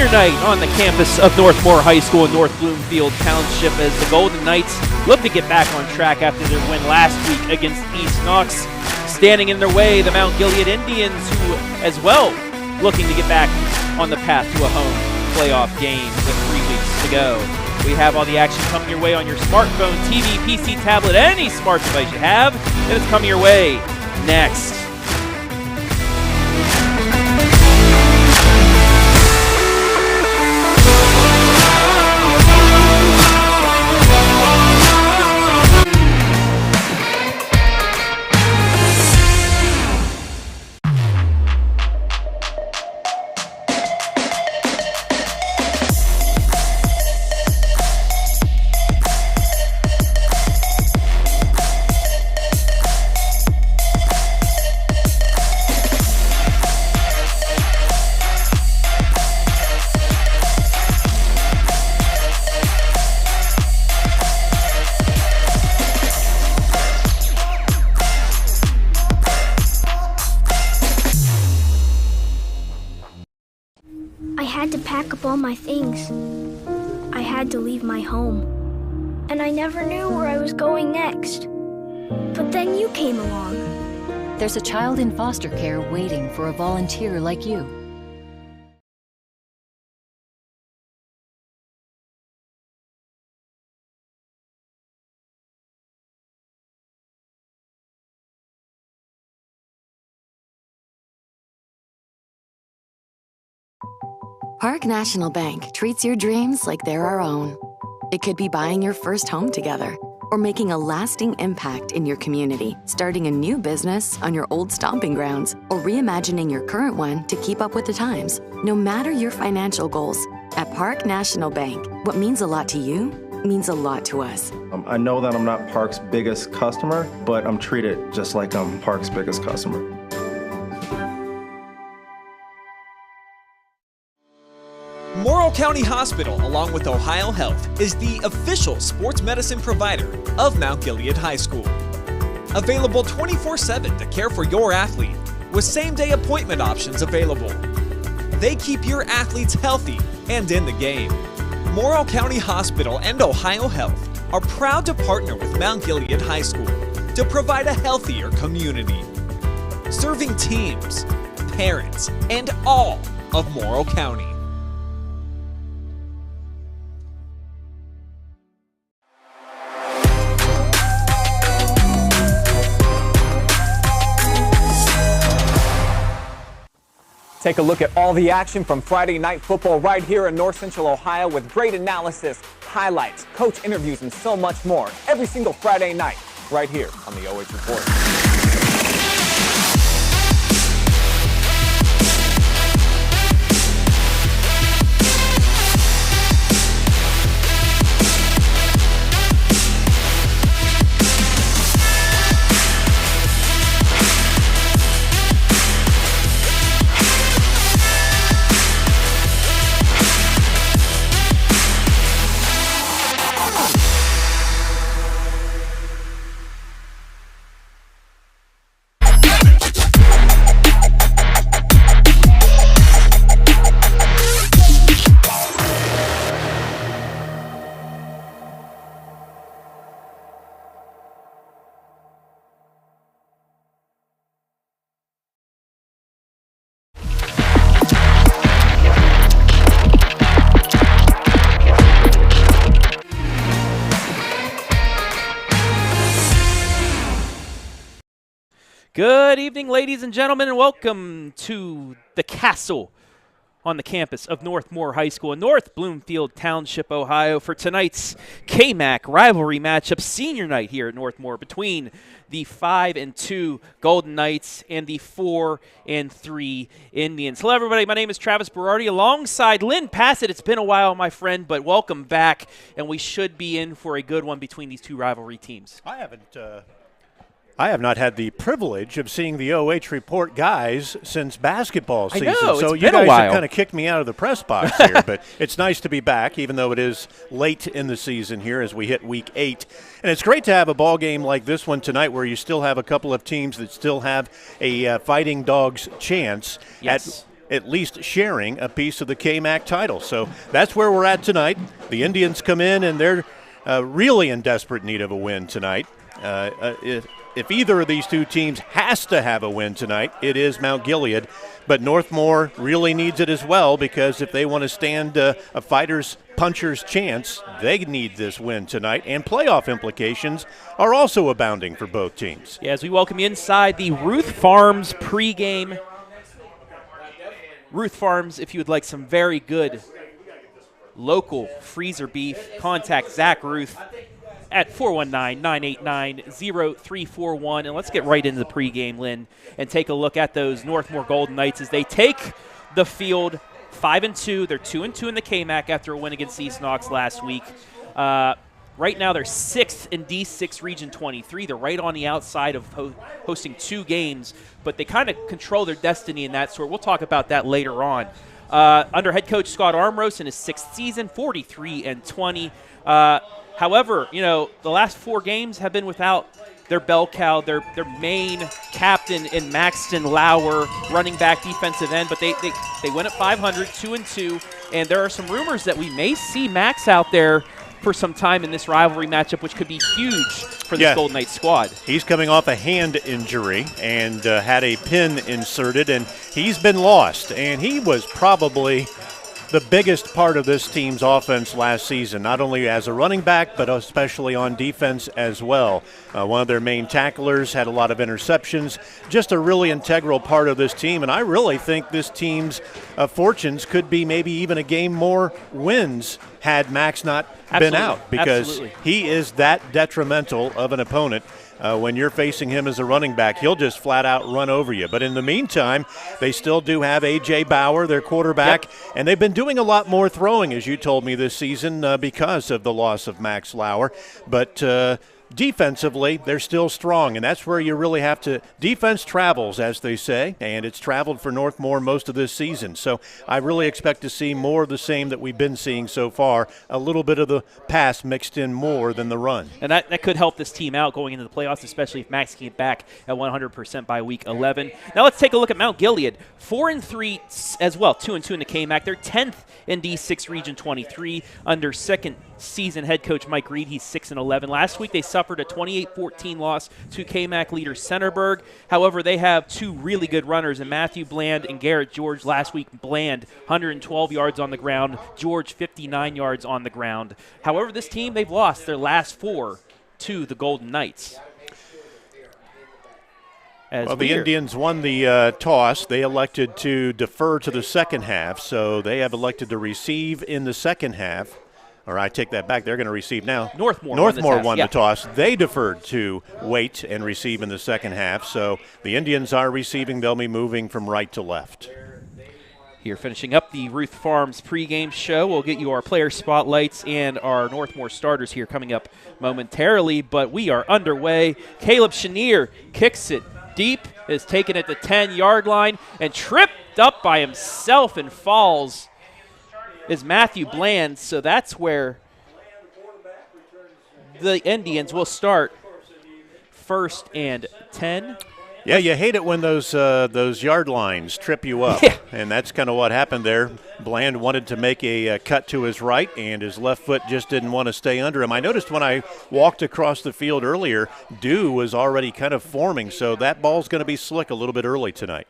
Senior night on the campus of Northmor High School in North Bloomfield Township as the Golden Knights look to get back on track after their win last week against East Knox. Standing in their way, the Mount Gilead Indians, who as well looking to get back on the path to a home playoff game with 3 weeks to go. We have all the action coming your way on your smartphone, TV, PC, tablet, any smart device you have, and it's coming your way next. All my things. I had to leave my home, and I never knew where I was going next. But then you came along. There's a child in foster care waiting for a volunteer like you. Park National Bank treats your dreams like they're our own. It could be buying your first home together, or making a lasting impact in your community, starting a new business on your old stomping grounds, or reimagining your current one to keep up with the times. No matter your financial goals, at Park National Bank, what means a lot to you means a lot to us. I know that I'm not Park's biggest customer, but I'm treated just like I'm Park's biggest customer. Morrow County Hospital, along with Ohio Health, is the official sports medicine provider of Mount Gilead High School. Available 24/7 to care for your athlete, with same-day appointment options available. They keep your athletes healthy and in the game. Morrow County Hospital and Ohio Health are proud to partner with Mount Gilead High School to provide a healthier community, serving teams, parents, and all of Morrow County. Take a look at all the action from Friday Night Football right here in North Central Ohio with great analysis, highlights, coach interviews, and so much more every single Friday night right here on the OH Report. Good evening, ladies and gentlemen, and welcome to the Castle on the campus of Northmor High School in North Bloomfield Township, Ohio, for tonight's KMAC rivalry matchup, senior night here at Northmor, between the 5-2 Golden Knights and the 4-3 Indians. Hello, everybody. My name is Travis Berardi, alongside Lynn, Passet. It's been a while, my friend, but welcome back, and we should be in for a good one between these two rivalry teams. I have not had the privilege of seeing the OH Report guys since basketball season. I know, so it's you been a guys while. have kind of kicked me out of the press box here, but it's nice to be back, even though it is late in the season here as we hit week 8. And it's great to have a ball game like this one tonight where you still have a couple of teams that still have a fighting dog's chance Yes. at least sharing a piece of the KMAC title. So that's where we're at tonight. The Indians come in, and they're really in desperate need of a win tonight. If either of these two teams has to have a win tonight, it is Mount Gilead. But Northmor really needs it as well, because if they want to stand a fighter's puncher's chance, they need this win tonight. And playoff implications are also abounding for both teams. Yeah, as we welcome you inside the Ruth Farms pregame. Ruth Farms, if you would like some very good local freezer beef, contact Zach Ruth at 419-989-0341. And let's get right into the pregame, Lynn, and take a look at those Northmor Golden Knights as they take the field 5-2. They're 2-2 in the KMAC after a win against East Knox last week. Right now they're 6th in D6 Region 23. They're right on the outside of hosting 2 games, but they kind of control their destiny in that sort. We'll talk about that later on. Under head coach Scott Armros in his 6th season, 43-20. However, the last 4 games have been without their bell cow, their main captain in Maxton Lauer, running back, defensive end, but they went at 500, 2-2, and there are some rumors that we may see Max out there for some time in this rivalry matchup, which could be huge for this Golden Knights squad. He's coming off a hand injury and had a pin inserted, and he's been lost. And he was probably the biggest part of this team's offense last season, not only as a running back, but especially on defense as well. One of their main tacklers, had a lot of interceptions, just a really integral part of this team. And I really think this team's fortunes could be maybe even a game more wins had Max not been out, because he is that detrimental of an opponent. When you're facing him as a running back, he'll just flat out run over you. But in the meantime, they still do have A.J. Bauer, their quarterback, and they've been doing a lot more throwing, as you told me, this season because of the loss of Max Lauer. But defensively, they're still strong, and that's where you really have to – defense travels, as they say, and it's traveled for Northmor most of this season. So I really expect to see more of the same that we've been seeing so far, a little bit of the pass mixed in more than the run. And that could help this team out going into the playoffs, especially if Max can get back at 100% by week 11. Now let's take a look at Mount Gilead. 4-3 as well, 2-2 in the KMAC. They're 10th in D6 Region 23 under second season head coach Mike Reed. He's 6-11. Last week they suffered a 28-14 loss to KMAC leader Centerburg. However, they have 2 really good runners in Matthew Bland and Garrett George. Last week, Bland 112 yards on the ground, George 59 yards on the ground. However, this team, they've lost their last 4 to the Golden Knights. The Indians won the toss. They elected to defer to the second half, so they have elected to receive in the second half. Or I take that back. They're going to receive now. Northmor won the toss. They deferred to wait and receive in the second half. So the Indians are receiving. They'll be moving from right to left. Here finishing up the Ruth Farms pregame show. We'll get you our player spotlights and our Northmor starters here coming up momentarily. But we are underway. Caleb Chenier kicks it deep, is taken at the 10-yard line, and tripped up by himself and falls is Matthew Bland. So that's where the Indians will start 1st and 10. Yeah, you hate it when those yard lines trip you up, and that's kind of what happened there. Bland wanted to make a cut to his right, and his left foot just didn't want to stay under him. I noticed when I walked across the field earlier, dew was already kind of forming, so that ball's going to be slick a little bit early tonight.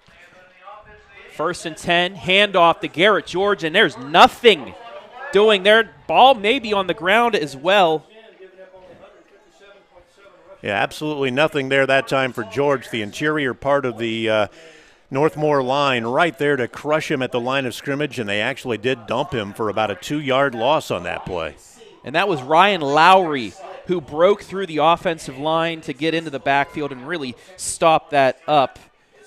1st and 10, handoff to Garrett George, and there's nothing doing there. Ball maybe on the ground as well. Yeah, absolutely nothing there that time for George, the interior part of the Northmor line, right there to crush him at the line of scrimmage, and they actually did dump him for about a 2-yard loss on that play. And that was Ryan Lowry, who broke through the offensive line to get into the backfield and really stop that up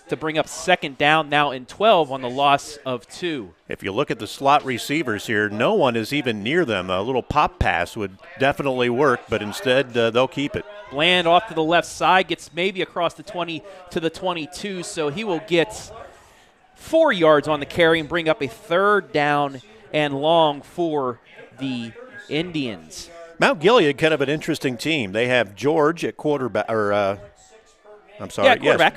to bring up 2nd down now in 12 on the loss of 2. If you look at the slot receivers here, no one is even near them. A little pop pass would definitely work, but instead they'll keep it. Bland off to the left side, gets maybe across the 20 to the 22, so he will get 4 yards on the carry and bring up a 3rd down and long for the Indians. Mount Gilead, kind of an interesting team. They have George at quarterback, quarterback.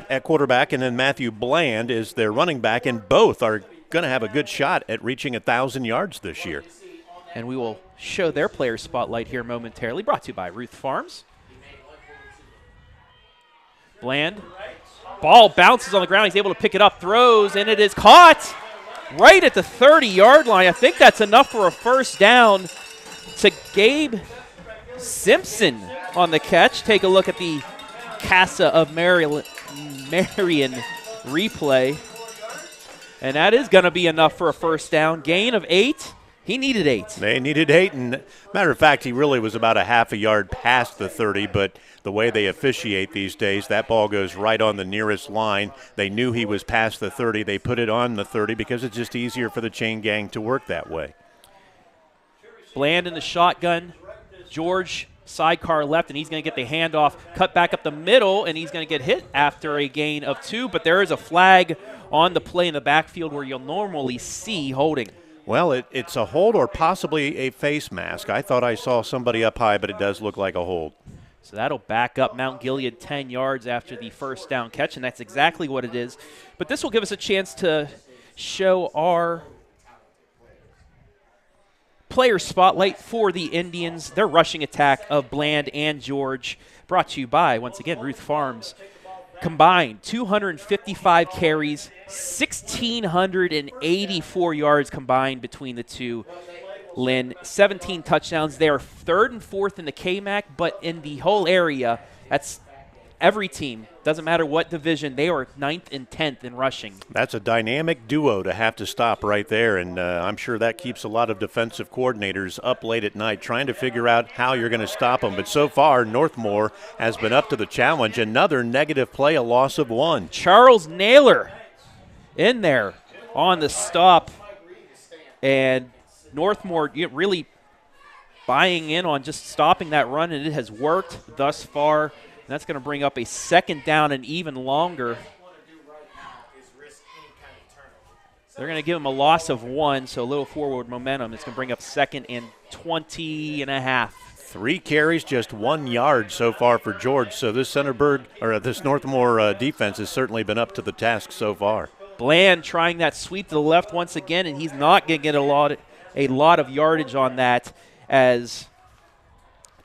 At quarterback, and then Matthew Bland is their running back, and both are going to have a good shot at reaching 1,000 yards this year. And we will show their player spotlight here momentarily, brought to you by Ruth Farms. Bland. Ball bounces on the ground. He's able to pick it up, throws, and it is caught right at the 30-yard line. I think that's enough for a first down to Gabe Simpson on the catch. Take a look at the Casa of Marion replay. And that is going to be enough for a first down. Gain of 8. He needed 8. They needed 8, and matter of fact, he really was about a half a yard past the 30, but the way they officiate these days, that ball goes right on the nearest line. They knew he was past the 30. They put it on the 30 because it's just easier for the chain gang to work that way. Bland in the shotgun. George sidecar left, and he's going to get the handoff, cut back up the middle, and he's going to get hit after a gain of 2, but there is a flag on the play in the backfield where you'll normally see holding. Well, it's a hold or possibly a face mask. I thought I saw somebody up high, but it does look like a hold. So that'll back up Mount Gilead 10 yards after the first down catch, and that's exactly what it is. But this will give us a chance to show our player spotlight for the Indians, their rushing attack of Bland and George, brought to you by, once again, Ruth Farms. Combined 255 carries, 1,684 yards combined between the two. Lynn, 17 touchdowns. They are 3rd and 4th in the KMAC, but in the whole area, that's every team. Doesn't matter what division, they are 9th and 10th in rushing. That's a dynamic duo to have to stop right there, and I'm sure that keeps a lot of defensive coordinators up late at night trying to figure out how you're going to stop them. But so far, Northmor has been up to the challenge. Another negative play, a loss of 1. Charles Naylor in there on the stop, and Northmor really buying in on just stopping that run, and it has worked thus far. And that's going to bring up a second down and even longer. They're going to give him a loss of 1, so a little forward momentum. It's going to bring up 2nd and 20 and a half. 3 carries, just 1 yard so far for George. So this this Northmor defense has certainly been up to the task so far. Bland trying that sweep to the left once again, and he's not going to get a lot of yardage on that, as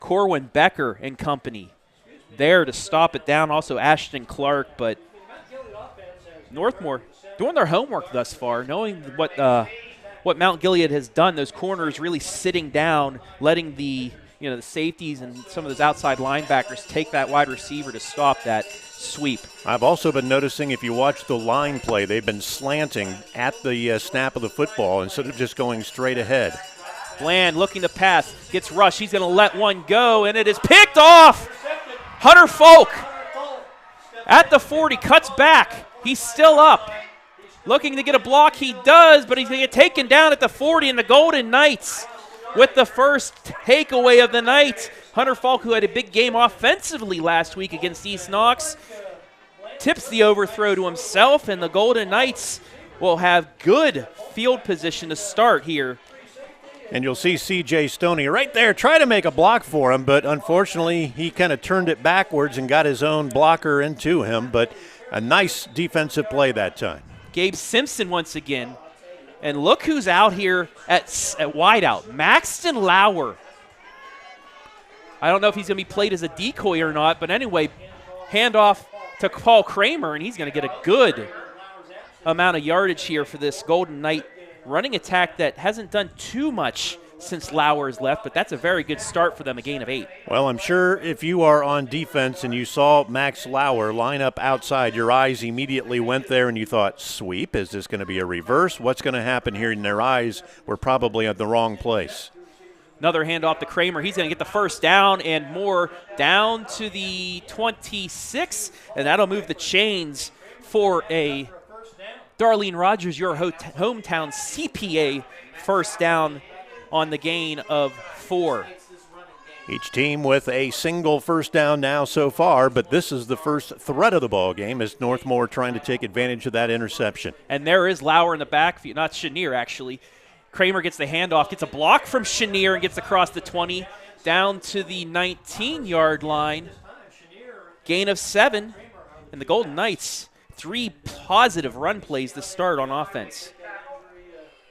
Corwin Becker and company there to stop it down. Also Ashton Clark, but Northmor doing their homework thus far, knowing what Mount Gilead has done. Those corners really sitting down, letting the safeties and some of those outside linebackers take that wide receiver to stop that sweep. I've also been noticing, if you watch the line play, they've been slanting at the snap of the football instead of just going straight ahead. Bland looking to pass, gets rushed. He's going to let one go, and it is picked off. Hunter Fulk at the 40, cuts back. He's still up. Looking to get a block, he does, but he's going to get taken down at the 40, and the Golden Knights with the first takeaway of the night. Hunter Fulk, who had a big game offensively last week against East Knox, tips the overthrow to himself, and the Golden Knights will have good field position to start here. And you'll see C.J. Stoney right there try to make a block for him, but unfortunately he kind of turned it backwards and got his own blocker into him, but a nice defensive play that time. Gabe Simpson once again. And look who's out here at wideout, Maxton Lauer. I don't know if he's going to be played as a decoy or not, but anyway, handoff to Paul Kramer, and he's going to get a good amount of yardage here for this Golden Knight running attack that hasn't done too much since Lauer's left, but that's a very good start for them, a gain of 8. Well, I'm sure if you are on defense and you saw Max Lauer line up outside, your eyes immediately went there and you thought, sweep, is this going to be a reverse? What's going to happen here? And their eyes were probably at the wrong place. Another handoff to Kramer. He's going to get the first down and more, down to the 26, and that'll move the chains for a Darlene Rogers, your hometown CPA, first down on the gain of 4. Each team with a single first down now so far, but this is the first threat of the ball game as Northmor trying to take advantage of that interception. And there is Lauer in the backfield, not Chenier actually. Kramer gets the handoff, gets a block from Chenier and gets across the 20 down to the 19-yard line. Gain of 7, and the Golden Knights 3 positive run plays to start on offense.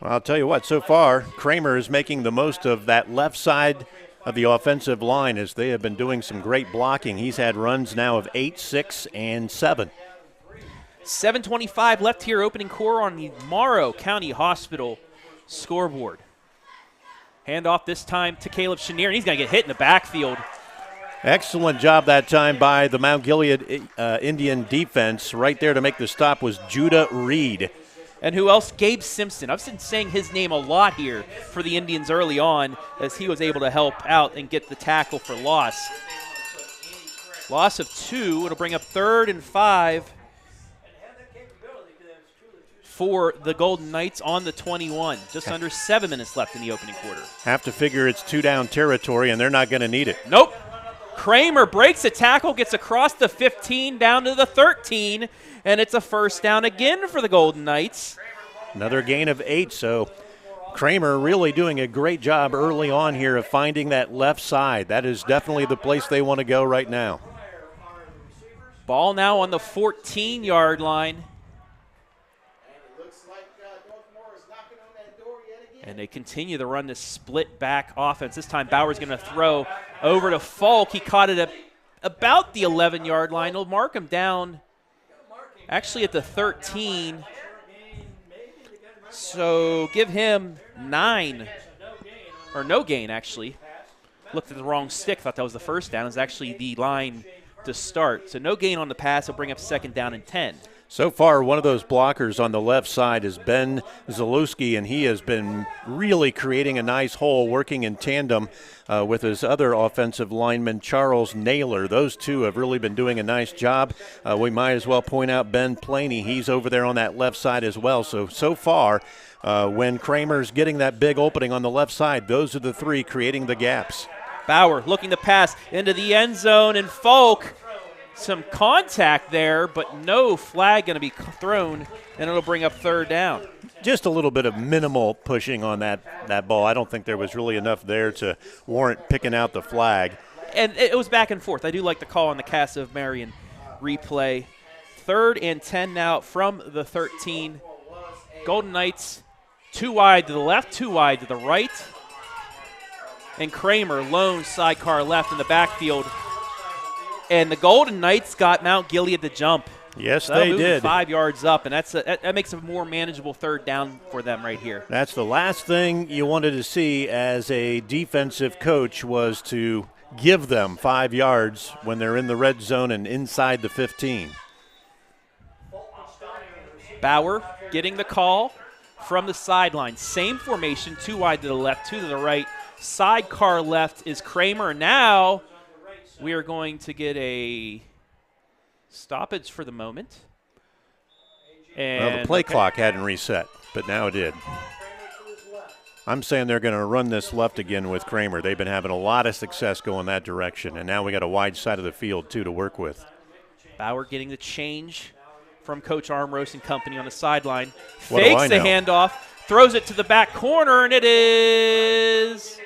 Well, I'll tell you what, so far, Kramer is making the most of that left side of the offensive line as they have been doing some great blocking. He's had runs now of 8, 6, and 7. 7:25 left here, opening quarter on the Morrow County Hospital scoreboard. Handoff this time to Caleb Chenier, and he's going to get hit in the backfield. Excellent job that time by the Mount Gilead Indian defense. Right there to make the stop was Judah Reed. And who else? Gabe Simpson. I've been saying his name a lot here for the Indians early on as he was able to help out and get the tackle for loss. Loss of 2. It'll bring up 3rd and 5 for the Golden Knights on the 21. Just under 7 minutes left in the opening quarter. Have to figure it's 2-down territory, and they're not going to need it. Nope. Kramer breaks a tackle, gets across the 15 down to the 13, and it's a first down again for the Golden Knights. Another gain of 8, so Kramer really doing a great job early on here of finding that left side. That is definitely the place they want to go right now. Ball now on the 14-yard line. And they continue to run this split back offense. This time Bauer's going to throw over to Fulk. He caught it at about the 11-yard line. He'll mark him down actually at the 13. So give him 9. Or no gain, actually. Looked at the wrong stick. Thought that was the first down. It was actually the line to start. So no gain on the pass. He'll bring up 2nd down and 10. So far, one of those blockers on the left side is Ben Zalewski, and he has been really creating a nice hole, working in tandem with his other offensive lineman, Charles Naylor. Those two have really been doing a nice job. We might as well point out Ben Planey. He's over there on that left side as well. So far, when Kramer's getting that big opening on the left side, those are the 3 creating the gaps. Bauer looking to pass into the end zone, and Fulk. Some contact there, but no flag going to be thrown, and it'll bring up 3rd down. Just a little bit of minimal pushing on that ball. I don't think there was really enough there to warrant picking out the flag. And it was back and forth. I do like the call on the Casa of Marion replay. 3rd and 10 now from the 13. Golden Knights 2 wide to the left, 2 wide to the right. And Kramer lone sidecar left in the backfield. And the Golden Knights got Mount Gilead to jump. Yes, so they did. 5 yards up, and that makes a more manageable 3rd down for them right here. That's the last thing you wanted to see as a defensive coach was to give them 5 yards when they're in the red zone and inside the 15. Bauer getting the call from the sideline. Same formation, 2 wide to the left, 2 to the right. Sidecar left is Kramer. Now we are going to get a stoppage for the moment. And well, the play clock hadn't reset, but now it did. I'm saying they're going to run this left again with Kramer. They've been having a lot of success going that direction, and now we got a wide side of the field, too, to work with. Bauer getting the change from Coach Armrose and company on the sideline. Fakes the handoff, throws it to the back corner, and it is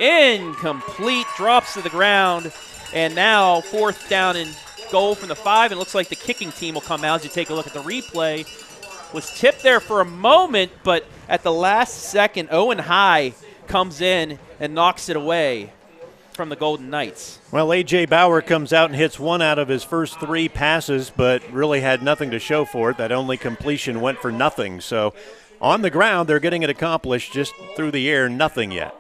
incomplete. Drops to the ground. And now 4th down and goal from the 5. And it looks like the kicking team will come out as you take a look at the replay. Was tipped there for a moment, but at the last second, Owen High comes in and knocks it away from the Golden Knights. Well, A.J. Bauer comes out and hits 1 out of his first 3 passes, but really had nothing to show for it. That only completion went for nothing. So on the ground, they're getting it accomplished. Just through the air, nothing yet.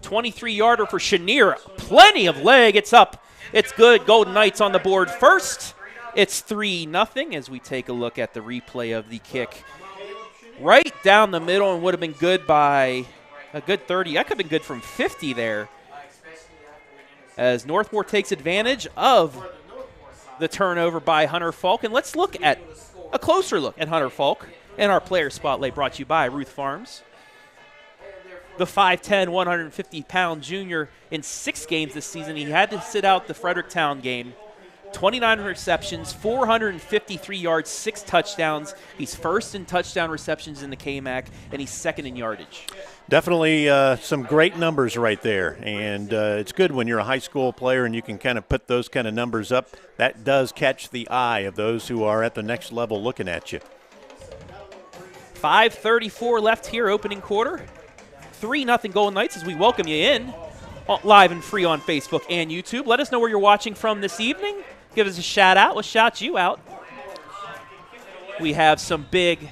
23-yarder for Chenier. Plenty of leg. It's up. It's good. Golden Knights on the board first. It's 3-0 as we take a look at the replay of the kick. Right down the middle and would have been good by a good 30. That could have been good from 50 there. As Northmor takes advantage of the turnover by Hunter Fulk. And let's look at a closer look at Hunter Fulk and our player spotlight brought to you by Ruth Farms. The 5'10", 150-pound junior in 6 games this season. He had to sit out the Fredericktown game. 29 receptions, 453 yards, 6 touchdowns. He's first in touchdown receptions in the KMAC, and he's second in yardage. Definitely some great numbers right there. And it's good when you're a high school player and you can kind of put those kind of numbers up. That does catch the eye of those who are at the next level looking at you. 5:34 left here, opening quarter. 3-0 Golden Knights as we welcome you in, live and free on Facebook and YouTube. Let us know where you're watching from this evening. Give us a shout out. We'll shout you out. We have some big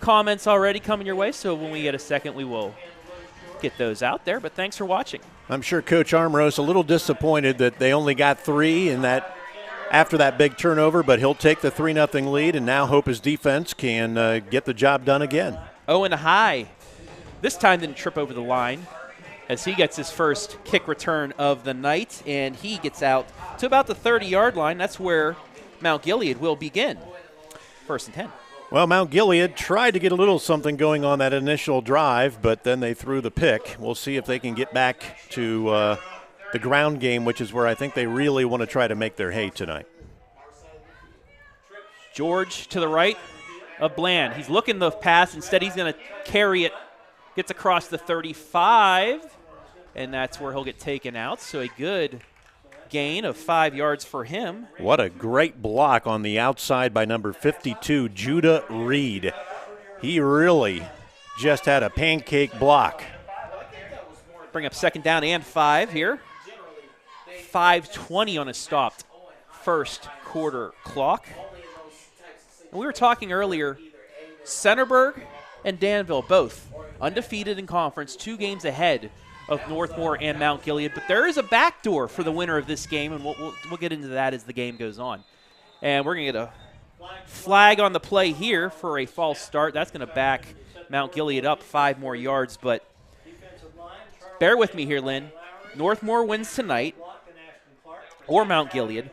comments already coming your way, so when we get a second, we will get those out there. But thanks for watching. I'm sure Coach Armros a little disappointed that they only got 3 in that after that big turnover, but he'll take the 3-0 lead and now hope his defense can get the job done again. Owen High this time didn't trip over the line as he gets his first kick return of the night, and he gets out to about the 30-yard line. That's where Mount Gilead will begin. 1st and 10. Well, Mount Gilead tried to get a little something going on that initial drive, but then they threw the pick. We'll see if they can get back to the ground game, which is where I think they really want to try to make their hay tonight. George to the right of Bland. He's looking the pass. Instead, he's going to carry it. Gets across the 35, and that's where he'll get taken out. So a good gain of 5 yards for him. What a great block on the outside by number 52, Judah Reed. He really just had a pancake block. Bring up 2nd down and 5 here. 5:20 on a stopped first quarter clock. And we were talking earlier, Centerburg and Danville both undefeated in conference, 2 games ahead of Northmor and Mount Gilead. But there is a backdoor for the winner of this game, and we'll get into that as the game goes on. And we're going to get a flag on the play here for a false start. That's going to back Mount Gilead up 5 more yards. But bear with me here, Lynn. Northmor wins tonight, or Mount Gilead.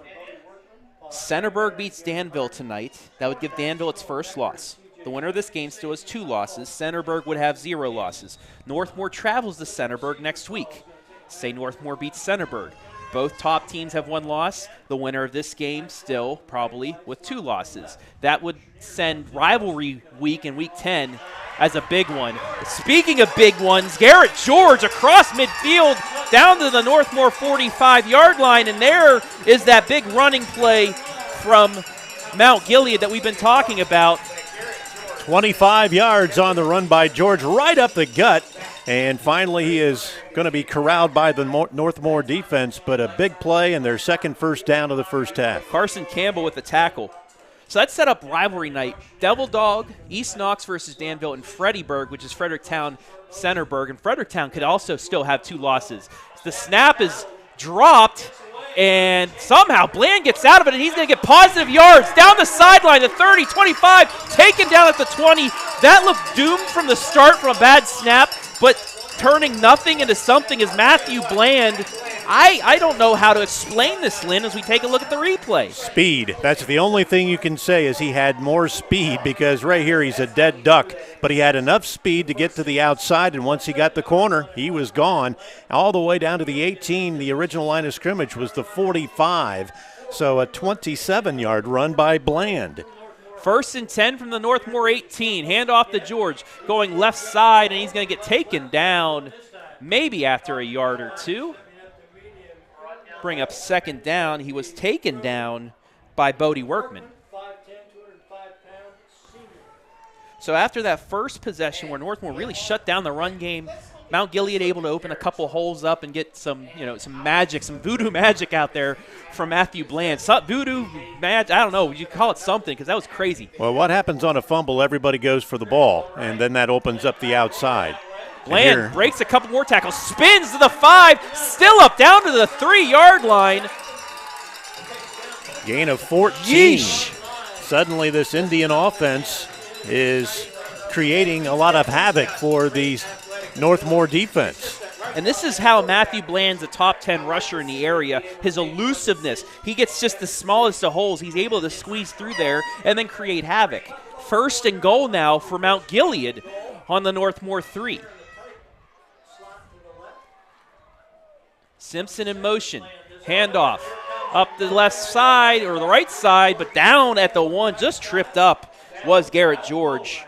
Centerburg beats Danville tonight. That would give Danville its first loss. The winner of this game still has 2 losses. Centerburg would have 0 losses. Northmor travels to Centerburg next week. Say Northmor beats Centerburg. Both top teams have 1 loss. The winner of this game still probably with 2 losses. That would send rivalry week in week 10 as a big one. Speaking of big ones, Garrett George across midfield down to the Northmor 45-yard line, and there is that big running play from Mount Gilead that we've been talking about. 25 yards on the run by George, right up the gut. And finally, he is going to be corralled by the Northmor defense, but a big play and their second first down of the first half. Carson Campbell with the tackle. So that set up rivalry night. Devil Dog, East Knox versus Danville, and Freddyburg, which is Fredericktown, Centerburg. And Fredericktown could also still have 2 losses. The snap is dropped, and somehow Bland gets out of it, and he's going to get positive yards down the sideline, the 30, 25, taken down at the 20. That looked doomed from the start from a bad snap, but turning nothing into something is Matthew Bland. I don't know how to explain this, Lynn, as we take a look at the replay. Speed. That's the only thing you can say is he had more speed, because right here he's a dead duck, but he had enough speed to get to the outside, and once he got the corner, he was gone. All the way down to the 18, the original line of scrimmage was the 45, so a 27-yard run by Bland. 1st and 10 from the Northmor 18. Hand off to George, going left side, and he's going to get taken down maybe after a yard or 2. Bring up 2nd down. He was taken down by Bodie Workman. So after that first possession where Northmor really shut down the run game, Mount Gilead able to open a couple holes up and get some magic, some voodoo magic out there from Matthew Bland. Voodoo magic, I don't know, you call it something, because that was crazy. Well, what happens on a fumble, everybody goes for the ball, and then that opens up the outside. Bland breaks a couple more tackles, spins to the 5, still up down to the 3-yard line. Gain of 14. Yeesh. Suddenly this Indian offense is creating a lot of havoc for the Northmor defense. And this is how Matthew Bland's a top 10 rusher in the area. His elusiveness. He gets just the smallest of holes. He's able to squeeze through there and then create havoc. 1st and goal now for Mount Gilead on the Northmor 3. Simpson in motion. Handoff. Up the left side or the right side, but down at the 1, just tripped up, was Garrett George.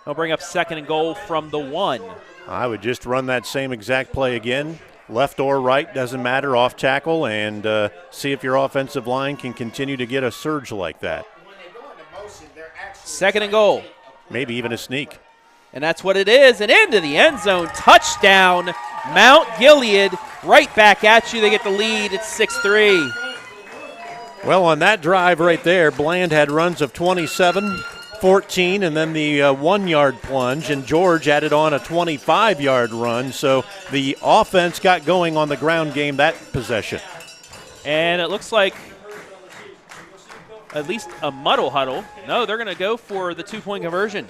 They'll bring up 2nd and goal from the 1. I would just run that same exact play again, left or right, doesn't matter, off tackle, and see if your offensive line can continue to get a surge like that. 2nd and goal maybe even a sneak. And that's what it is. And into the end zone. Touchdown, Mount Gilead. Right back at you. They get the lead. It's 6-3. Well, on that drive right there, Bland had runs of 27, 14, and then the 1-yard plunge, and George added on a 25-yard run. So the offense got going on the ground game that possession. And it looks like at least a muddle huddle. No, they're going to go for the 2-point conversion.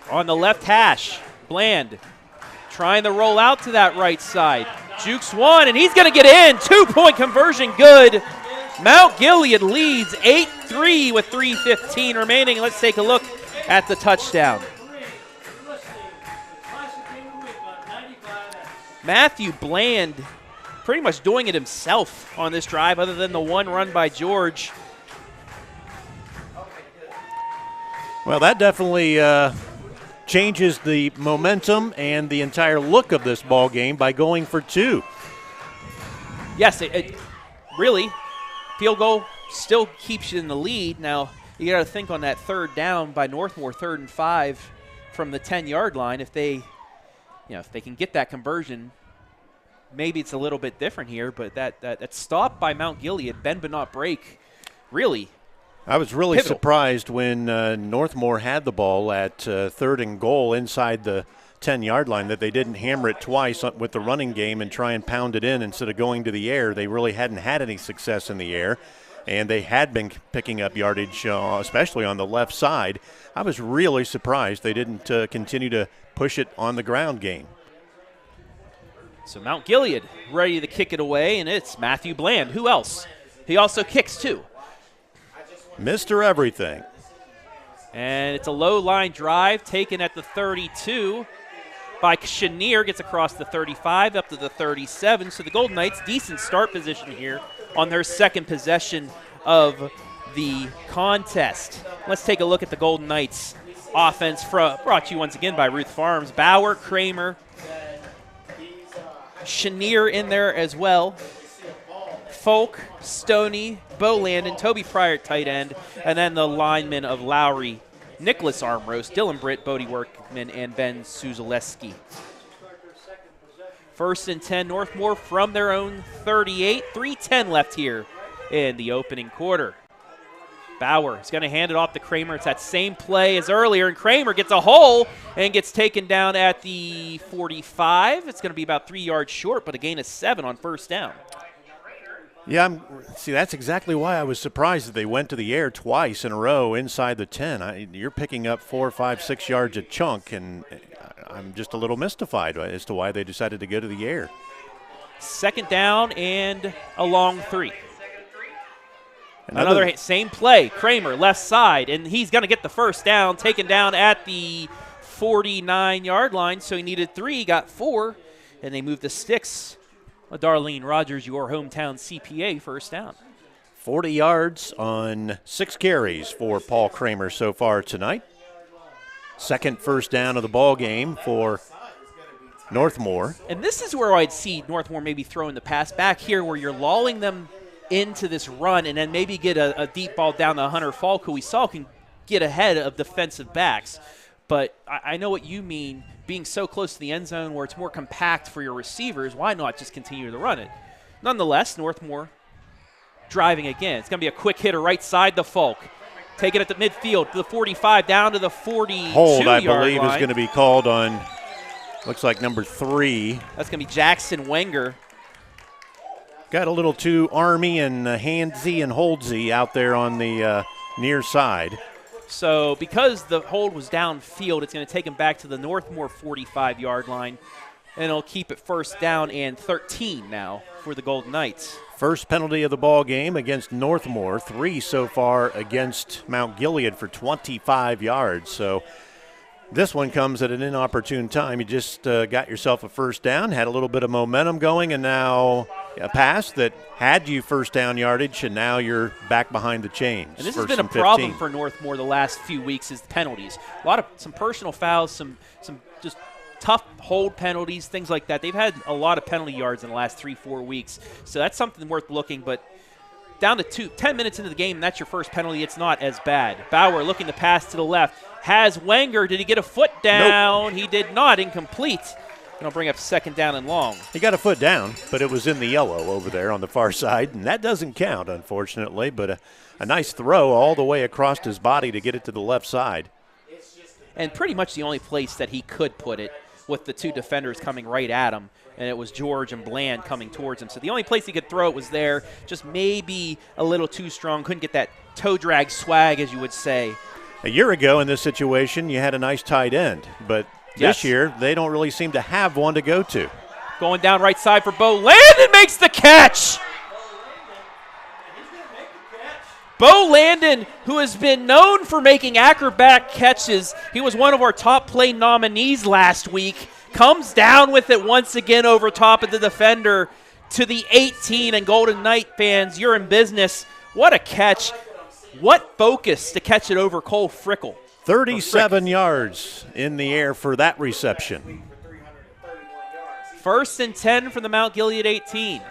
On the left hash, Bland trying to roll out to that right side. Jukes one, and he's going to get in. 2-point conversion, good. Mount Gilead leads 8-3 with 3:15 remaining. Let's take a look at the touchdown. Matthew Bland pretty much doing it himself on this drive other than the one run by George. Well, that definitely changes the momentum and the entire look of this ball game by going for 2. Yes, it really, field goal still keeps you in the lead. Now, you got to think on that third down by Northmor, 3rd and 5 from the 10-yard line. If they can get that conversion, maybe it's a little bit different here. But that stop by Mount Gilead, bend but not break, really. I was really pivotal. surprised when Northmor had the ball at 3rd and goal inside the 10-yard line that they didn't hammer it twice with the running game and try and pound it in instead of going to the air. They really hadn't had any success in the air, and they had been picking up yardage, especially on the left side. I was really surprised they didn't continue to push it on the ground game. So Mount Gilead ready to kick it away, and it's Matthew Bland. Who else? He also kicks too. Mr. Everything. And it's a low line drive taken at the 32 by Chenier. Gets across the 35 up to the 37. So the Golden Knights, decent start position here on their second possession of the contest. Let's take a look at the Golden Knights offense brought to you once again by Ruth Farms. Bauer, Kramer, Chenier in there as well. Fulk, Stoney, Bo Landon, Toby Pryor tight end, and then the linemen of Lowry, Nicholas Armrost, Dylan Britt, Bodie Workman, and Ben Suzaleski. 1st and 10, Northmor from their own 38. 3:10 left here in the opening quarter. Bauer is going to hand it off to Kramer. It's that same play as earlier, and Kramer gets a hole and gets taken down at the 45. It's going to be about 3 yards short, but a gain of 7 on 1st down. Yeah, that's exactly why I was surprised that they went to the air twice in a row inside the 10. You're picking up 4, 5, 6 yards a chunk, and I'm just a little mystified as to why they decided to go to the air. 2nd down and a long 3. Another same play, Kramer left side, and he's going to get the 1st down, taken down at the 49-yard line, so he needed 3, got 4, and they moved the sticks. Darlene Rogers, your hometown CPA, 1st down. 40 yards on 6 carries for Paul Kramer so far tonight. Second 1st down of the ball game for Northmor. And this is where I'd see Northmor maybe throwing the pass back here where you're lulling them into this run and then maybe get a deep ball down to Hunter Fulk, who we saw can get ahead of defensive backs. But I know what you mean, being so close to the end zone where it's more compact for your receivers, why not just continue to run it? Nonetheless, Northmor driving again. It's going to be a quick hitter right side to Fulk. Take it at the midfield to the 45, down to the 42-yard hold, I believe, line. is going to be called on, looks like number 3. That's going to be Jackson Wenger. Got a little too army and handsy and holdsy out there on the near side. So because the hold was downfield, it's going to take him back to the Northmor 45-yard line, and it'll keep it 1st down and 13 now for the Golden Knights. First penalty of the ball game against Northmor, 3 so far against Mount Gilead for 25 yards. So this one comes at an inopportune time. You just got yourself a 1st down, had a little bit of momentum going, and now a pass that had you 1st down yardage, and now you're back behind the chains. And this has been a problem for Northmor the last few weeks is the penalties. Some personal fouls, some just tough hold penalties, things like that. They've had a lot of penalty yards in the last 3-4 weeks. So that's something worth looking. But down to 10 minutes into the game, and that's your first penalty. It's not as bad. Bauer looking to pass to the left. Has Wenger. Did he get a foot down? Nope. He did not. Incomplete. It'll bring up second down and long. He got a foot down, but it was in the yellow over there on the far side, and that doesn't count, unfortunately. But a nice throw all the way across his body to get it to the left side. And pretty much the only place that he could put it with the two defenders coming right at him, and it was George and Bland coming towards him. So the only place he could throw it was there, just maybe a little too strong. Couldn't get that toe drag swag, as you would say. A year ago in this situation, you had a nice tight end, but this year they don't really seem to have one to go to. Going down right side for Bo Landon, makes the catch. Bo Landon, who has been known for making acrobatic catches, he was one of our top play nominees last week, comes down with it once again over top of the defender to the 18. And Golden Knight fans, you're in business. What a catch. What focus to catch it over Cole Frickle. 37 yards in the air for that reception. 1st and 10 from the Mount Gilead 18.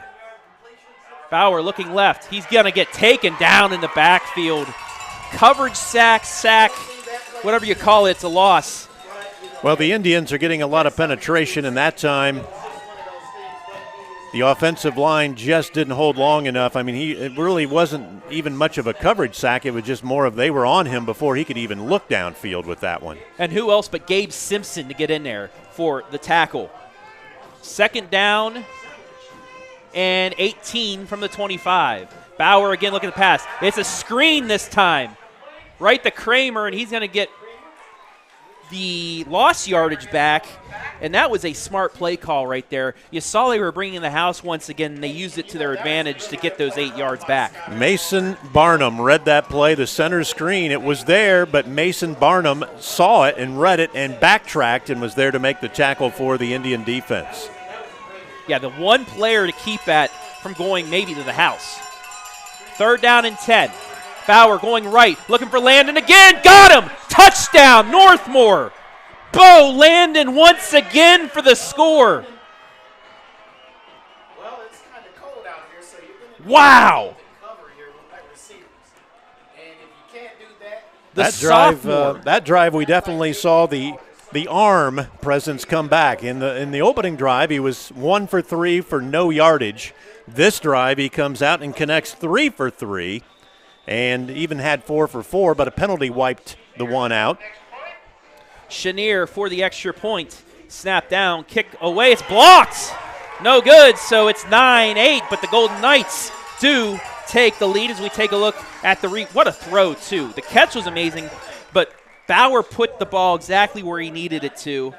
Bauer looking left. He's going to get taken down in the backfield. Coverage sack, whatever you call it, it's a loss. Well, the Indians are getting a lot of penetration, and that time the offensive line just didn't hold long enough. I mean, it really wasn't even much of a coverage sack. It was just more of they were on him before he could even look downfield with that one. And who else but Gabe Simpson to get in there for the tackle. 2nd down and 18 from the 25. Bauer again looking to pass. It's a screen this time. Right to Kramer, and he's going to get the lost yardage back, and that was a smart play call right there. You saw they were bringing the house once again, and they used it to their advantage to get those 8 yards back. Mason Barnum read that play, the center screen. It was there, but Mason Barnum saw it and read it and backtracked and was there to make the tackle for the Indian defense. Yeah, the one player to keep at from going maybe to the house. 3rd down and 10. Bauer going right, looking for Landon again. Got him! Touchdown, Northmor! Bo Landon once again for the score. Well, it's kind of cold out here, so you're going to wow! cover here with my receivers. And if you can't do that, that drive, we definitely saw the arm presence come back. In the opening drive, he was 1 for 3 for no yardage. This drive, he comes out and connects 3 for 3. And even had 4 for 4, but a penalty wiped the one out. Chenier for the extra point. Snap down, kick away. It's blocked. No good, so it's 9-8, but the Golden Knights do take the lead as we take a look at the what a throw, too. The catch was amazing, but Bauer put the ball exactly where he needed it to.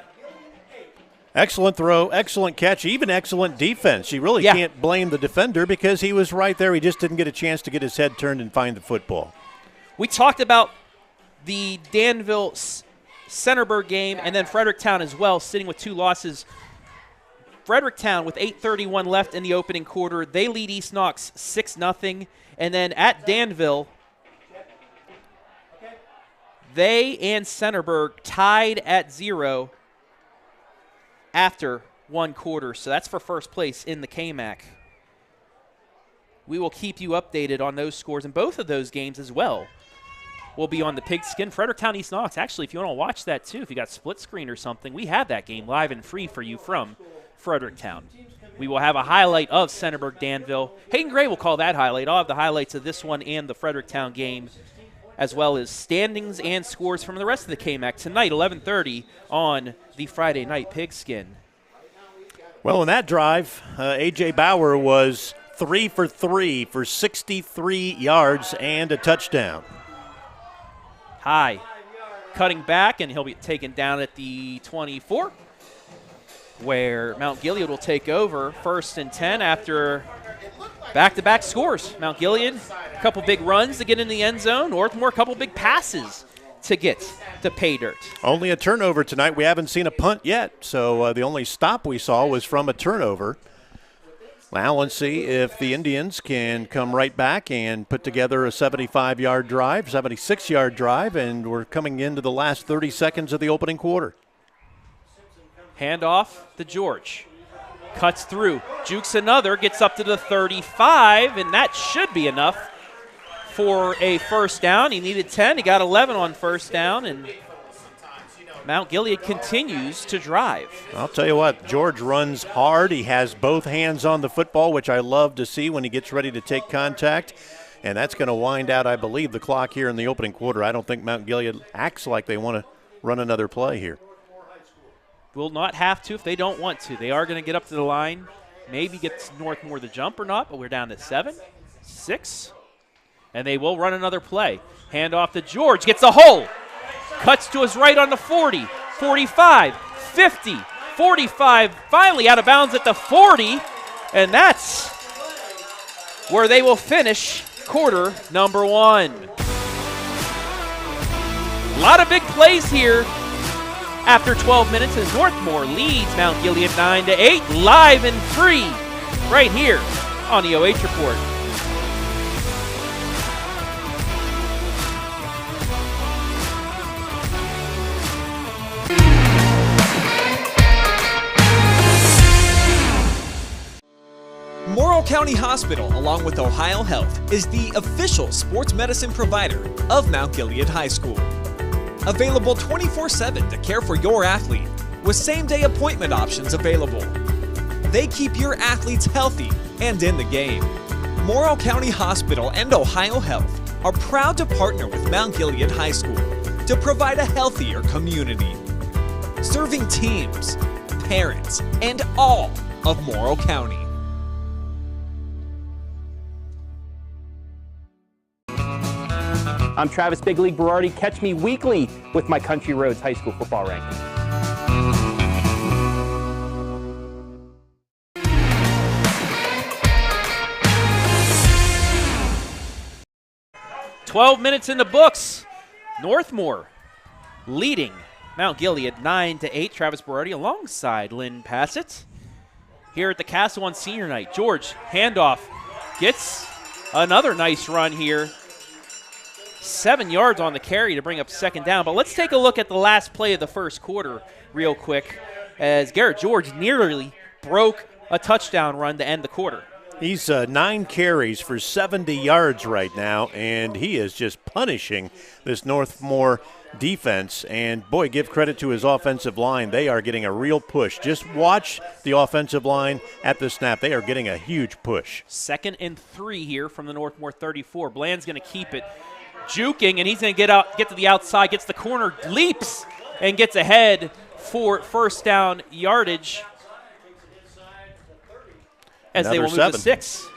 Excellent throw, excellent catch, even excellent defense. You really can't blame the defender because he was right there. He just didn't get a chance to get his head turned and find the football. We talked about the Danville-Centerburg game and then Fredericktown as well, sitting with 2 losses. Fredericktown with 8:31 left in the opening quarter. They lead East Knox 6-0. And then at Danville, they and Centerburg tied at 0 after 1 quarter. So that's for first place in the KMAC. We will keep you updated on those scores in both of those games as well. We'll be on the Pigskin. Fredericktown East Knox. Actually, if you want to watch that too, if you got split screen or something, we have that game live and free for you from Fredericktown. We will have a highlight of Centerburg Danville. Hayden Gray will call that highlight. I'll have the highlights of this one and the Fredericktown game, as well as standings and scores from the rest of the KMAC tonight, 11:30 on the Friday Night Pigskin. Well, in that drive, A.J. Bauer was 3 for 3 for 63 yards and a touchdown. High, cutting back, and he'll be taken down at the 24, where Mount Gilead will take over 1st and 10 after back-to-back scores. Mount Gilead, a couple big runs to get in the end zone. Northmor, a couple big passes to get to pay dirt. Only a turnover tonight. We haven't seen a punt yet, so the only stop we saw was from a turnover. Well, let's see if the Indians can come right back and put together a 75-yard drive, 76-yard drive, and we're coming into the last 30 seconds of the opening quarter. Handoff to George. Cuts through, jukes another, gets up to the 35, and that should be enough for a first down. He needed 10. He got 11 on first down, and Mount Gilead continues to drive. I'll tell you what, George runs hard. He has both hands on the football, which I love to see when he gets ready to take contact. And that's going to wind out, I believe, the clock here in the opening quarter. I don't think Mount Gilead acts like they want to run another play here. Will not have to if they don't want to. They are going to get up to the line. Maybe get Northmor the jump or not, but we're down to 7, 6. And they will run another play. Hand off to George, gets a hole. Cuts to his right on the 40, 45, 50, 45. Finally out of bounds at the 40. And that's where they will finish quarter number 1. A lot of big plays here. After 12 minutes, as Northmor leads Mount Gilead 9-8, live and free, right here on the OH Report. Morrow County Hospital, along with Ohio Health, is the official sports medicine provider of Mount Gilead High School. Available 24/7 to care for your athlete, with same-day appointment options available. They keep your athletes healthy and in the game. Morrow County Hospital and Ohio Health are proud to partner with Mount Gilead High School to provide a healthier community, serving teams, parents, and all of Morrow County. I'm Travis Big League Berardi. Catch me weekly with my Country Roads High School football ranking. "12 minutes in the books. Northmor leading Mount Gilead 9-8. Travis Berardi alongside Lynn Passet here at the Castle on senior night. George, handoff, gets another nice run here. 7 yards on the carry to bring up second down. But let's take a look at the last play of the first quarter real quick, as Garrett George nearly broke a touchdown run to end the quarter. He's 9 carries for 70 yards right now, and he is just punishing this Northmor defense. And, boy, give credit to his offensive line. They are getting a real push. Just watch the offensive line at the snap. They are getting a huge push. 2nd and 3 here from the Northmor 34. Bland's going to keep it. Juking, and he's going to get to the outside, gets the corner, leaps, and gets ahead for first down yardage as Another they will move 7. to 6.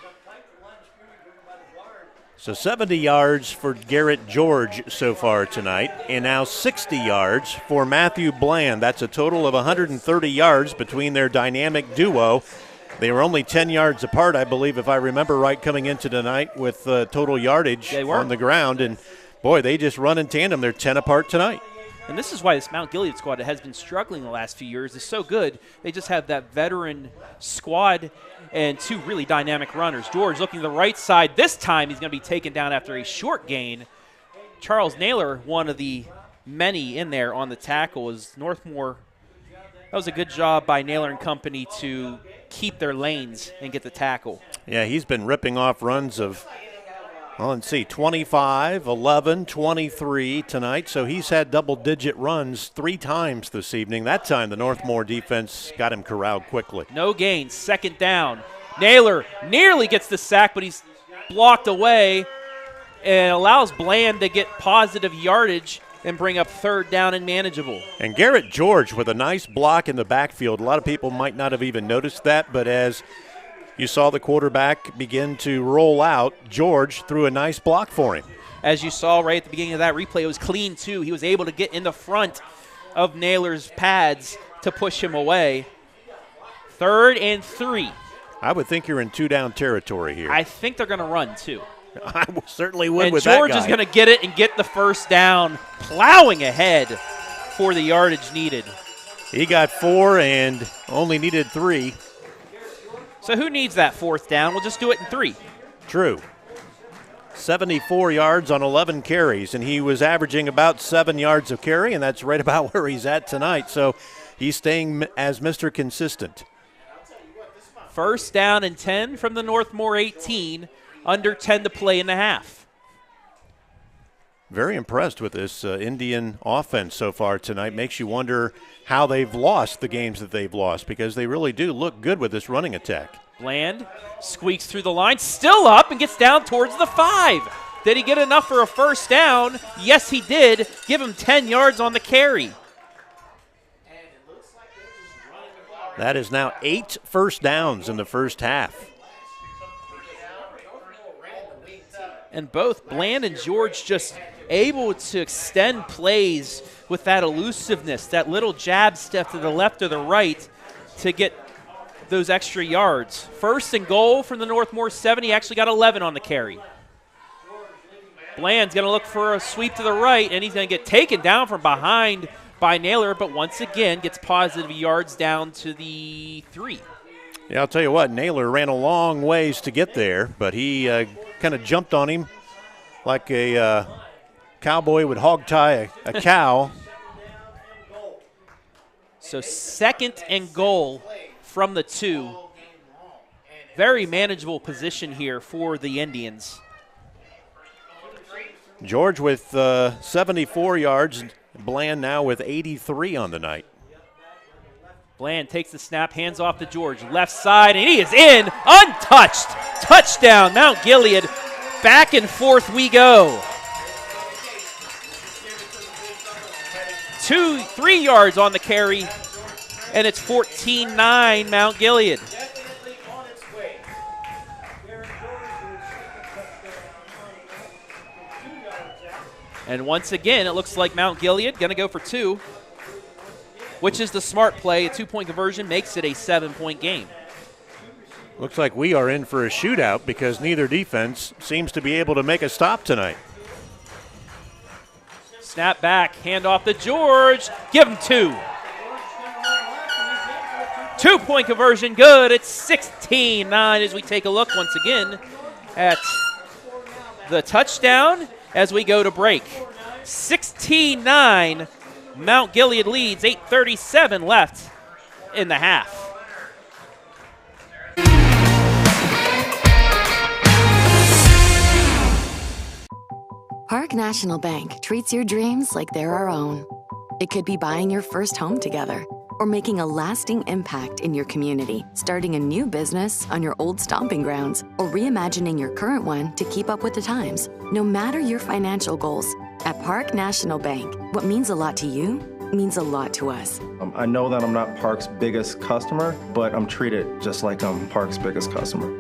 So 70 yards for Garrett George so far tonight, and now 60 yards for Matthew Bland. That's a total of 130 yards between their dynamic duo. They were only 10 yards apart, I believe, if I remember right, coming into tonight with total yardage on the ground. And, boy, they just run in tandem. They're 10 apart tonight. And this is why this Mount Gilead squad that has been struggling the last few years is so good. They just have that veteran squad and 2 really dynamic runners. George looking to the right side. This time he's going to be taken down after a short gain. Charles Naylor, one of the many in there on the tackle, is Northmor. That was a good job by Naylor and company to keep their lanes and get the tackle. Yeah, he's been ripping off runs of, well, let's see, 25, 11, 23 tonight. So he's had double-digit runs 3 times this evening. That time the Northmor defense got him corralled quickly. No gain, 2nd down. Naylor nearly gets the sack, but he's blocked away and allows Bland to get positive yardage and bring up 3rd down and manageable. And Garrett George with a nice block in the backfield. A lot of people might not have even noticed that, but as you saw the quarterback begin to roll out, George threw a nice block for him. As you saw right at the beginning of that replay, it was clean too. He was able to get in the front of Naylor's pads to push him away. 3rd and 3. I would think you're in 2-down territory here. I think they're going to run too. I certainly would and with George that guy. is going to get it and get the first down, plowing ahead for the yardage needed. He got 4 and only needed 3. So who needs that 4th down? We'll just do it in 3. True. 74 yards on 11 carries, and he was averaging about 7 yards of carry, and that's right about where he's at tonight. So he's staying as Mr. Consistent. First down and 10 from the Northmor 18, under 10 to play in the half. Very impressed with this Indian offense so far tonight. Makes you wonder how they've lost the games that they've lost, because they really do look good with this running attack. Bland squeaks through the line, still up, and gets down towards the 5. Did he get enough for a first down? Yes, he did. Give him 10 yards on the carry. That is now 8 first downs in the first half. And both Bland and George just able to extend plays with that elusiveness, that little jab step to the left or the right to get those extra yards. First and goal from the Northmor 7. He actually got 11 on the carry. Bland's going to look for a sweep to the right, and he's going to get taken down from behind by Naylor, but once again gets positive yards down to the 3. Yeah, I'll tell you what, Naylor ran a long ways to get there, but he kind of jumped on him like a cowboy would hog tie a cow. So second and goal from the 2. Very manageable position here for the Indians. George with 74 yards. Bland now with 83 on the night. Bland takes the snap, hands off to George, left side, and he is in, untouched. Touchdown, Mount Gilead. Back and forth we go. 3 yards on the carry, and it's 14-9 Mount Gilead. And once again, it looks like Mount Gilead going to go for 2, which is the smart play. A 2-point conversion makes it a 7-point game. Looks like we are in for a shootout because neither defense seems to be able to make a stop tonight. Snap back, hand off to George. Give him 2. 2-point conversion, good. It's 16-9 as we take a look once again at the touchdown as we go to break. 16-9, Mount Gilead leads, 8:37 left in the half. Park National Bank treats your dreams like they're our own. It could be buying your first home together, or making a lasting impact in your community, starting a new business on your old stomping grounds, or reimagining your current one to keep up with the times. No matter your financial goals, at Park National Bank, what means a lot to you means a lot to us. I know that I'm not Park's biggest customer, but I'm treated just like I'm Park's biggest customer.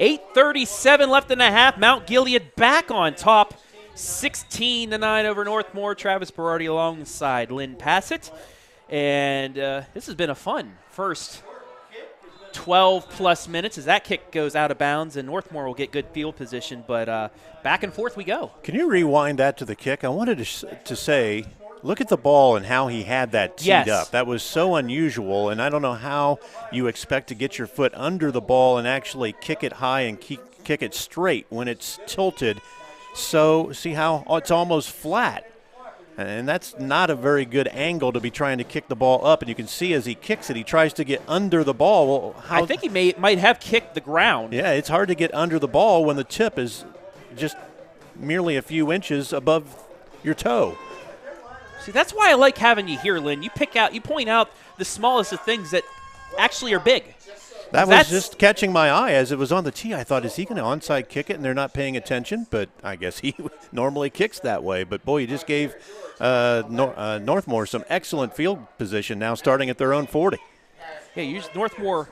.837 left in the half. Mount Gilead back on top. 16-9 over Northmor. Travis Berardi alongside Lynn Passet. And this has been a fun first 12-plus minutes as that kick goes out of bounds, and Northmor will get good field position. But back and forth we go. Can you rewind that to the kick? I wanted to say, look at the ball and how he had that teed up. That was so unusual, and I don't know how you expect to get your foot under the ball and actually kick it high and kick it straight when it's tilted. So see how it's almost flat. And that's not a very good angle to be trying to kick the ball up. And you can see as he kicks it, he tries to get under the ball. Well, I think he might have kicked the ground. Yeah, it's hard to get under the ball when the tip is just merely a few inches above your toe. See, that's why I like having you here, Lynn. You point out the smallest of things that actually are big. That was just catching my eye as it was on the tee. I thought, is he going to onside kick it and they're not paying attention? But I guess he normally kicks that way. But, boy, you just gave Northmor some excellent field position now starting at their own 40. Yeah, Northmor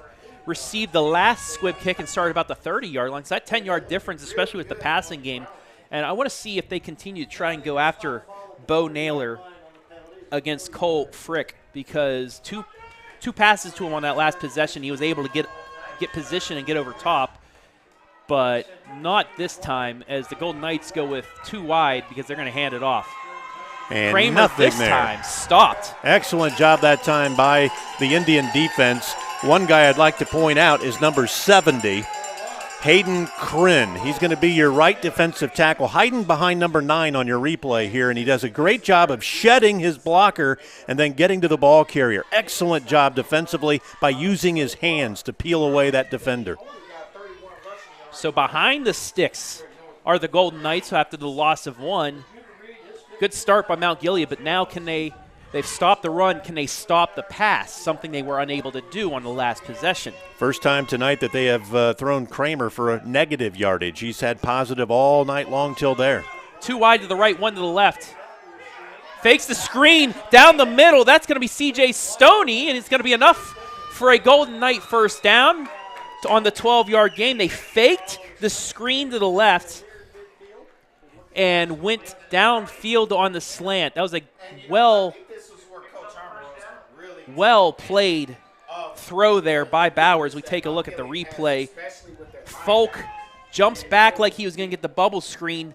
received the last squib kick and started about the 30-yard line. So that 10-yard difference, especially with the passing game. And I want to see if they continue to try and go after Bo Naylor against Cole Frick, because two passes to him on that last possession, he was able to get position and get over top, but not this time as the Golden Knights go with 2 wide because they're going to hand it off. And Kramer this time stopped. Excellent job that time by the Indian defense. One guy I'd like to point out is number 70, Hayden Kryn. He's going to be your right defensive tackle, hiding behind number 9 on your replay here, and he does a great job of shedding his blocker and then getting to the ball carrier. Excellent job defensively by using his hands to peel away that defender. So behind the sticks are the Golden Knights after the loss of 1. Good start by Mount Gilead, but now they've stopped the run. Can they stop the pass? Something they were unable to do on the last possession. First time tonight that they have thrown Kramer for a negative yardage. He's had positive all night long till there. 2 wide to the right, 1 to the left. Fakes the screen down the middle. That's going to be C.J. Stoney, and it's going to be enough for a Golden Knight first down on the 12-yard game. They faked the screen to the left and went downfield on the slant. That was a well played throw there by Bowers. We take a look at the replay. Fulk jumps back like he was going to get the bubble screen,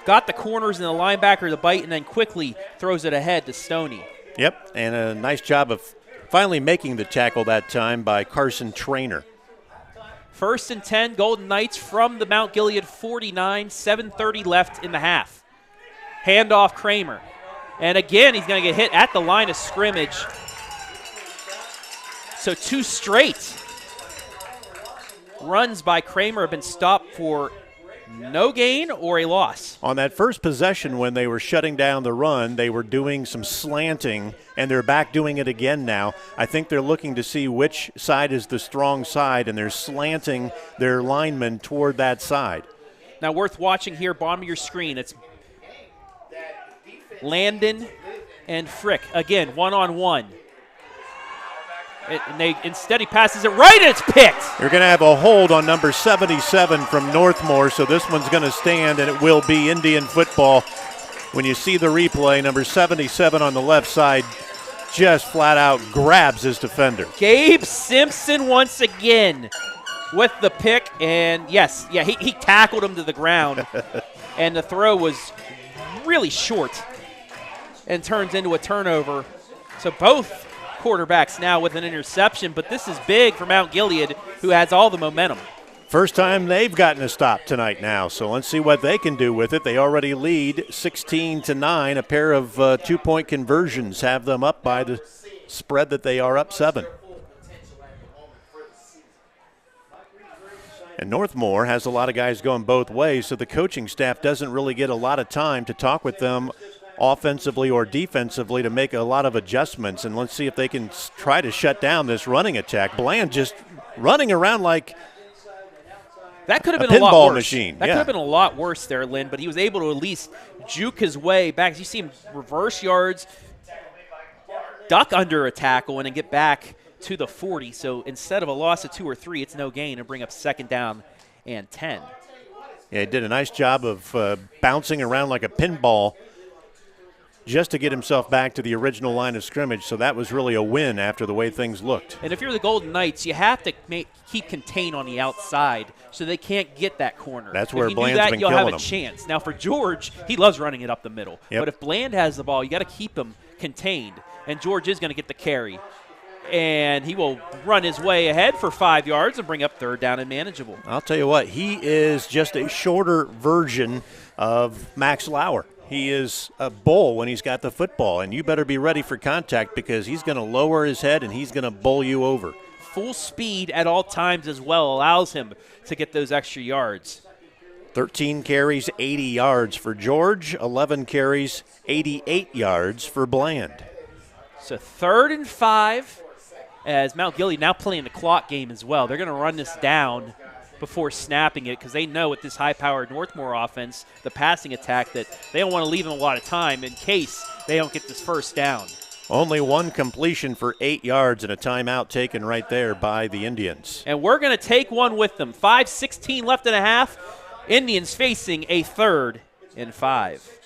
got the corners and the linebacker to bite, and then quickly throws it ahead to Stoney. Yep, and a nice job of finally making the tackle that time by Carson Traynor. 1st and 10, Golden Knights from the Mount Gilead 49, 7:30 left in the half. Handoff Kramer. And again, he's going to get hit at the line of scrimmage. So 2 straight runs by Kramer have been stopped for no gain or a loss. On that first possession when they were shutting down the run, they were doing some slanting, and they're back doing it again now. I think they're looking to see which side is the strong side, and they're slanting their linemen toward that side. Now worth watching here, bottom of your screen, it's Landon and Frick. Again, one-on-one. Instead he passes it right, and it's picked. You're going to have a hold on number 77 from Northmor, so this one's going to stand, and it will be Indian football. When you see the replay, number 77 on the left side just flat out grabs his defender. Gabe Simpson once again with the pick, and he tackled him to the ground, and the throw was really short and turns into a turnover. So both quarterbacks now with an interception, but this is big for Mount Gilead, who has all the momentum. First time they've gotten a stop tonight now, so let's see what they can do with it. They already lead 16-9. A pair of 2-point conversions have them up by the spread that they are up 7. And Northmor has a lot of guys going both ways, so the coaching staff doesn't really get a lot of time to talk with them offensively or defensively to make a lot of adjustments. And let's see if they can try to shut down this running attack. Bland just running around like that could have been a lot pinball worse. Machine. That could have been a lot worse there, Lynn, but he was able to at least juke his way back. You see him reverse yards, duck under a tackle, and then get back to the 40. So instead of a loss of 2 or 3, it's no gain and bring up 2nd down and 10. Yeah, he did a nice job of bouncing around like a pinball just to get himself back to the original line of scrimmage, so that was really a win after the way things looked. And if you're the Golden Knights, you have to keep contained on the outside so they can't get that corner. That's where Bland's Bland's been killing them. You'll have a chance. Now for George, he loves running it up the middle. Yep. But if Bland has the ball, you got to keep him contained, and George is going to get the carry. And he will run his way ahead for 5 yards and bring up 3rd down and manageable. I'll tell you what, he is just a shorter version of Max Lauer. He is a bull when he's got the football, and you better be ready for contact because he's going to lower his head and he's going to bowl you over. Full speed at all times as well allows him to get those extra yards. 13 carries, 80 yards for George, 11 carries, 88 yards for Bland. So 3rd and 5 as Mount Gilead now playing the clock game as well. They're going to run this down before snapping it because they know with this high-powered Northmor offense, the passing attack, that they don't want to leave them a lot of time in case they don't get this first down. Only one completion for 8 yards and a timeout taken right there by the Indians. And we're going to take one with them. 5:16 left in a half. Indians facing a 3rd and 5.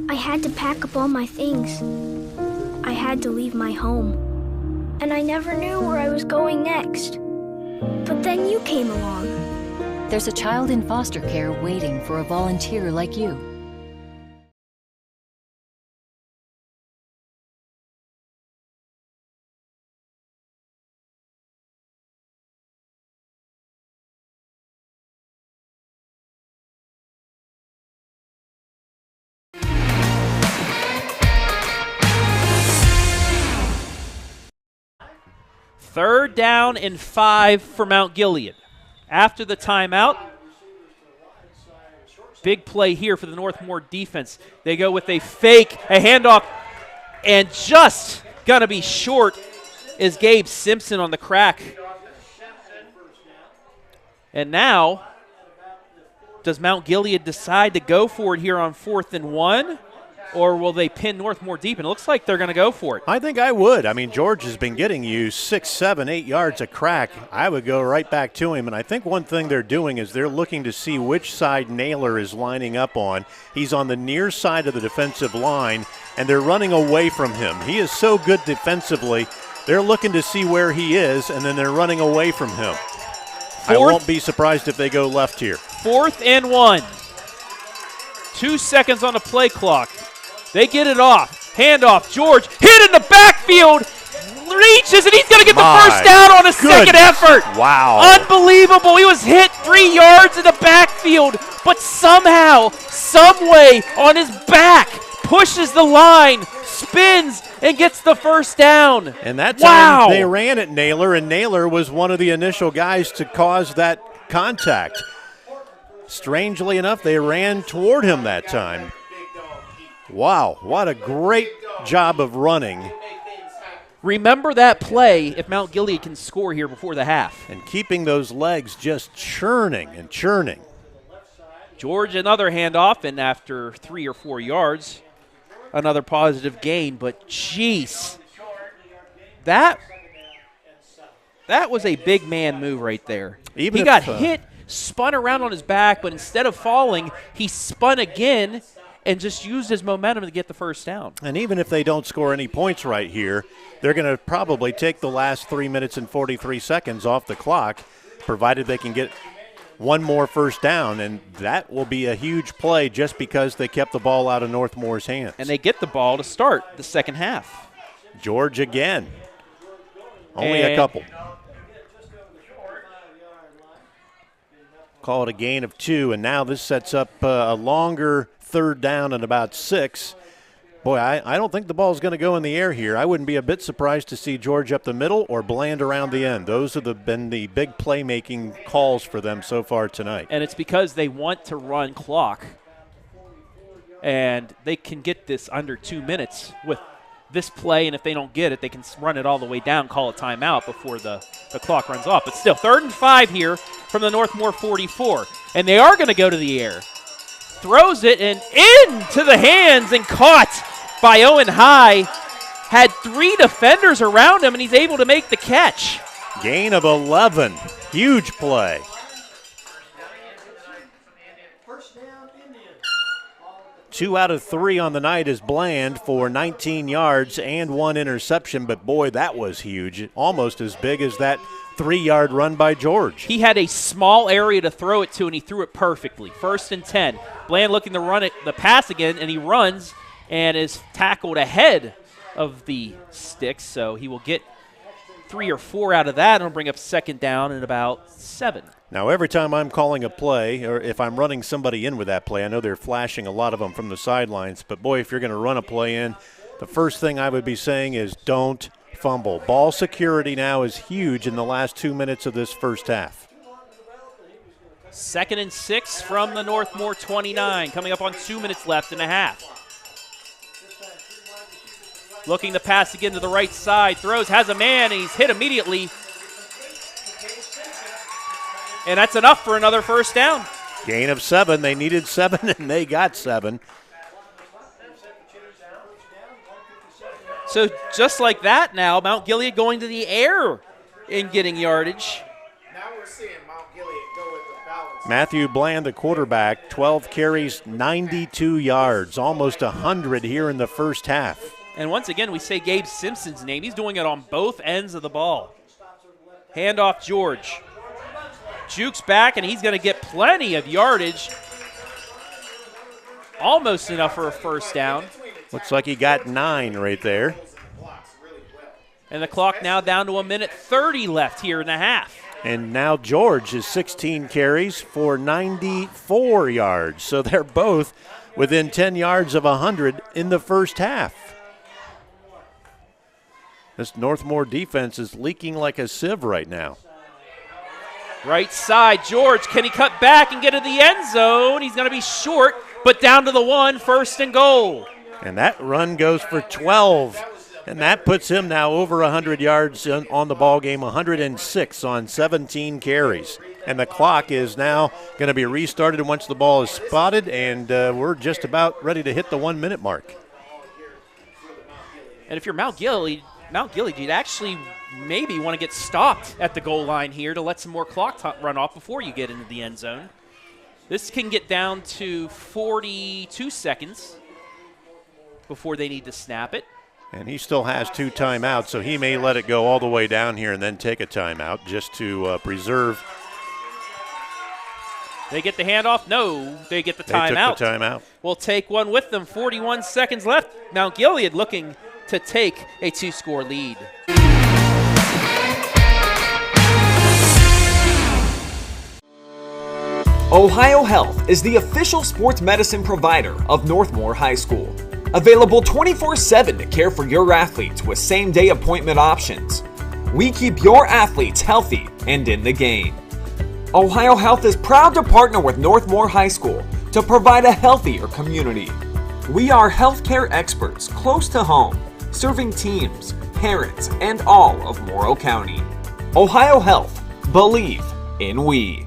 I had to pack up all my things. I had to leave my home. and I never knew where I was going next. But then you came along. There's a child in foster care waiting for a volunteer like you. Third down and 5 for Mount Gilead. After the timeout, big play here for the Northmor defense. They go with a fake, a handoff, and just going to be short is Gabe Simpson on the crack. And now, does Mount Gilead decide to go for it here on 4th and 1? Or will they pin Northmor deep? And it looks like they're going to go for it. I think I would. I mean, George has been getting you 6, 7, 8 yards a crack. I would go right back to him. And I think one thing they're doing is they're looking to see which side Naylor is lining up on. He's on the near side of the defensive line, and they're running away from him. He is so good defensively. They're looking to see where he is, and then they're running away from him. I won't be surprised if they go left here. 4th and 1. 2 seconds on the play clock. They get it off. Handoff. George hit in the backfield. Reaches, and he's going to get the first down on a second effort. Wow. Unbelievable. He was hit 3 yards in the backfield, but somehow, someway, on his back, pushes the line, spins, and gets the first down. And that time they ran at Naylor, and Naylor was one of the initial guys to cause that contact. Strangely enough, they ran toward him that time. Wow, what a great job of running. Remember that play if Mount Gilead can score here before the half. And keeping those legs just churning and churning. George, another handoff, and after 3 or 4 yards, another positive gain. But, jeez, that was a big man move right there. He got hit, spun around on his back, but instead of falling, he spun again and just used his momentum to get the first down. And even if they don't score any points right here, they're going to probably take the last 3 minutes and 43 seconds off the clock, provided they can get one more first down, and that will be a huge play just because they kept the ball out of Northmor's hands. And they get the ball to start the second half. George again. Only a couple. Call it a gain of 2, and now this sets up a longer third down and about 6. Boy, I don't think the ball's going to go in the air here. I wouldn't be a bit surprised to see George up the middle or Bland around the end. Those have been the big playmaking calls for them so far tonight. And it's because they want to run clock, and they can get this under 2 minutes with this play, and if they don't get it, they can run it all the way down, call a timeout before the clock runs off. But still, 3rd and 5 here from the Northmor 44, and they are going to go to the air. Throws it and into the hands and caught by Owen High. Had 3 defenders around him, and he's able to make the catch. Gain of 11. Huge play. Two out of 3 on the night is Bland for 19 yards and 1 interception, but boy, that was huge. Almost as big as that 3-yard run by George. He had a small area to throw it to, and he threw it perfectly. 1st and 10. Bland looking to run the pass again, and he runs and is tackled ahead of the sticks, so he will get 3 or 4 out of that, and it'll bring up 2nd down and about 7. Now, every time I'm calling a play, or if I'm running somebody in with that play, I know they're flashing a lot of them from the sidelines, but boy, if you're going to run a play in, the first thing I would be saying is don't fumble. Ball security now is huge in the last 2 minutes of this first half. 2nd and 6 from the Northmor 29, coming up on 2 minutes left in the half. Looking to pass again to the right side, throws, has a man, and he's hit immediately. And that's enough for another first down. Gain of 7. They needed 7, and they got 7. So just like that now, Mount Gilead going to the air in getting yardage. Now we're seeing Mount Gilead go with the balance. Matthew Bland, the quarterback, 12 carries, 92 yards, almost 100 here in the first half. And once again, we say Gabe Simpson's name. He's doing it on both ends of the ball. Handoff George. Jukes back, and he's going to get plenty of yardage. Almost enough for a first down. Looks like he got 9 right there. And the clock now down to 1:30 left here in the half. And now George is 16 carries for 94 yards. So they're both within 10 yards of 100 in the first half. This Northmor defense is leaking like a sieve right now. Right side, George, can he cut back and get to the end zone? He's going to be short, but down to the 1, 1st and goal. And that run goes for 12. And that puts him now over 100 yards on the ball game, 106 on 17 carries. And the clock is now going to be restarted once the ball is spotted, and we're just about ready to hit the 1 minute mark. And if you're Mount Gilead, you'd actually maybe want to get stopped at the goal line here to let some more clock run off before you get into the end zone. This can get down to 42 seconds before they need to snap it. And he still has 2 timeouts, so he may let it go all the way down here and then take a timeout just to preserve. They get the handoff? No, they get the timeout. They took the timeout. We'll take one with them. 41 seconds left. Mount Gilead looking to take a 2-score lead. Ohio Health is the official sports medicine provider of Northmor High School. Available 24/7 to care for your athletes with same-day appointment options. We keep your athletes healthy and in the game. Ohio Health is proud to partner with Northmor High School to provide a healthier community. We are healthcare experts close to home, serving teams, parents, and all of Morrow County. Ohio Health. Believe in we.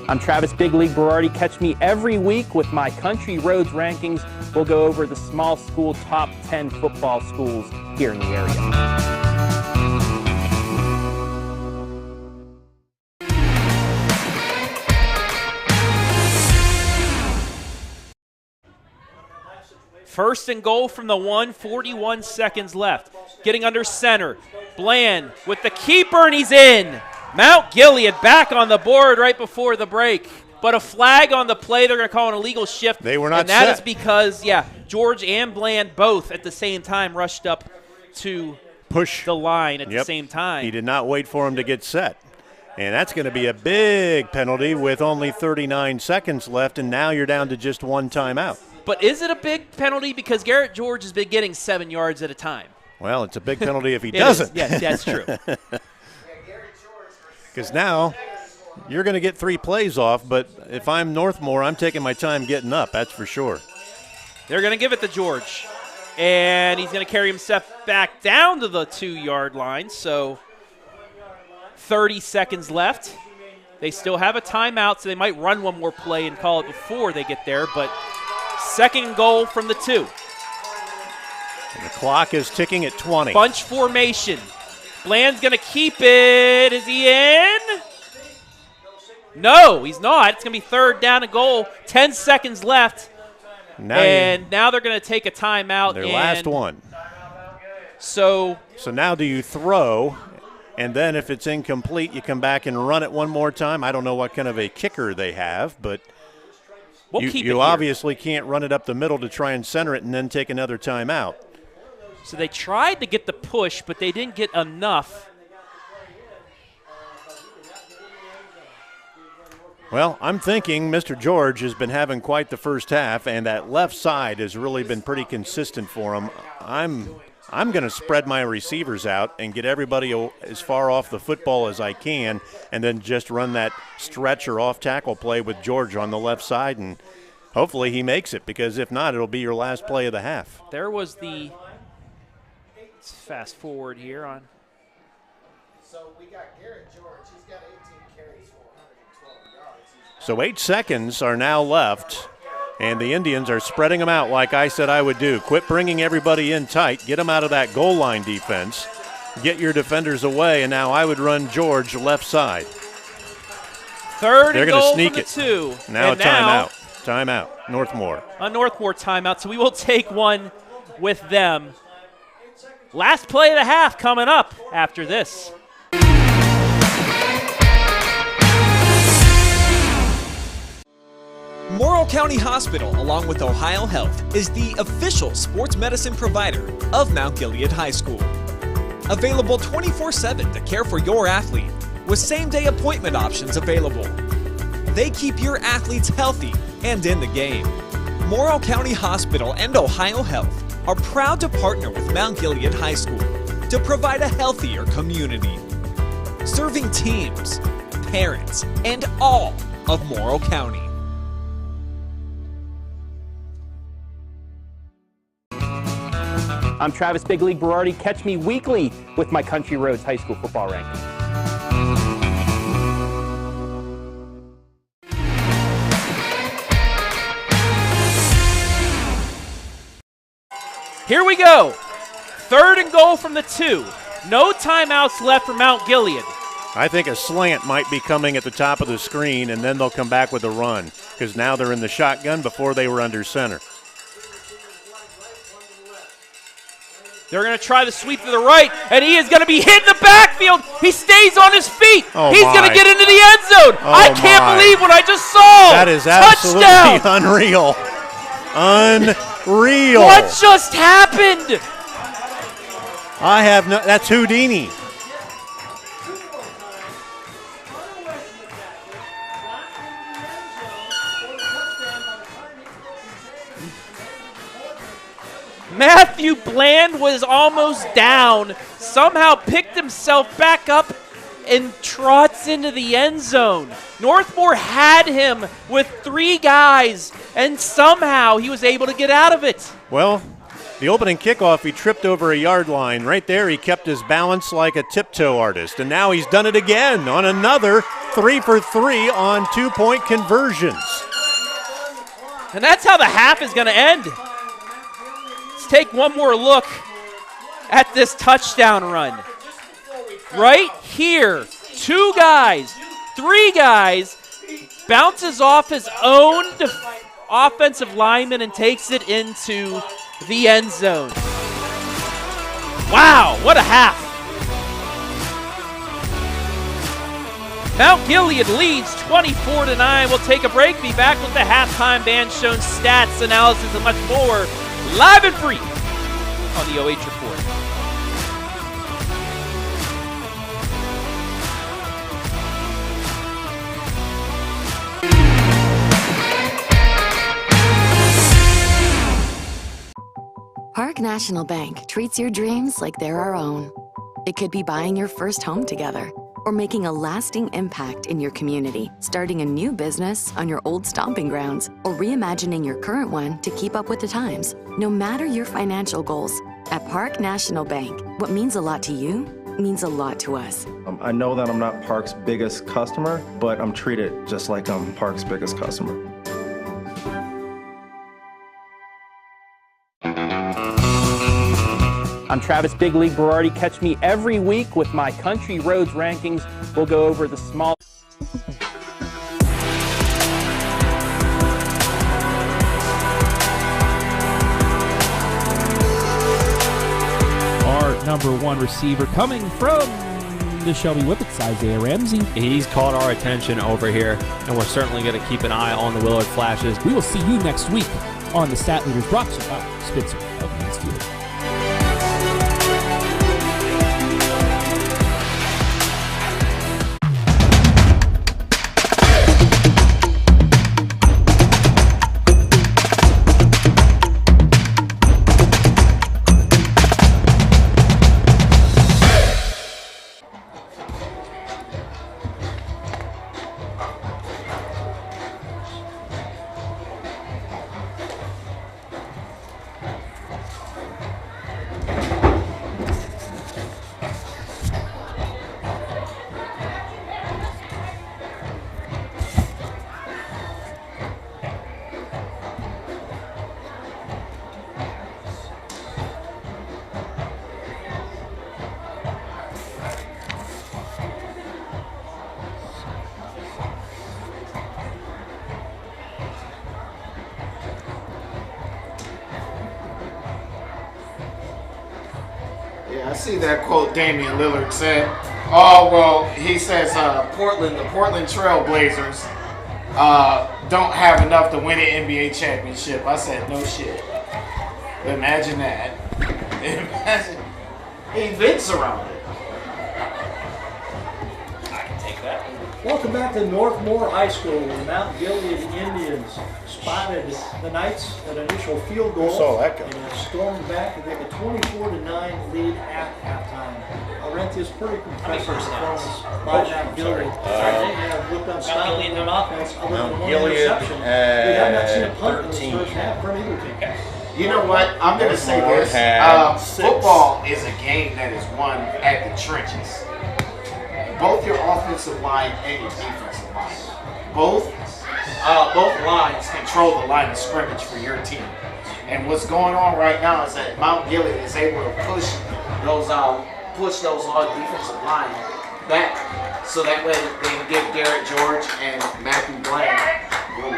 I'm Travis Big League Berardi. Catch me every week with my Country Roads rankings. We'll go over the small school top 10 football schools here in the area. First and goal from the 1, 41 seconds left. Getting under center. Bland with the keeper, and he's in. Mount Gilead back on the board right before the break. But a flag on the play, they're going to call an illegal shift. They were not and that set. is because, George and Bland both at the same time rushed up to push the line at the same time. He did not wait for him to get set. And that's going to be a big penalty with only 39 seconds left, and now you're down to just 1 timeout. But is it a big penalty? Because Garrett George has been getting 7 yards at a time. Well, it's a big penalty if he doesn't. Yes, that's true. Because now you're going to get 3 plays off, but if I'm Northmor, I'm taking my time getting up, that's for sure. They're going to give it to George. And he's going to carry himself back down to the 2-yard line. So 30 seconds left. They still have a timeout, so they might run one more play and call it before they get there. But second and goal from the 2. And the clock is ticking at 20. Bunch formation. Bland's going to keep it. Is he in? No, he's not. It's going to be 3rd down and goal. 10 seconds left. Now they're going to take a timeout. Their last one. So now do you throw, and then if it's incomplete, you come back and run it one more time? I don't know what kind of a kicker they have, but you obviously can't run it up the middle to try and center it and then take another timeout. So they tried to get the push, but they didn't get enough. Well, I'm thinking Mr. George has been having quite the first half, and that left side has really been pretty consistent for him. I'm going to spread my receivers out and get everybody as far off the football as I can, and then just run that stretch or off-tackle play with George on the left side, and hopefully he makes it, because if not, it'll be your last play of the half. There was the – let's fast forward here on. So we got Garrett George. He's got 18 carries for 112 yards. So 8 seconds are now left, and the Indians are spreading them out like I said I would do. Quit bringing everybody in tight. Get them out of that goal line defense. Get your defenders away, and now I would run George left side. Third They're and going to goal sneak from the it. 2. Now and timeout. Timeout. Northmor. A Northmor timeout, so we will take one with them. Last play of the half coming up after this. Morrill County Hospital, along with Ohio Health, is the official sports medicine provider of Mount Gilead High School. Available 24/7 to care for your athlete, with same-day appointment options available. They keep your athletes healthy and in the game. Morrill County Hospital and Ohio Health are proud to partner with Mount Gilead High School to provide a healthier community, serving teams, parents, and all of Morrill County. I'm Travis Big League Berardi. Catch me weekly with my Country Roads High School football rankings. Here we go. 3rd and goal from the 2. No timeouts left for Mount Gilead. I think a slant might be coming at the top of the screen, and then they'll come back with a run, because now they're in the shotgun before they were under center. They're going to try the sweep to the right, and he is going to be hit in the backfield. He stays on his feet. He's going to get into the end zone. I can't believe what I just saw. That is absolutely unreal. Unreal. What just happened? That's Houdini. Matthew Bland was almost down, somehow picked himself back up and trots into the end zone. Northmor had him with 3 guys, and somehow he was able to get out of it. Well, the opening kickoff, he tripped over a yard line. Right there, he kept his balance like a tiptoe artist, and now he's done it again on another 3 for 3 on 2-point conversions. And that's how the half is going to end. Take one more look at this touchdown run. Right here, 2 guys, 3 guys, bounces off his own offensive lineman and takes it into the end zone. Wow, what a half. Mount Gilead leads 24-9. We'll take a break, be back with the halftime band showing stats, analysis, and much more. Live and free on the OH Report. Park National Bank treats your dreams like they're our own. It could be buying your first home together, or making a lasting impact in your community, starting a new business on your old stomping grounds, or reimagining your current one to keep up with the times. No matter your financial goals, at Park National Bank, what means a lot to you means a lot to us. I know that I'm not Park's biggest customer, but I'm treated just like I'm Park's biggest customer. I'm Travis Big League Berardi. Catch me every week with my Country Roads rankings. We'll go over the small... Our #1 receiver coming from the Shelby Whippets, Isaiah Ramsey. He's caught our attention over here, and we're certainly going to keep an eye on the Willard Flashes. We will see you next week on the Stat Leaders, brought to you by Spitzer of Mansfield. see that quote Damian Lillard said. Oh, well, he says the Portland Trail Blazers don't have enough to win an NBA championship. I said, no shit. Imagine that. Imagine. He vents around it. I can take that. Welcome back to Northmor High School. The Mount Gilead Indians spotted the Knights at an initial field goal. Saw that go. And stormed back to take a 24-9 lead at halftime. Laurentius, pretty impressive performance by Mount Gilead. They have looked unstoppable on offense other than one interception. We have not seen a punt in the first half from either team. You know what? I'm going to say this. Football is a game that is won at the trenches. Both your offensive line and your defensive line. Both lines control the line of scrimmage for your team. And what's going on right now is that Mount Gilead is able to push those defensive line back, so that way they can give Garrett George and Matthew Bland room.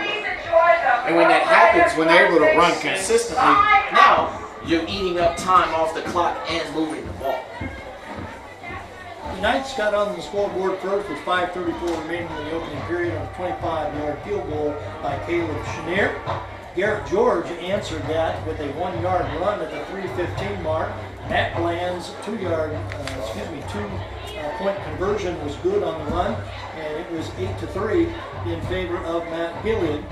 And when that happens, when they're able to run consistently, now you're eating up time off the clock and moving the ball. The Knights got on the scoreboard first with 5:34 remaining in the opening period on a 25-yard field goal by Caleb Chenier. Garrett George answered that with a 1-yard run at the 3:15 mark. Matt Bland's two-point conversion was good on the run, and it was 8-3 in favor of Mount Gilead.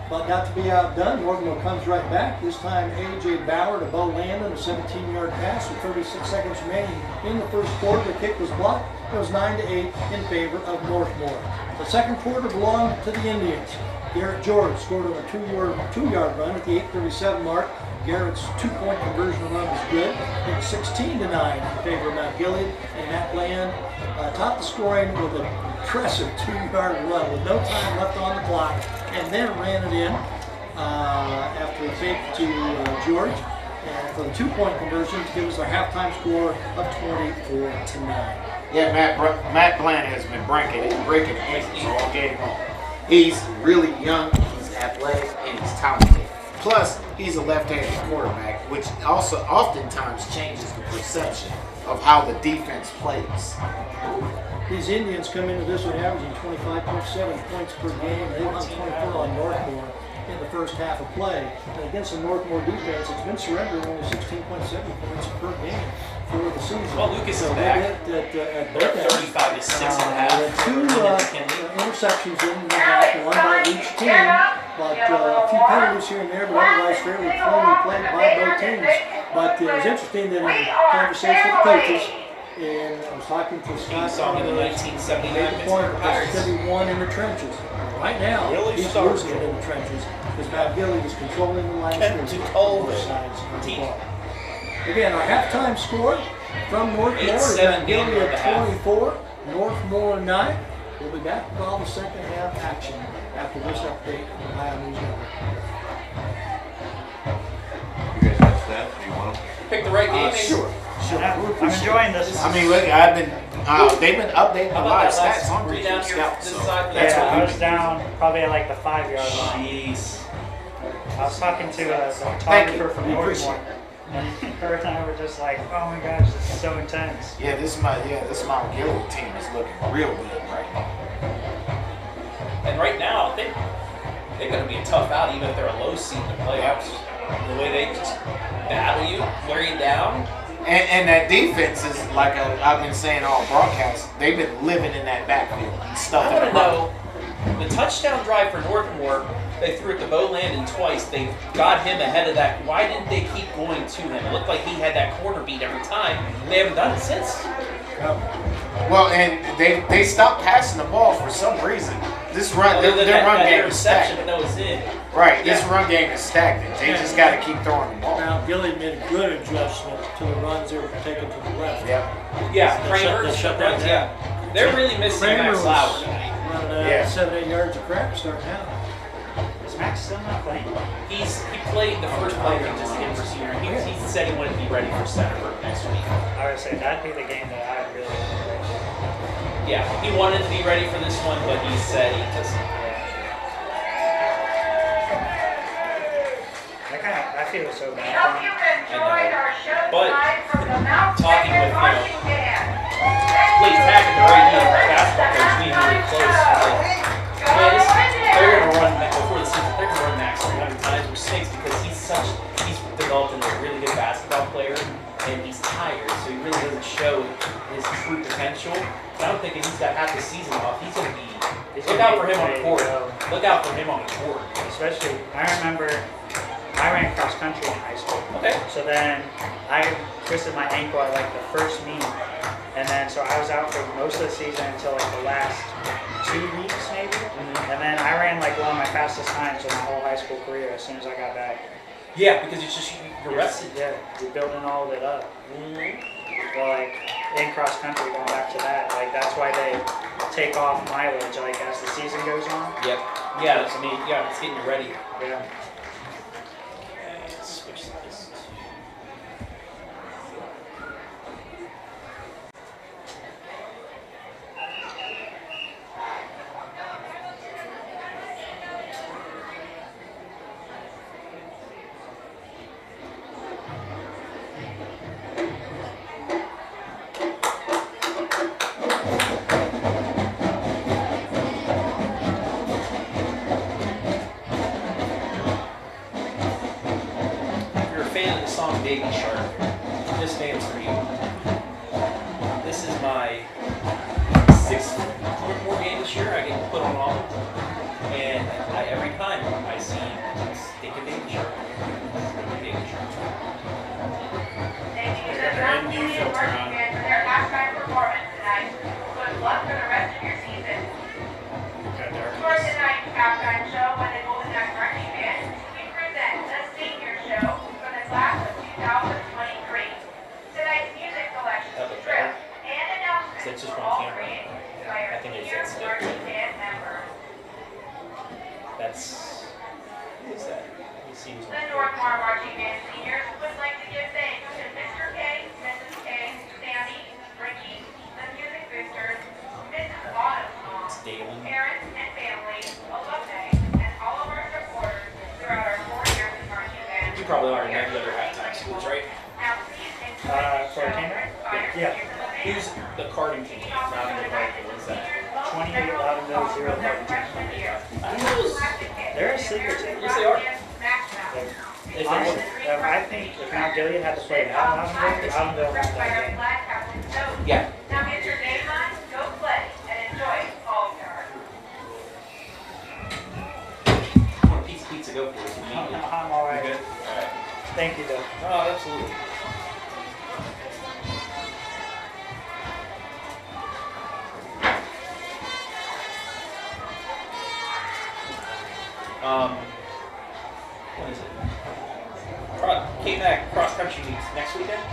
But not to be outdone, Northmor comes right back. This time, A.J. Bauer to Bo Landon, a 17-yard pass with 36 seconds remaining in the first quarter. The kick was blocked. It was 9-8 in favor of Northmor. The second quarter belonged to the Indians. Garrett George scored on a two-yard run at the 8:37 mark. Garrett's two-point conversion run was good. It was 16-9 in favor of Mount Gilead, and Matt Bland topped the scoring with an impressive 2-yard run with no time left on the clock, and then ran it in after a fake to George, and for the two-point conversion to give us a halftime score of 24-9. Yeah, Matt Bland has been breaking ankles all game long. He's really young, he's athletic, and he's talented. Plus, he's a left-handed quarterback, which also oftentimes changes the perception of how the defense plays. These Indians come into this one averaging 25.7 points per game. They won 24 on Northmor in the first half of play. And against the Northmor defense, it's been surrendering only 16.7 points per game for the season. Well, Lucas is back. They're 35-6 and a half. Two interceptions in the half, one by each team. But a few penalties here and there, but otherwise fairly cleanly played by both teams. But it was interesting that in conversation with the coaches, and I was talking to Scott in the 1979 point there's going to be one in the trenches. Right now, he's losing it in the trenches because Mount Gilead is controlling the line of scrimmage on both sides of the ball. Again, our halftime score from Northmor is Mount Gilead 24, Northmor 9. We'll be back with all the second half action after this update on Ohio News Network. You guys watch that? Do you want them? Pick the right game. Sure. I'm enjoying this. I mean, look, they've been updating a lot of stats on Regional Scout, so that's what I was down probably at like the 5-yard line. Jeez. I was talking to a photographer from Northmor, and her and I were just like, "Oh my gosh, this is so intense." Yeah, this Mount Gilead team is looking real good right now. And right now, they're going to be a tough out, even if they're a low seed in the playoffs. The way they just battle you, wear you down. And that defense is, like I've been saying all broadcasts, they've been living in that backfield and stuff. I want to know, the touchdown drive for Northmor, they threw it to Bo Landon twice. They got him ahead of that. Why didn't they keep going to him? It looked like he had that corner beat every time. They haven't done it since. Well, and they stopped passing the ball for some reason. This run, their run game is stagnant. That was in. Right, this run game is stagnant. They just got to keep throwing the ball. Now, Gilead made a good adjustment to the runs they were taking to the left. Yeah, Kramer shut that down. Yeah, they're really missing Max Lauer. Running 7-8 yards of crap starting out. Is Max still not playing? He played the first play just him for senior. He said he wanted to be ready for center for next week. I would say that'd be the game that I really want to. Yeah, he wanted to be ready for this one, but he said he just. I feel so bad. I know. But talking with, Lee Tackett, the right hand basketball coach, being really close. He's like, they're going to run before the season. They're going to run Max 300 times, which stinks because he's developed into a really good basketball player, and he's tired, so he really doesn't show his true potential. But I'm thinking he's got half the season off. He's going to be. Look out for him on the court. Look out for him on the court. Especially, I remember I ran cross country in high school. Okay. So then I twisted my ankle at like the first meet. And then so I was out for most of the season until like the last 2 weeks maybe. Mm-hmm. And then I ran like one of my fastest times in my whole high school career as soon as I got back. Yeah, because you're rested. Yeah, you're building all of it up. Mm-hmm. Well, like in cross country, going back to that, like that's why they take off mileage like as the season goes on. Yep. Yeah, I mean, yeah, it's getting you ready. Yeah. Okay, let's switch this. Baby Shark. This band's for you. This is my 6th Northmor game this year. I get put on all of them. And every time I see Stick a Baby Shark. Baby Shark. Thank you to the North Bloomfield Township band for their halftime performance tonight. Good luck for the rest of your season. For tonight's halftime show by the Golden Duck Marching Band, we present the senior show for the class of 2023. Tonight's music selection is Drift and announcements for all created by our senior marching band members. What is that? The Northmor Marching Band seniors would like to give thanks to Mr. K, Mrs. K, Sammy, Ricky, the music boosters, Mrs. Autumn, parents and families, alumni, and all of our supporters throughout our 4 years of marching band. You probably already know the other halftime schools, right? For a team? Yeah. Who's the carding team? What is that? 28 Loudonville 0 carding team. They're a sleeper team. Yes, they are. Honestly, I think if Mount Gilead had to play that Loudonville won that game. Yeah. Now get your game on, go play, and enjoy all star. I want a piece of pizza, go for it. I'm all right. You good? All right. Thank you, though. Oh, absolutely. What is it? KMAC cross country meets next weekend?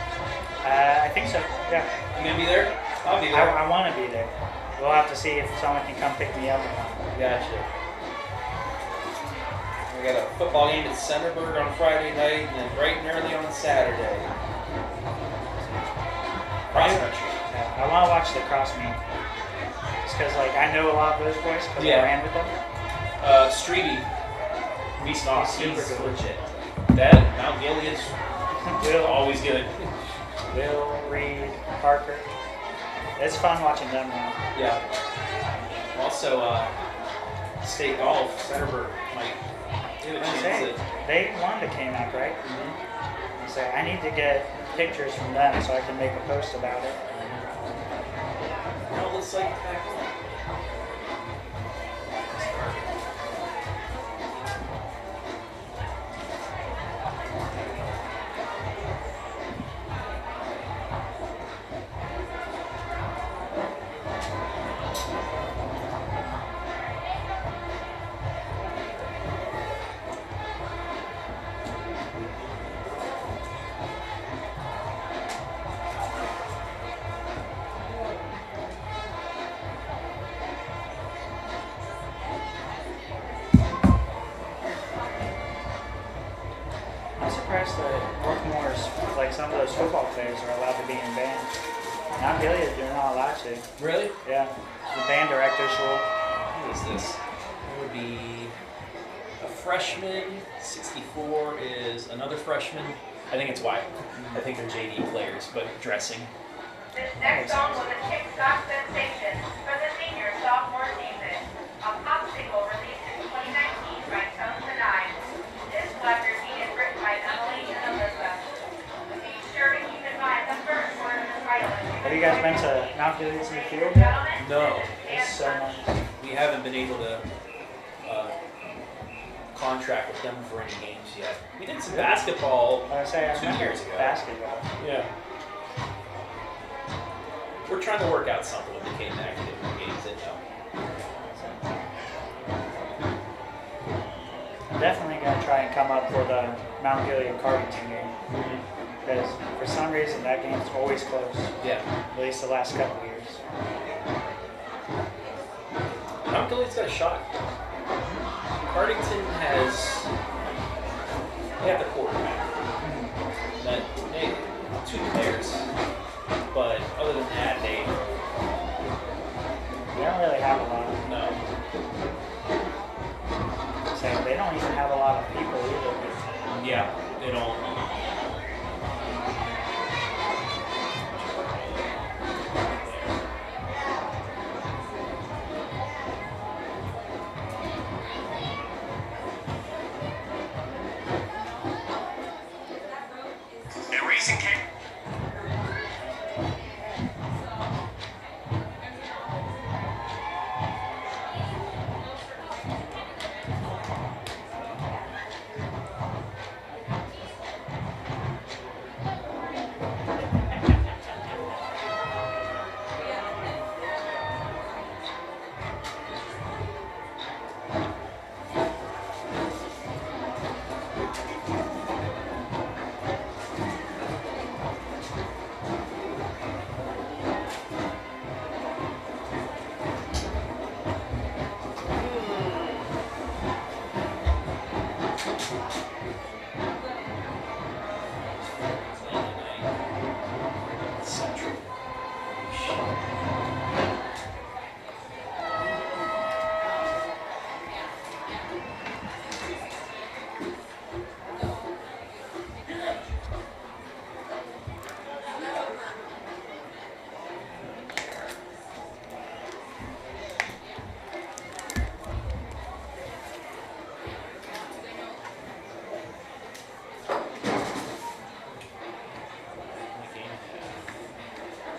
I think so, yeah. You gonna be there? I'll be there. I want to be there. We'll have to see if someone can come pick me up or not. Gotcha. We got a football game at Centerburg on Friday night and then bright and early on Saturday. Cross country. Yeah, I want to watch the cross meet. Just because like, I know a lot of those boys because I ran with them. Streeby. He's super good. Legit. That, Mount Gilead's always good. Bill, Reed, Parker. It's fun watching them now. Yeah. Also, State Golf, Centerburg might give a chance. They won the KMAC, right? Mm-hmm. So I need to get pictures from them so I can make a post about it. No, let's like back home. Some of those football players are allowed to be in band. Mount Gilead, they're not allowed to. Really? Yeah. The band director's rule. Who is this? It would be a freshman. 64 is another freshman. I think it's why. I think they're JV players, but dressing. This next song was a TikTok sensation for the senior sophomore season. A pop single released in 2019 by Tones and I. This Blackbird beat is written by Emily and Alyssa. Be sure to keep in mind the first word of the title. Have you guys been to Mount Gilead's new field yet? No. It's so nice. We haven't been able to contract with them for any games yet. We did some basketball 2 years ago. Basketball. Yeah. We're trying to work out something with the KMAC different games that I'm definitely going to try and come up for the Mount Gilead Cardington game. Because for some reason that game's always close. Yeah. At least the last couple of years. Mount Gilead's got a shot. Cardington they have the quarterback. They 2 players. But other than that, they don't really have a lot. No. So they don't even have a lot of people either. Yeah, they don't.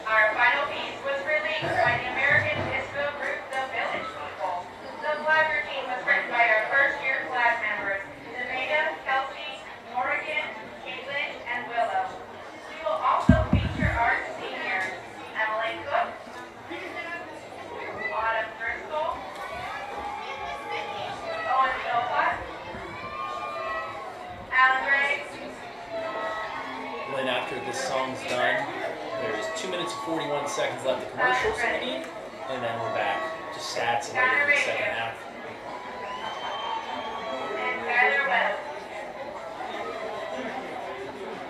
Our final piece was released by the American disco group The Village People. The Flagger team was written by our first-year flag members, Zemeda, Kelsey, Morgan, Caitlin, and Willow. We will also feature our seniors, Emily Cook, Autumn Driscoll, Owen Philpott, Alan Gray. Lynn, after this song's done, there's 2 minutes and 41 seconds left of commercials that we need, and then we're back to stats and later in the second half. And Tyler Webb.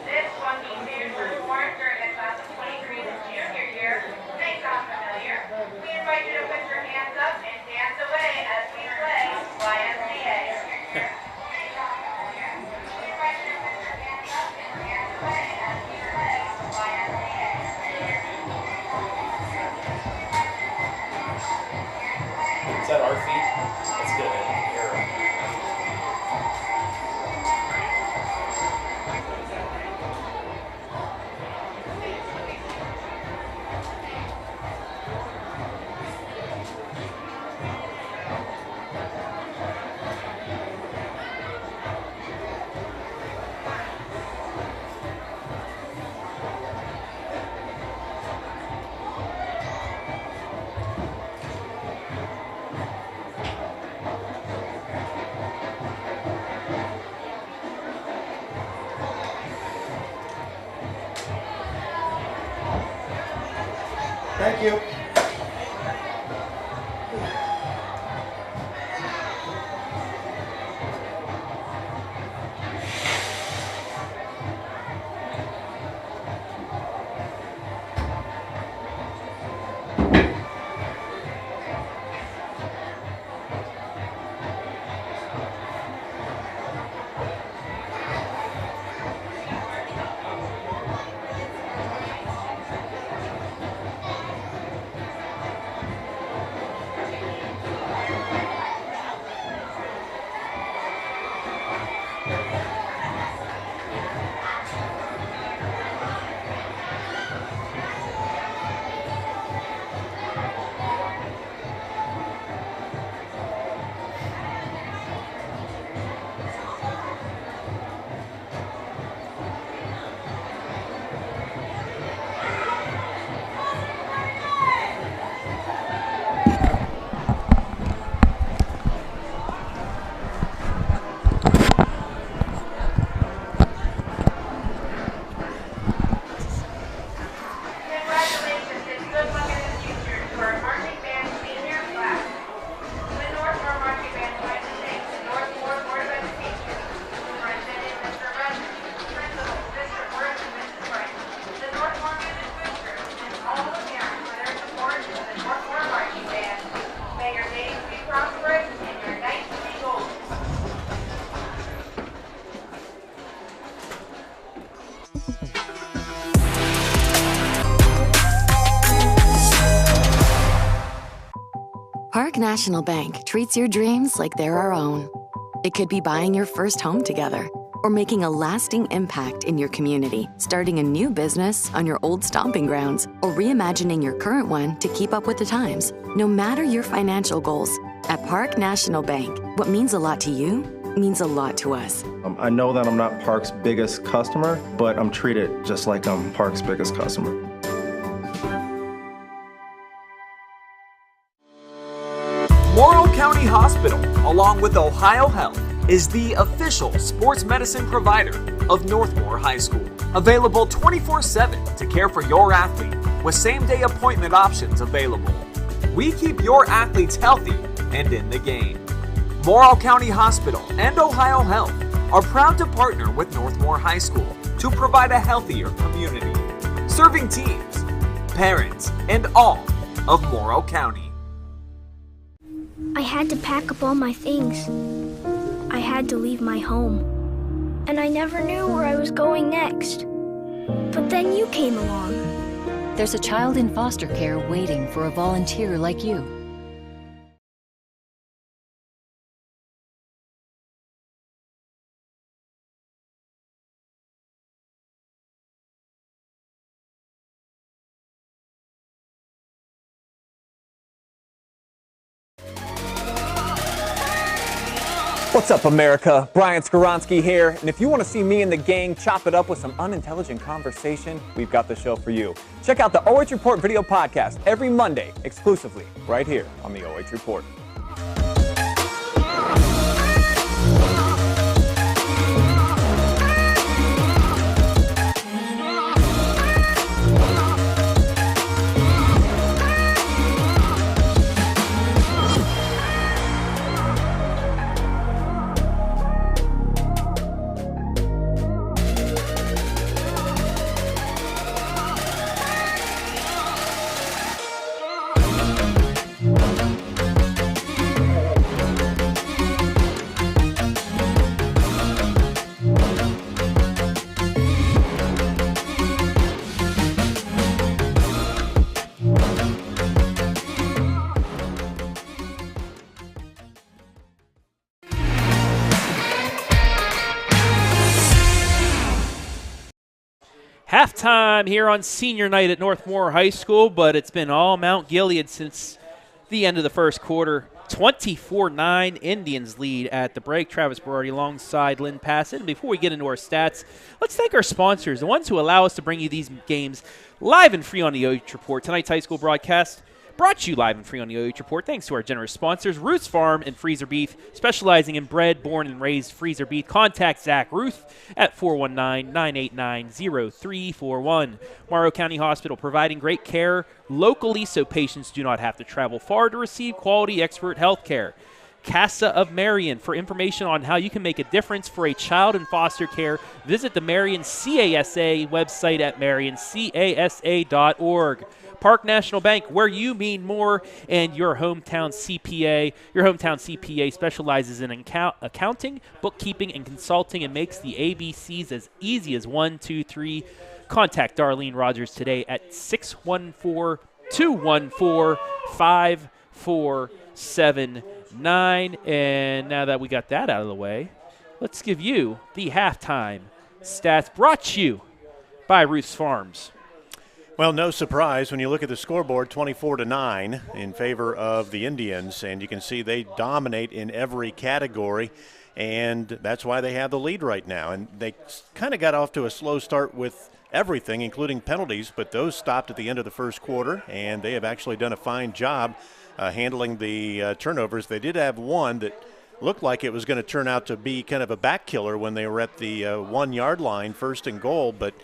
This funky tune was born during the class of 23's junior year. May sound familiar. We invite you to put your hands up and dance away as we play YMCA. Is that our feet? That's good. I can hear them. Thank you. Park National Bank treats your dreams like they're our own. It could be buying your first home together or making a lasting impact in your community, starting a new business on your old stomping grounds, or reimagining your current one to keep up with the times. No matter your financial goals, at Park National Bank, what means a lot to you means a lot to us. I know that I'm not Park's biggest customer, but I'm treated just like I'm Park's biggest customer. Morrow County Hospital, along with Ohio Health, is the official sports medicine provider of Northmor High School. Available 24/7 to care for your athlete with same-day appointment options available. We keep your athletes healthy and in the game. Morrow County Hospital and Ohio Health are proud to partner with Northmor High School to provide a healthier community, serving teams, parents, and all of Morrow County. I had to pack up all my things. I had to leave my home. And I never knew where I was going next. But then you came along. There's a child in foster care waiting for a volunteer like you. What's up, America? Brian Skoronsky here, and if you want to see me and the gang chop it up with some unintelligent conversation, we've got the show for you. Check out the OH Report video podcast every Monday, exclusively right here on the OH Report. Halftime here on senior night at Northmor High School, but it's been all Mount Gilead since the end of the first quarter. 24-9 Indians lead at the break. Travis Berardi alongside Lynn, Passet. And before we get into our stats, let's thank our sponsors, the ones who allow us to bring you these games live and free on the OH Report. Tonight's high school broadcast brought to you live and free on the OH Report thanks to our generous sponsors, Ruth's Farm and Freezer Beef, specializing in bred, born, and raised freezer beef. Contact Zach Ruth at 419-989-0341. Morrow County Hospital, providing great care locally so patients do not have to travel far to receive quality expert health care. Casa of Marion. For information on how you can make a difference for a child in foster care, visit the Marion CASA website at marioncasa.org. Park National Bank, where you mean more, and your hometown CPA. Your hometown CPA specializes in accounting, bookkeeping, and consulting, and makes the ABCs as easy as 1, 2, 3. Contact Darlene Rogers today at 614-214-5479. And now that we got that out of the way, let's give you the halftime stats brought to you by Ruth's Farms. Well, no surprise when you look at the scoreboard, 24-9 in favor of the Indians, and you can see they dominate in every category, and that's why they have the lead right now. And they kind of got off to a slow start with everything, including penalties, but those stopped at the end of the first quarter, and they have actually done a fine job handling the turnovers. They did have one that looked like it was going to turn out to be kind of a back killer when they were at the 1-yard line, first and goal, but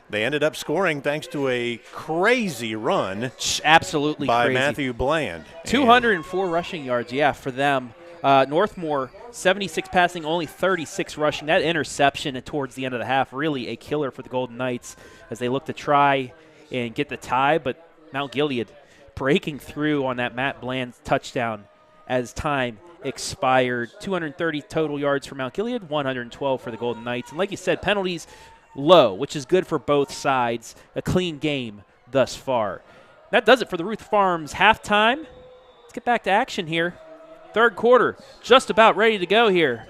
they ended up scoring thanks to a crazy run. Absolutely by crazy. Matthew Bland. 204 rushing yards, yeah, for them. Northmor, 76 passing, only 36 rushing. That interception towards the end of the half, really a killer for the Golden Knights as they look to try and get the tie, but Mount Gilead breaking through on that Matt Bland touchdown as time expired. 230 total yards for Mount Gilead, 112 for the Golden Knights. And like you said, penalties low, which is good for both sides. A clean game thus far. That does it for the Ruth Farms halftime. Let's get back to action here. Third quarter, just about ready to go here.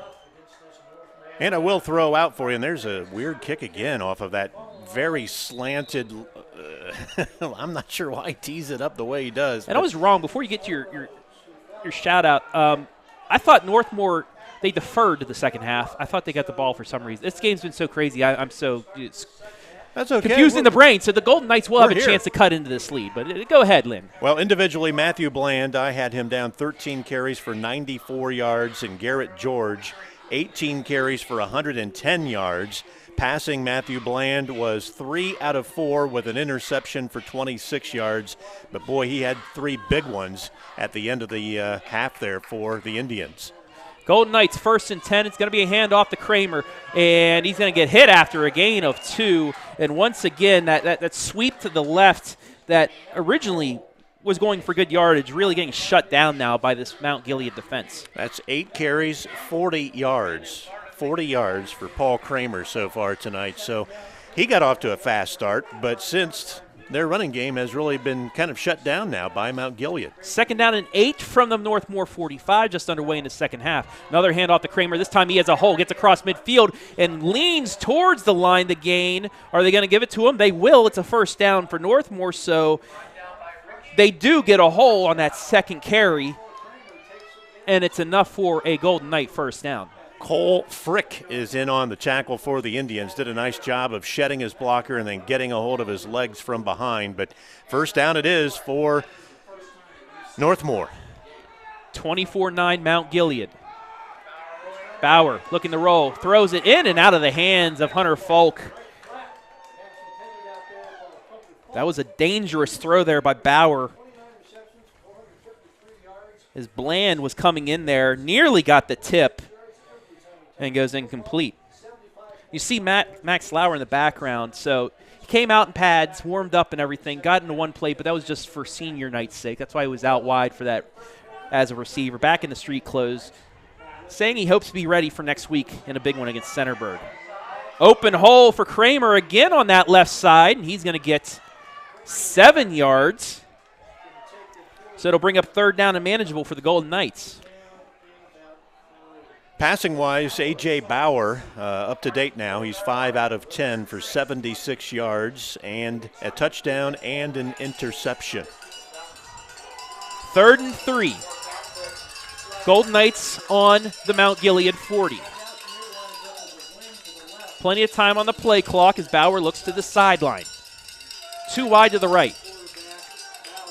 And I will throw out for you, and there's a weird kick again off of that very slanted. I'm not sure why he tees it up the way he does. And I was wrong. Before you get to your shout-out, I thought Northmor, they deferred to the second half. I thought they got the ball for some reason. This game's been so crazy. I'm so That's okay. confused in the brain. So the Golden Knights will have a chance to cut into this lead. But go ahead, Lynn. Well, individually, Matthew Bland, I had him down 13 carries for 94 yards, and Garrett George, 18 carries for 110 yards. Passing, Matthew Bland was 3 out of 4 with an interception for 26 yards. But, boy, he had 3 big ones at the end of the half there for the Indians. Golden Knights 1st and 10. It's going to be a handoff to Kramer, and he's going to get hit after a gain of 2. And once again, that sweep to the left that originally was going for good yardage, really getting shut down now by this Mount Gilead defense. That's 8 carries, 40 yards. 40 yards for Paul Kramer so far tonight. So he got off to a fast start, but since their running game has really been kind of shut down now by Mount Gilead. 2nd down and 8 from the Northmor 45, just underway in the second half. Another handoff to Kramer. This time he has a hole, gets across midfield, and leans towards the line to gain. Are they going to give it to him? They will. It's a first down for Northmor, so they do get a hole on that second carry, and it's enough for a Golden Knight first down. Cole Frick is in on the tackle for the Indians. Did a nice job of shedding his blocker and then getting a hold of his legs from behind. But first down it is for Northmor. 24-9 Mount Gilead. Bauer looking to roll, throws it in and out of the hands of Hunter Fulk. That was a dangerous throw there by Bauer. As Bland was coming in there, nearly got the tip, and goes incomplete. You see Max Lauer in the background. So he came out in pads, warmed up and everything, got into one play, but that was just for senior night's sake. That's why he was out wide for that as a receiver. Back in the street clothes, saying he hopes to be ready for next week in a big one against Centerburg. Open hole for Kramer again on that left side, and he's going to get 7 yards. So it'll bring up 3rd down and manageable for the Golden Knights. Passing-wise, A.J. Bauer, up to date now. He's 5 out of 10 for 76 yards and a touchdown and an interception. 3rd and 3. Golden Knights on the Mount Gilead 40. Plenty of time on the play clock as Bauer looks to the sideline. 2 wide to the right.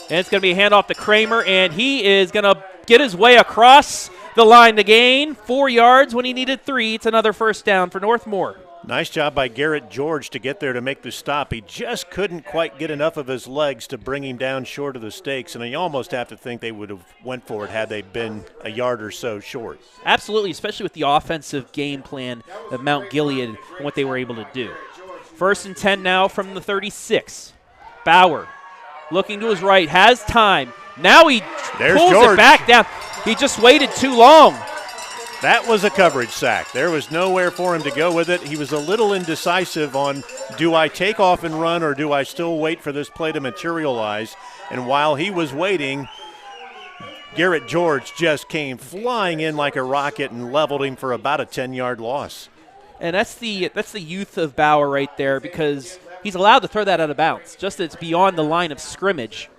And it's going to be a handoff to Kramer, and he is going to get his way across the line to gain 4 yards when he needed 3. It's another first down for Northmor. Nice job by Garrett George to get there to make the stop. He just couldn't quite get enough of his legs to bring him down short of the stakes, and you almost have to think they would have went for it had they been a yard or so short. Absolutely, especially with the offensive game plan of Mount Gilead and what they were able to do. 1st and 10 now from the 36. Bauer looking to his right, has time. Now he pulls it back down. He just waited too long. That was a coverage sack. There was nowhere for him to go with it. He was a little indecisive on, do I take off and run or do I still wait for this play to materialize? And while he was waiting, Garrett George just came flying in like a rocket and leveled him for about a 10-yard loss. And that's the youth of Bauer right there, because he's allowed to throw that out of bounds, just that it's beyond the line of scrimmage.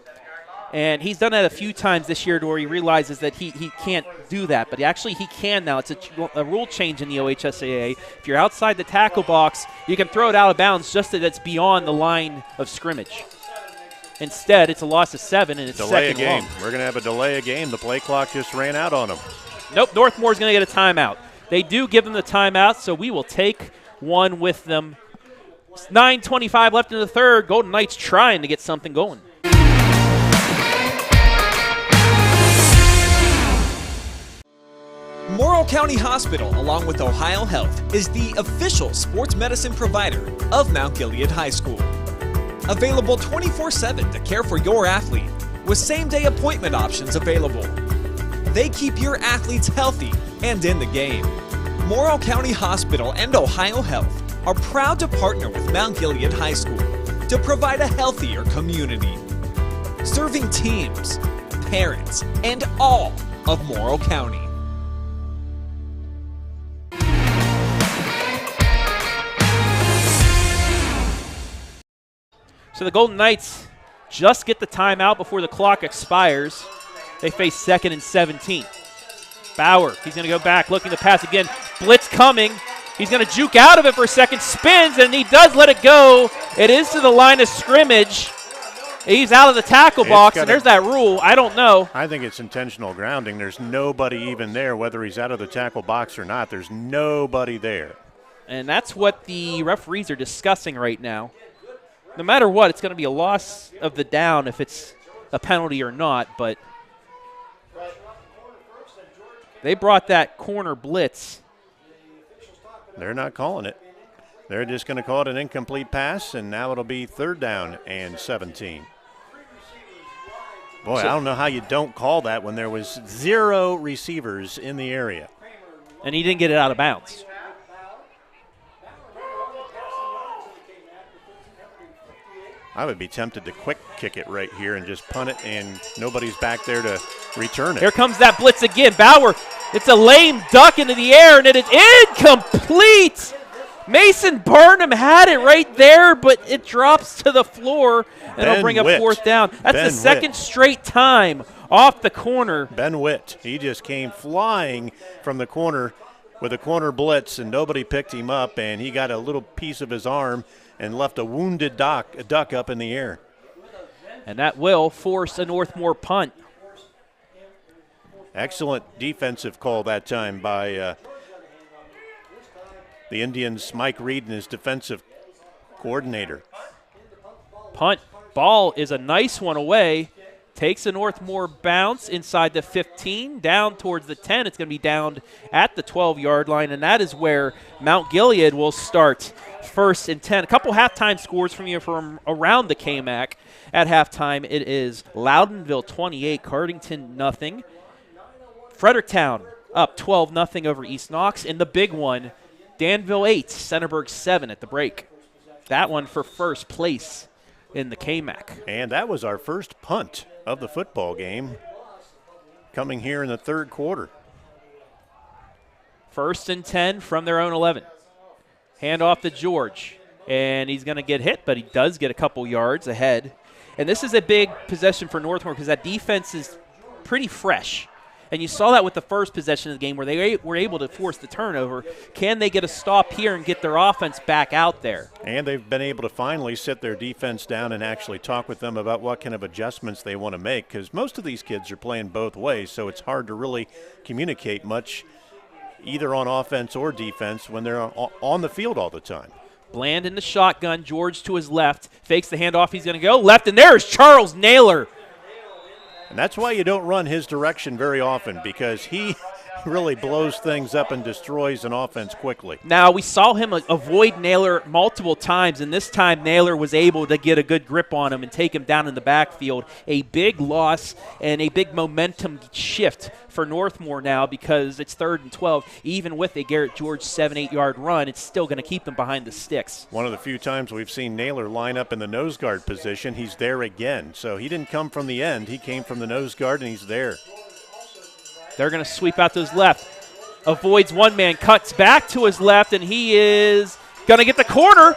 And he's done that a few times this year to where he realizes that he can't do that. But actually he can now. It's a rule change in the OHSAA. If you're outside the tackle box, you can throw it out of bounds just that it's beyond the line of scrimmage. Instead, it's a loss of 7, and it's delay second a game. long. We're going to have a delay a game. The play clock just ran out on him. Nope, Northmore's going to get a timeout. They do give them the timeout, so we will take one with them. 9:25 left in the third. Golden Knights trying to get something going. Morrow County Hospital, along with Ohio Health, is the official sports medicine provider of Mount Gilead High School. Available 24/7 to care for your athlete, with same-day appointment options available. They keep your athletes healthy and in the game. Morrow County Hospital and Ohio Health are proud to partner with Mount Gilead High School to provide a healthier community. Serving teams, parents, and all of Morrow County. So the Golden Knights just get the timeout before the clock expires. They face 2nd and 17. Bauer, he's going to go back, looking to pass again. Blitz coming. He's going to juke out of it for a second, spins, and he does let it go. It is to the line of scrimmage. He's out of the tackle box, and there's that rule. I don't know. I think it's intentional grounding. There's nobody even there, whether he's out of the tackle box or not. There's nobody there. And that's what the referees are discussing right now. No matter what, it's going to be a loss of the down if it's a penalty or not, but they brought that corner blitz. They're not calling it. They're just going to call it an incomplete pass, and now it'll be 3rd down and 17. Boy, I don't know how you don't call that when there was 0 receivers in the area. And he didn't get it out of bounds. I would be tempted to quick kick it right here and just punt it, and nobody's back there to return it. Here comes that blitz again. Bauer, it's a lame duck into the air, and it is incomplete. Mason Burnham had it right there, but it drops to the floor, and it'll bring up 4th down. That's the 2nd straight time off the corner. Ben Witt, he just came flying from the corner with a corner blitz, and nobody picked him up, and he got a little piece of his arm and left a wounded duck up in the air. And that will force a Northmor punt. Excellent defensive call that time by the Indians' Mike Reed and his defensive coordinator. Punt ball is a nice one away. Takes a Northmor bounce inside the 15, down towards the 10. It's going to be down at the 12-yard line, and that is where Mount Gilead will start 1st and 10. A couple halftime scores from you from around the KMAC. At halftime, it is Loudonville 28, Cardington nothing. Fredericktown up 12-0 over East Knox. And the big one, Danville 8, Centerburg 7 at the break. That one for first place in the KMAC. And that was our first punt of the football game coming here in the 3rd quarter. 1st and 10 from their own 11. Hand off to George, and he's going to get hit, but he does get a couple yards ahead. And this is a big possession for Northmor because that defense is pretty fresh. And you saw that with the first possession of the game where they were able to force the turnover. Can they get a stop here and get their offense back out there? And they've been able to finally sit their defense down and actually talk with them about what kind of adjustments they want to make, because most of these kids are playing both ways, so it's hard to really communicate much either on offense or defense when they're on the field all the time. Bland in the shotgun, George to his left, fakes the handoff, he's going to go left, and there's Charles Naylor. And that's why you don't run his direction very often, because he really blows things up and destroys an offense quickly. Now, we saw him avoid Naylor multiple times, and this time Naylor was able to get a good grip on him and take him down in the backfield. A big loss and a big momentum shift for Northmor now because it's 3rd and 12. Even with a Garrett George 7-8-yard run, it's still going to keep them behind the sticks. One of the few times we've seen Naylor line up in the nose guard position, he's there again. So he didn't come from the end. He came from the nose guard, and he's there. They're going to sweep out to his left. Avoids one man, cuts back to his left, and he is going to get the corner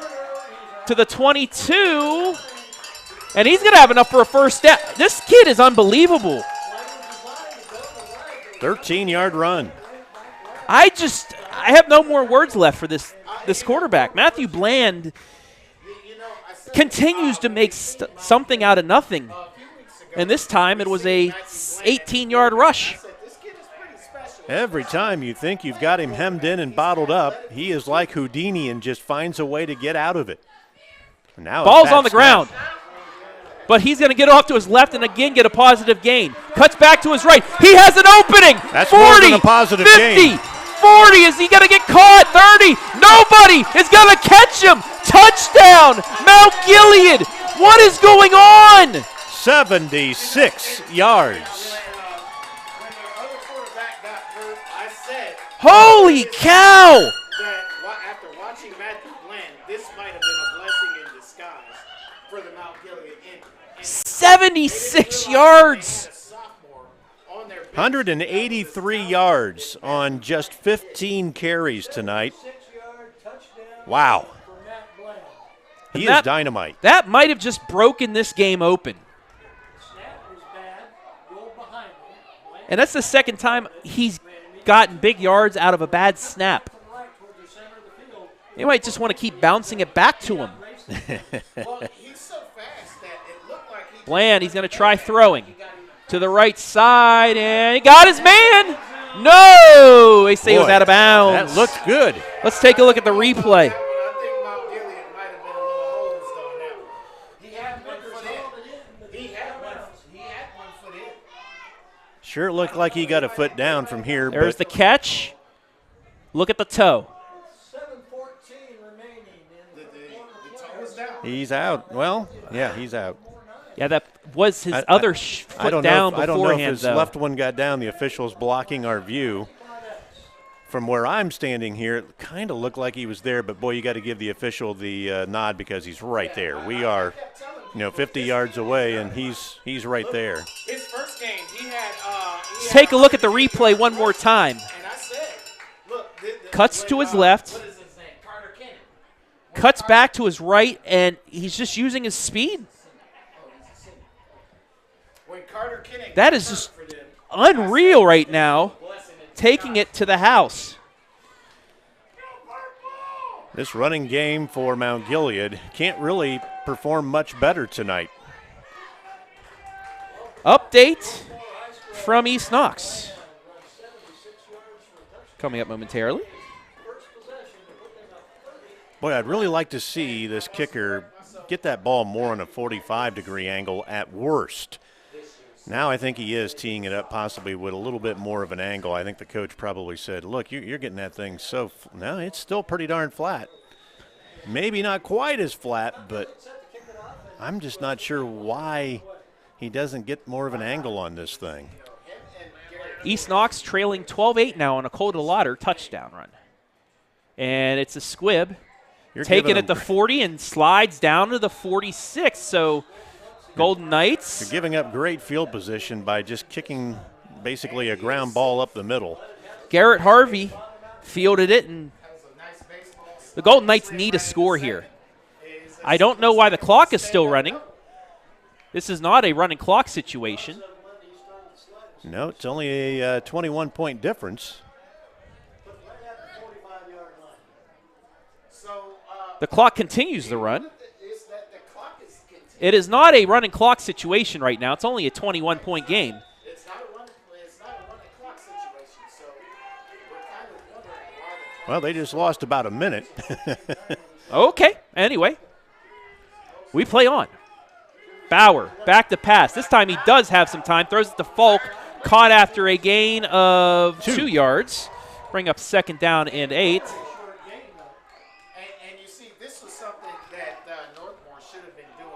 to the 22. And he's going to have enough for a first down. This kid is unbelievable. 13-yard run. I have no more words left for this quarterback. Matthew Bland continues to make something out of nothing. And this time it was a 18-yard rush. Every time you think you've got him hemmed in and bottled up, he is like Houdini and just finds a way to get out of it. Now ball's on the ground. But he's going to get off to his left and again get a positive gain. Cuts back to his right. He has an opening. That's 40, more than a positive 50, gain. 40. Is he going to get caught? 30. Nobody is going to catch him. Touchdown, Mount Gilead. What is going on? 76 yards. Holy cow! After watching Matthew Bland, this might have been a blessing in disguise for the Mount Gilead Indians. 76 yards. 183 yards on just 15 carries tonight. Wow. He is dynamite. That might have just broken this game open. And that's the second time he's gotten big yards out of a bad snap. They might just want to keep bouncing it back to him. Bland, he's going to try throwing to the right side, and he got his man. No! They say it was out of bounds. That looked good. Let's take a look at the replay. Sure looked like he got a foot down from here. There's the catch. Look at the toe. He's out. Well, yeah, he's out. Yeah, that was his other foot down beforehand, I don't know if his left one got down. The official's blocking our view. From where I'm standing here, it kind of looked like he was there, but boy, you got to give the official the nod because he's right there. We are, 50 yards away, and he's right there. His first game, Let's take a look at the replay one more time. Cuts to his left. Cuts back to his right, and he's just using his speed. That is just unreal right now, taking it to the house. This running game for Mount Gilead can't really perform much better tonight. Update from East Knox. Coming up momentarily. Boy, I'd really like to see this kicker get that ball more on a 45-degree angle at worst. Now I think he is teeing it up possibly with a little bit more of an angle. I think the coach probably said, look, you're getting that thing so – no, it's still pretty darn flat. Maybe not quite as flat, but I'm just not sure why he doesn't get more of an angle on this thing. East Knox trailing 12-8 now on a Cold-a-Lotter touchdown run. And it's a squib. Taking it to 40 and slides down to the 46. So Golden Knights. You're giving up great field position by just kicking basically a ground ball up the middle. Garrett Harvey fielded it, and the Golden Knights need a score here. I don't know why the clock is still running. This is not a running clock situation. No, it's only a 21-point difference. The clock continues the run. It is not a running clock situation right now. It's only a 21-point game. It's not a running clock situation, so we're kind of wondering why Well, they just lost about a minute. Okay, anyway. We play on. Bauer, back to pass. This time he does have some time. Throws it to Fulk. Caught after a gain of 2 yards. Bring up second down and 8. And you see, this was something that Northmor should have been doing.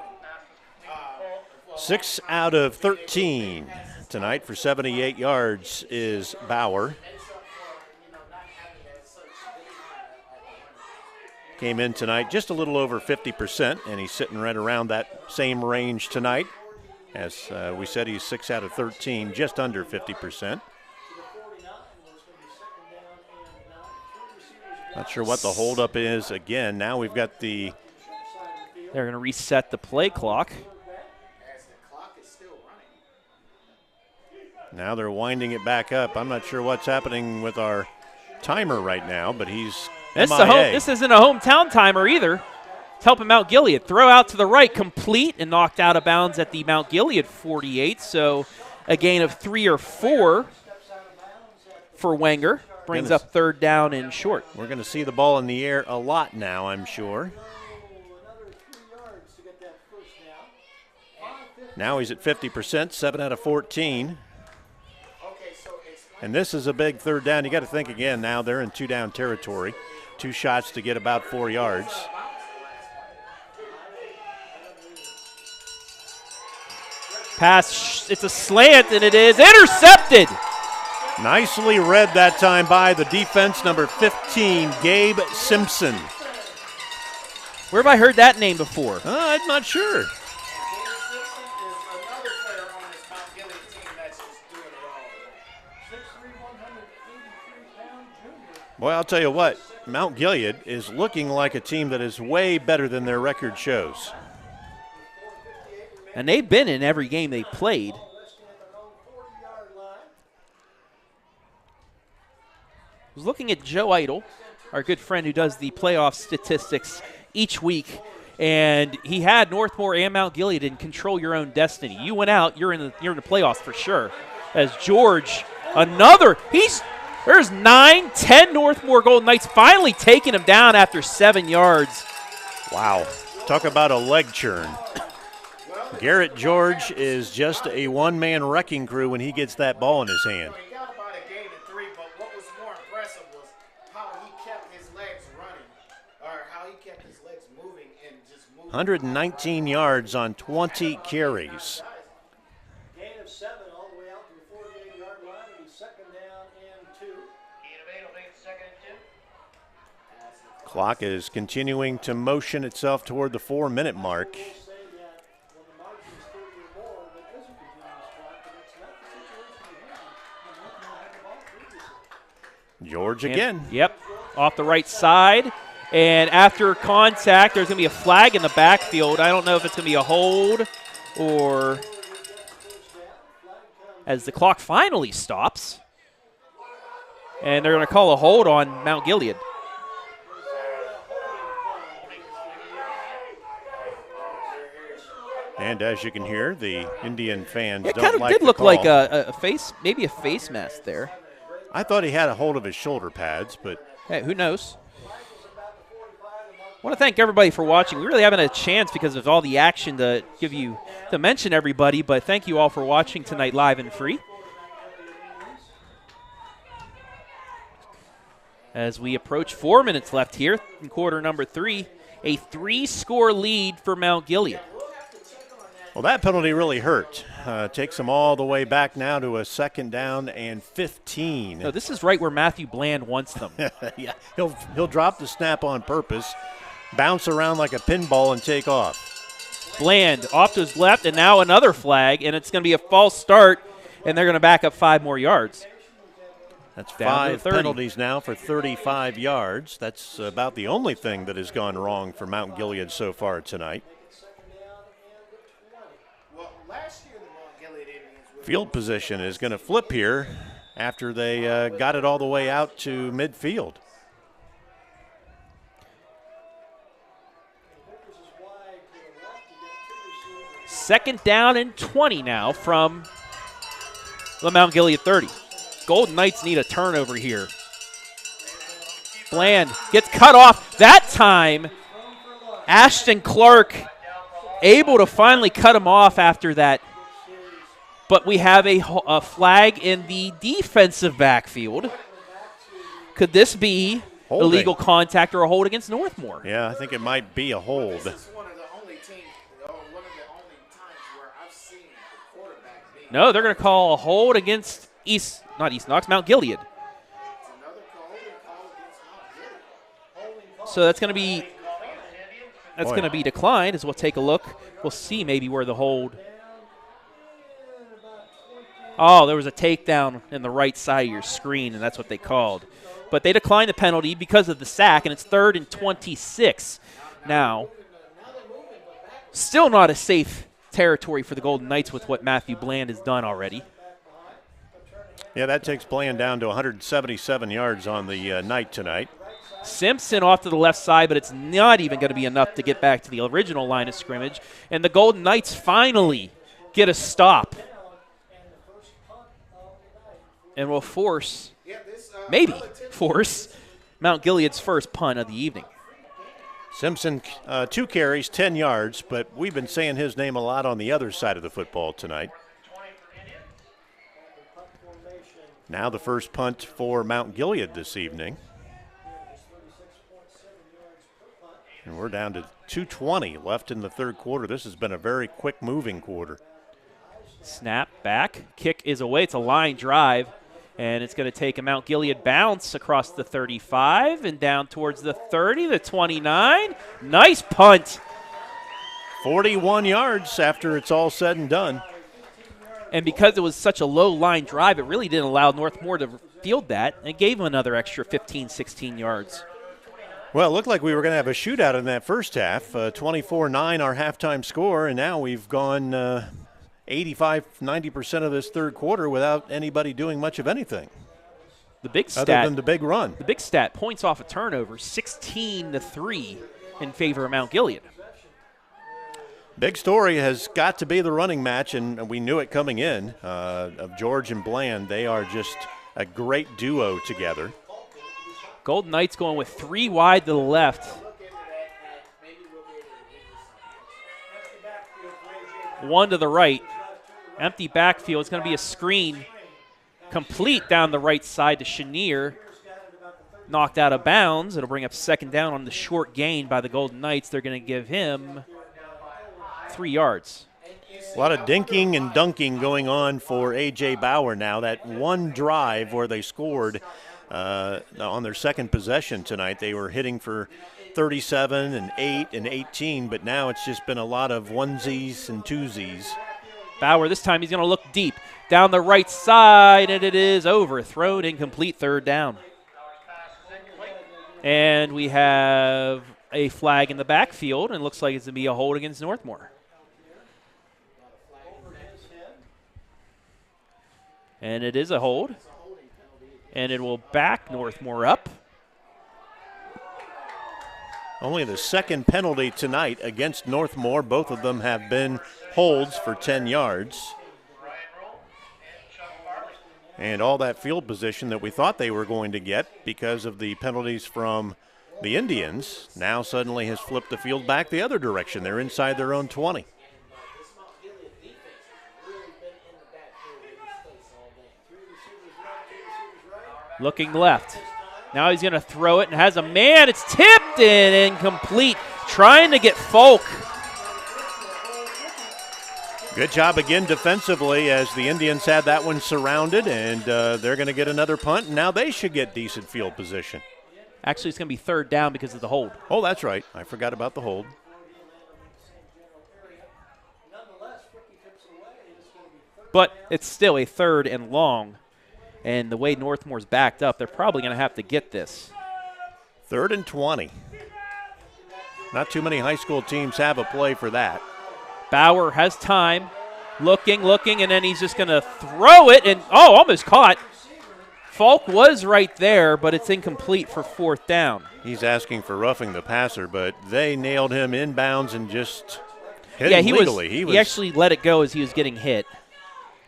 6 out of 13 tonight for 78 yards is Bauer. Came in tonight just a little over 50%, and he's sitting right around that same range tonight. As we said, he's 6 out of 13, just under 50%. Not sure what the holdup is again. Now we've got the... They're going to reset the play clock. Now they're winding it back up. I'm not sure what's happening with our timer right now, but he's This isn't a hometown timer either. It's helping Mount Gilead. Throw out to the right, complete, and knocked out of bounds at the Mount Gilead 48. So a gain of 3 or 4 for Wenger. Brings up third down and short. We're going to see the ball in the air a lot now, I'm sure. Now he's at 50%, 7 out of 14. And this is a big third down. You got to think again now they're in 2-down territory. 2 shots to get about 4 yards. Pass, it's a slant, and it is intercepted. Nicely read that time by the defense, number 15, Gabe Simpson. Where have I heard that name before? I'm not sure. Boy, I'll tell you what, Mount Gilead is looking like a team that is way better than their record shows. And they've been in every game they played. I was looking at Joe Idle, our good friend who does the playoff statistics each week, and he had Northmor and Mount Gilead in control your own destiny. You went out, you're in the playoffs for sure. As George, there's 9-10 Northmor Golden Knights finally taking him down after 7 yards. Wow, talk about a leg churn. Garrett George is just a one-man wrecking crew when he gets that ball in his hand. 119 yards on 20 carries. Gain of 7 all the way out to the 48-yard line. It'll be second down and 2. Clock is continuing to motion itself toward the 4-minute mark. George again. Yep, off the right side. And after contact, there's going to be a flag in the backfield. I don't know if it's going to be a hold or as the clock finally stops. And they're going to call a hold on Mount Gilead. And as you can hear, the Indian fans it don't kind of like did the look call. like a face, maybe a face mask there. I thought he had a hold of his shoulder pads, but hey, who knows? I want to thank everybody for watching. We really haven't had a chance because of all the action to mention everybody, but thank you all for watching tonight live and free. As we approach 4 minutes left here in quarter number 3, a 3-score lead for Mount Gilead. Well, that penalty really hurt. Takes them all the way back now to a second down and 15. No, this is right where Matthew Bland wants them. Yeah, he'll drop the snap on purpose, bounce around like a pinball, and take off. Bland off to his left, and now another flag, and it's going to be a false start, and they're going to back up 5 more yards. That's Down 5 penalties now for 35 yards. That's about the only thing that has gone wrong for Mount Gilead so far tonight. Field position is going to flip here after they got it all the way out to midfield. Second down and 20 now from the Mount Gilead 30. Golden Knights need a turnover here. Bland gets cut off. That time, Ashton Clark able to finally cut him off after that. But we have a flag in the defensive backfield. Could this be illegal contact or a hold against Northmor? Yeah, I think it might be a hold. No, they're going to call a hold against Mount Gilead. So that's going to be declined. As we'll take a look. We'll see maybe where the hold. Oh, there was a takedown in the right side of your screen, and that's what they called. But they declined the penalty because of the sack, and it's 3rd and 26 now. Still not a safe territory for the Golden Knights with what Matthew Bland has done already. Yeah, that takes Bland down to 177 yards on the night tonight. Simpson off to the left side, but it's not even going to be enough to get back to the original line of scrimmage. And the Golden Knights finally get a stop. And will force Mount Gilead's first punt of the evening. Simpson, 2 carries, 10 yards, but we've been saying his name a lot on the other side of the football tonight. Now the first punt for Mount Gilead this evening. And we're down to 2:20 left in the third quarter. This has been a very quick-moving quarter. Snap back. Kick is away. It's a line drive. And it's going to take a Mount Gilead bounce across the 35 and down towards the 30, the 29. Nice punt. 41 yards after it's all said and done. And because it was such a low line drive, it really didn't allow Northmor to field that, and it gave them another extra 15, 16 yards. Well, it looked like we were going to have a shootout in that first half. 24-9 our halftime score, and now we've gone 85, 90% of this third quarter without anybody doing much of anything. The big stat, other than the big run. The big stat, points off a turnover, 16-3 in favor of Mount Gilead. Big story has got to be the running match, and we knew it coming in, of George and Bland. They are just a great duo together. Golden Knights going with 3 wide to the left. One to the right. Empty backfield. It's going to be a screen complete down the right side to Chenier. Knocked out of bounds. It'll bring up second down on the short gain by the Golden Knights. They're going to give him 3 yards. A lot of dinking and dunking going on for A.J. Bauer now. That one drive where they scored on their second possession tonight, they were hitting for 37 and 8 and 18, but now it's just been a lot of onesies and twosies. Bauer, this time he's going to look deep down the right side, and it is overthrown, incomplete, third down. And we have a flag in the backfield, and it looks like it's going to be a hold against Northmor. And it is a hold. And it will back Northmor up. Only the second penalty tonight against Northmor. Both of them have been holds for 10 yards. And all that field position that we thought they were going to get because of the penalties from the Indians now suddenly has flipped the field back the other direction. They're inside their own 20. Looking left. Now he's going to throw it and has a man. It's tipped and incomplete. Trying to get Fulk. Good job again defensively as the Indians had that one surrounded, and they're going to get another punt, and now they should get decent field position. Actually, it's going to be third down because of the hold. Oh, that's right. I forgot about the hold. But it's still a third and long. And the way Northmore's backed up, they're probably going to have to get this. 3rd and 20. Not too many high school teams have a play for that. Bauer has time. Looking, and then he's just going to throw it. And, almost caught. Fulk was right there, but it's incomplete for 4th down. He's asking for roughing the passer, but they nailed him inbounds and just hit him legally. He actually let it go as he was getting hit.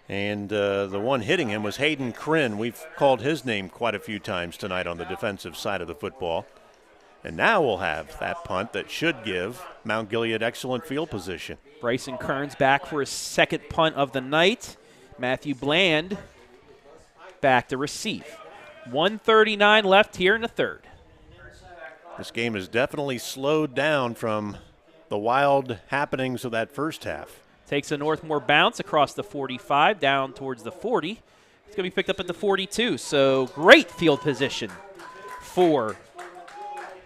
And the one hitting him was Hayden Krinn. We've called his name quite a few times tonight on the defensive side of the football. And now we'll have that punt that should give Mount Gilead excellent field position. Bryson Kearns back for his second punt of the night. Matthew Bland back to receive. 1:39 left here in the third. This game has definitely slowed down from the wild happenings of that first half. Takes a Northmor bounce across the 45 down towards the 40. It's going to be picked up at the 42. So great field position for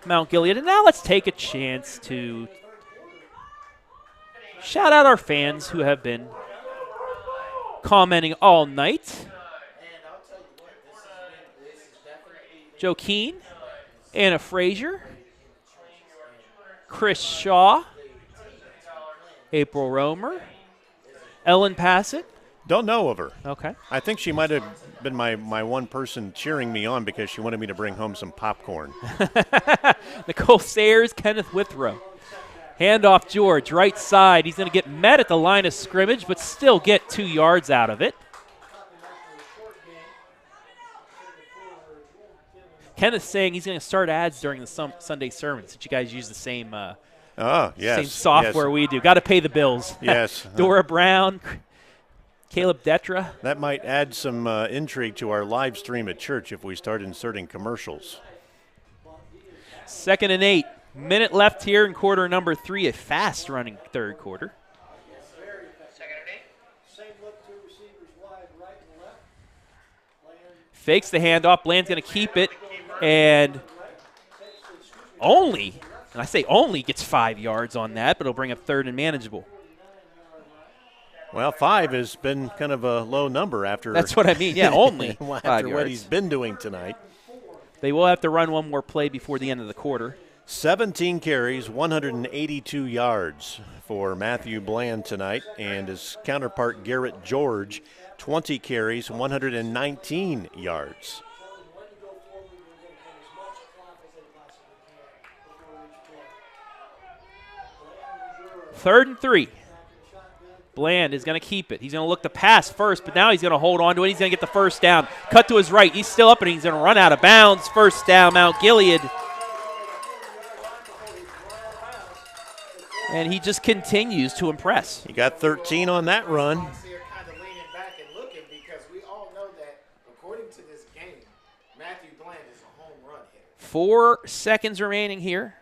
Mount Gilead. And now let's take a chance to shout out our fans who have been commenting all night. Joe Keene, Anna Frazier, Chris Shaw, April Romer, Ellen Passet. Don't know of her. Okay. I think she might have been my one person cheering me on because she wanted me to bring home some popcorn. Nicole Sayers, Kenneth Withrow. Handoff George, right side. He's going to get met at the line of scrimmage, but still get 2 yards out of it. Kenneth's saying he's going to start ads during the Sunday sermons. Did you guys use the same same software we do? Got to pay the bills. Yes. Dora Brown, Caleb Detra. That might add some intrigue to our live stream at church if we start inserting commercials. 2nd and 8. Minute left here in quarter number 3. A fast-running third quarter. Fakes the handoff. Bland's going to keep it. And I say only, gets 5 yards on that, but it'll bring up 3rd and manageable. Well, 5 has been kind of a low number after. That's what I mean. Yeah, only 5 after yards. what he's been doing tonight. They will have to run one more play before the end of the quarter. 17 carries, 182 yards for Matthew Bland tonight, and his counterpart Garrett George, 20 carries, 119 yards. Third and 3. Bland is going to keep it. He's going to look to pass first, but now he's going to hold on to it. He's going to get the first down. Cut to his right. He's still up, and he's going to run out of bounds. First down, Mount Gilead. And he just continues to impress. He got 13 on that run. Kind of leaning back and looking because we all know that according to this game, Matthew Bland is a home run hitter. 4 seconds remaining here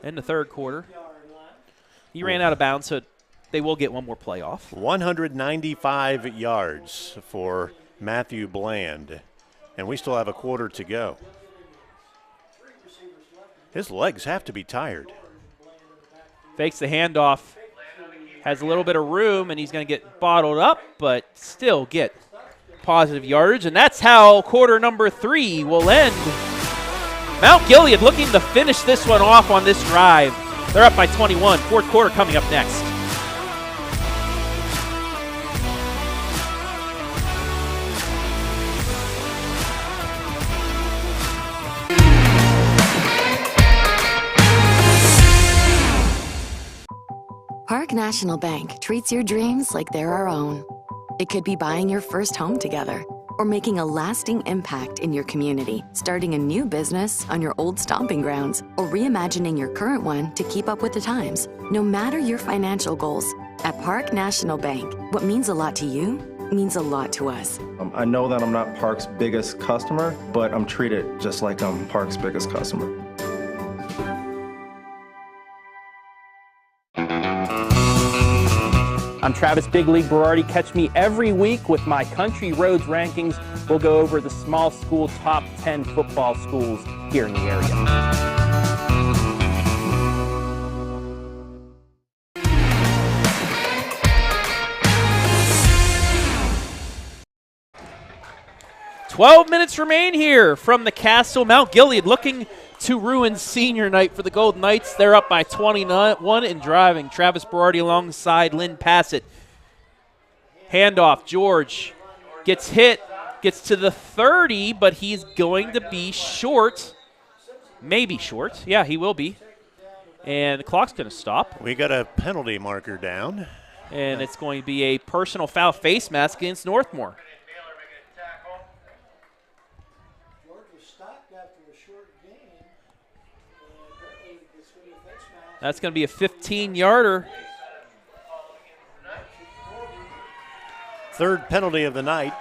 in the third quarter. He ran out of bounds, so they will get one more play off. 195 yards for Matthew Bland, and we still have a quarter to go. His legs have to be tired. Fakes the handoff, has a little bit of room, and he's going to get bottled up, but still get positive yardage, and that's how quarter number 3 will end. Mount Gilead looking to finish this one off on this drive. They're up by 21. Fourth quarter coming up next. Park National Bank treats your dreams like they're our own. It could be buying your first home together or making a lasting impact in your community, starting a new business on your old stomping grounds, or reimagining your current one to keep up with the times. No matter your financial goals, at Park National Bank, what means a lot to you means a lot to us. I know that I'm not Park's biggest customer, but I'm treated just like I'm Park's biggest customer. I'm Travis Big League Berardi. Catch me every week with my Country Roads rankings. We'll go over the small school top 10 football schools here in the area. "12 minutes remain here from the Castle. Mount Gilead looking to ruin senior night for the Golden Knights. They're up by 21 and driving. Travis Berardi alongside Lynn Passet. Handoff. George gets hit, gets to the 30, but he's going to be short. Maybe short. Yeah, he will be. And the clock's going to stop. We got a penalty marker down. And it's going to be a personal foul face mask against Northmor. That's going to be a 15-yarder. Third penalty of the night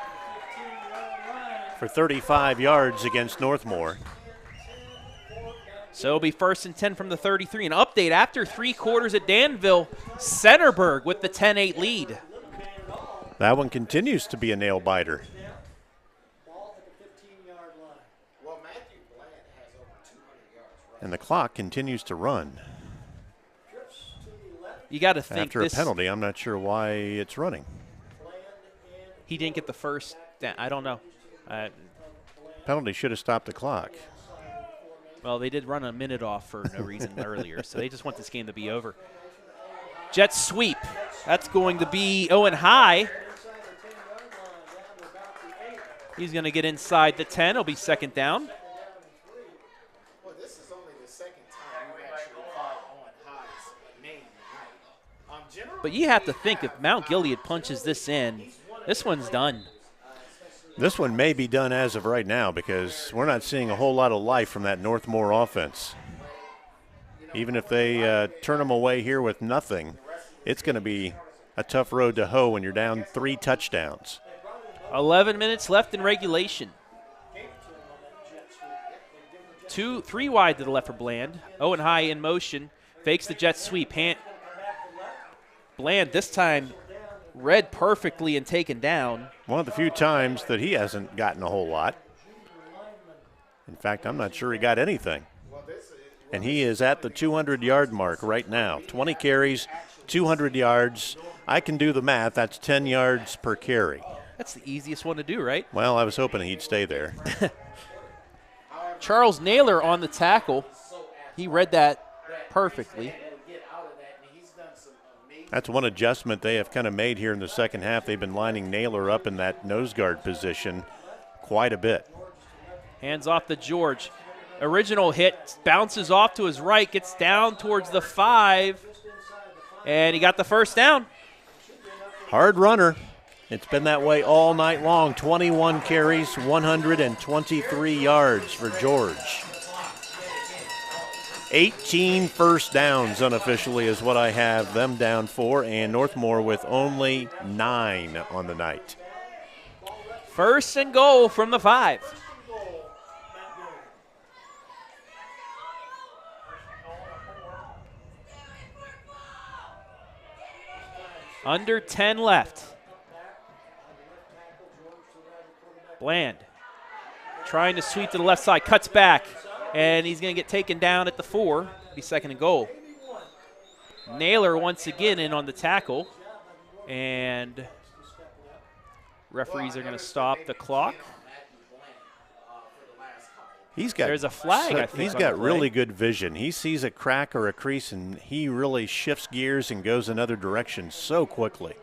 for 35 yards against Northmor. So it'll be 1st and 10 from the 33. An update after 3 quarters at Danville. Centerburg with the 10-8 lead. That one continues to be a nail-biter. And the clock continues to run. You got to think after a penalty, I'm not sure why it's running. He didn't get the first down. I don't know. Penalty should have stopped the clock. Well, they did run a minute off for no reason earlier, so they just want this game to be over. Jet sweep. That's going to be Owen High. He's going to get inside the 10. It'll be 2nd down. But you have to think if Mount Gilead punches this in, this one's done. This one may be done as of right now because we're not seeing a whole lot of life from that Northmor offense. Even if they turn them away here with nothing, it's going to be a tough road to hoe when you're down 3 touchdowns. 11 minutes left in regulation. 3 wide to the left for Bland. Owen High in motion. Fakes the jet sweep. Bland this time read perfectly and taken down. One of the few times that he hasn't gotten a whole lot. In fact, I'm not sure he got anything. and he is at the 200-yard mark right now. 20 carries, 200 yards. I can do the math. That's 10 yards per carry. That's the easiest one to do, right? Well, I was hoping he'd stay there. Charles Naylor on the tackle. He read that perfectly. That's one adjustment they have kind of made here in the second half. They've been lining Naylor up in that nose guard position quite a bit. Hands off to George. Original hit, bounces off to his right, gets down towards the 5, and he got the first down. Hard runner. It's been that way all night long. 21 carries, 123 yards for George. 18 first downs unofficially is what I have them down for, and Northmor with only 9 on the night. First and goal from the 5. Under 10 left. Bland trying to sweep to the left side, cuts back, and he's going to get taken down at the 4. Be second and goal. Naylor once again in on the tackle, and referees are going to stop the clock. There's a flag, I think. He's got really good vision. He sees a crack or a crease, and he really shifts gears and goes another direction so quickly.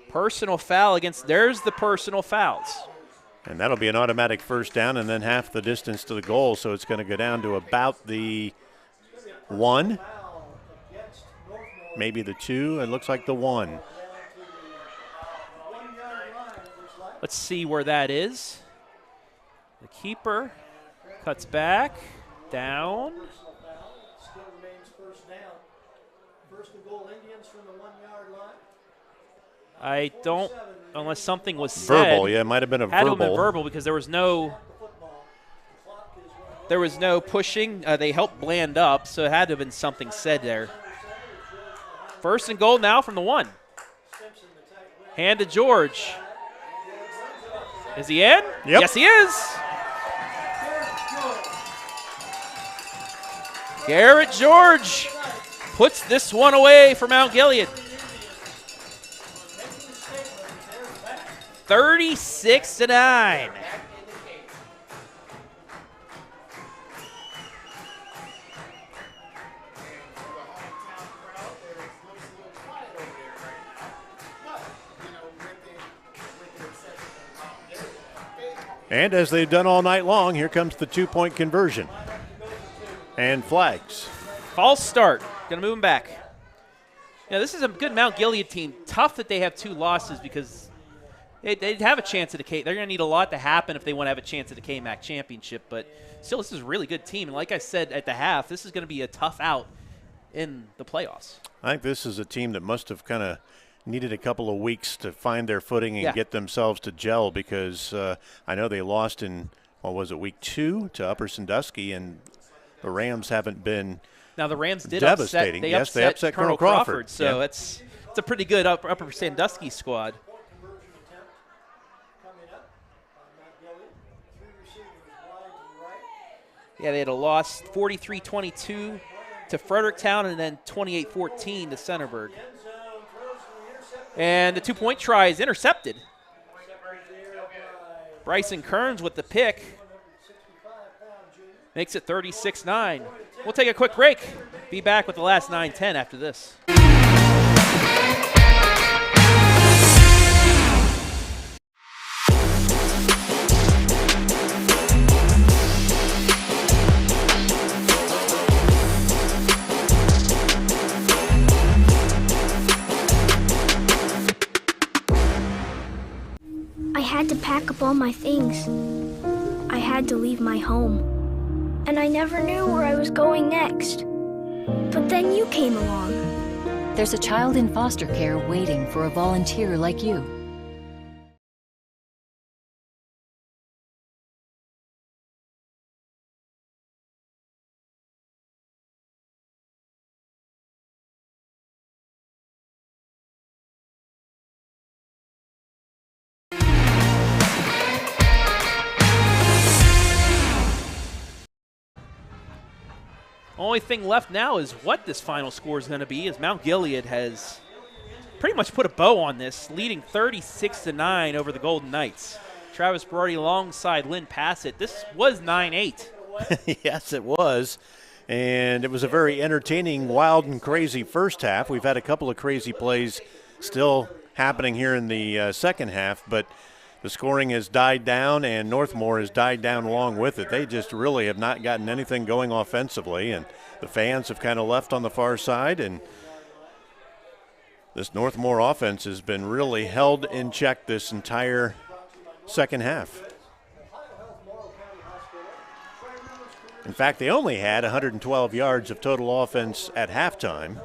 Personal foul against, there's the personal fouls. And that'll be an automatic first down and then half the distance to the goal, so it's going to go down to about the 1, maybe the 2. It looks like the 1. Let's see where that is. The keeper cuts back, down. Still remains first down. First and goal, Indians from the 1-yard line. I don't, unless something was said. Verbal, yeah, it might have been a verbal. Had to have been verbal because there was no pushing. They helped Bland up, so it had to have been something said there. First and goal now from the 1. Hand to George. Is he in? Yep. Yes, he is. Garrett George puts this one away for Mount Gilead. 36-9. And as they've done all night long, here comes the 2-point conversion. And flags. False start. Going to move him back. Yeah, this is a good Mount Gilead team. Tough that they have 2 losses because they'd have a chance at a They're going to need a lot to happen if they want to have a chance at a KMAC championship. But still, this is a really good team. And like I said at the half, this is going to be a tough out in the playoffs. I think this is a team that must have kind of needed a couple of weeks to find their footing and get themselves to gel because I know they lost in, week 2 to Upper Sandusky, and the Rams haven't been now the Rams did devastating. They upset Colonel Crawford. So it's a pretty good Upper Sandusky squad. Yeah, they had a loss 43-22 to Fredericktown and then 28-14 to Centerburg. And the 2-point try is intercepted. Bryson Kearns with the pick. Makes it 36-9. We'll take a quick break. Be back with the last 9-10 after this. I had to pack up all my things. I had to leave my home. And I never knew where I was going next. But then you came along. There's a child in foster care waiting for a volunteer like you. Only thing left now is what this final score is going to be, as Mount Gilead has pretty much put a bow on this, leading 36-9 over the Golden Knights. Travis Berardi alongside Lynn Passet. This was 9-8. Yes, it was. And it was a very entertaining, wild, and crazy first half. We've had a couple of crazy plays still happening here in the second half, but the scoring has died down, and Northmor has died down along with it. They just really have not gotten anything going offensively, and the fans have kind of left on the far side, and this Northmor offense has been really held in check this entire second half. In fact, they only had 112 yards of total offense at halftime.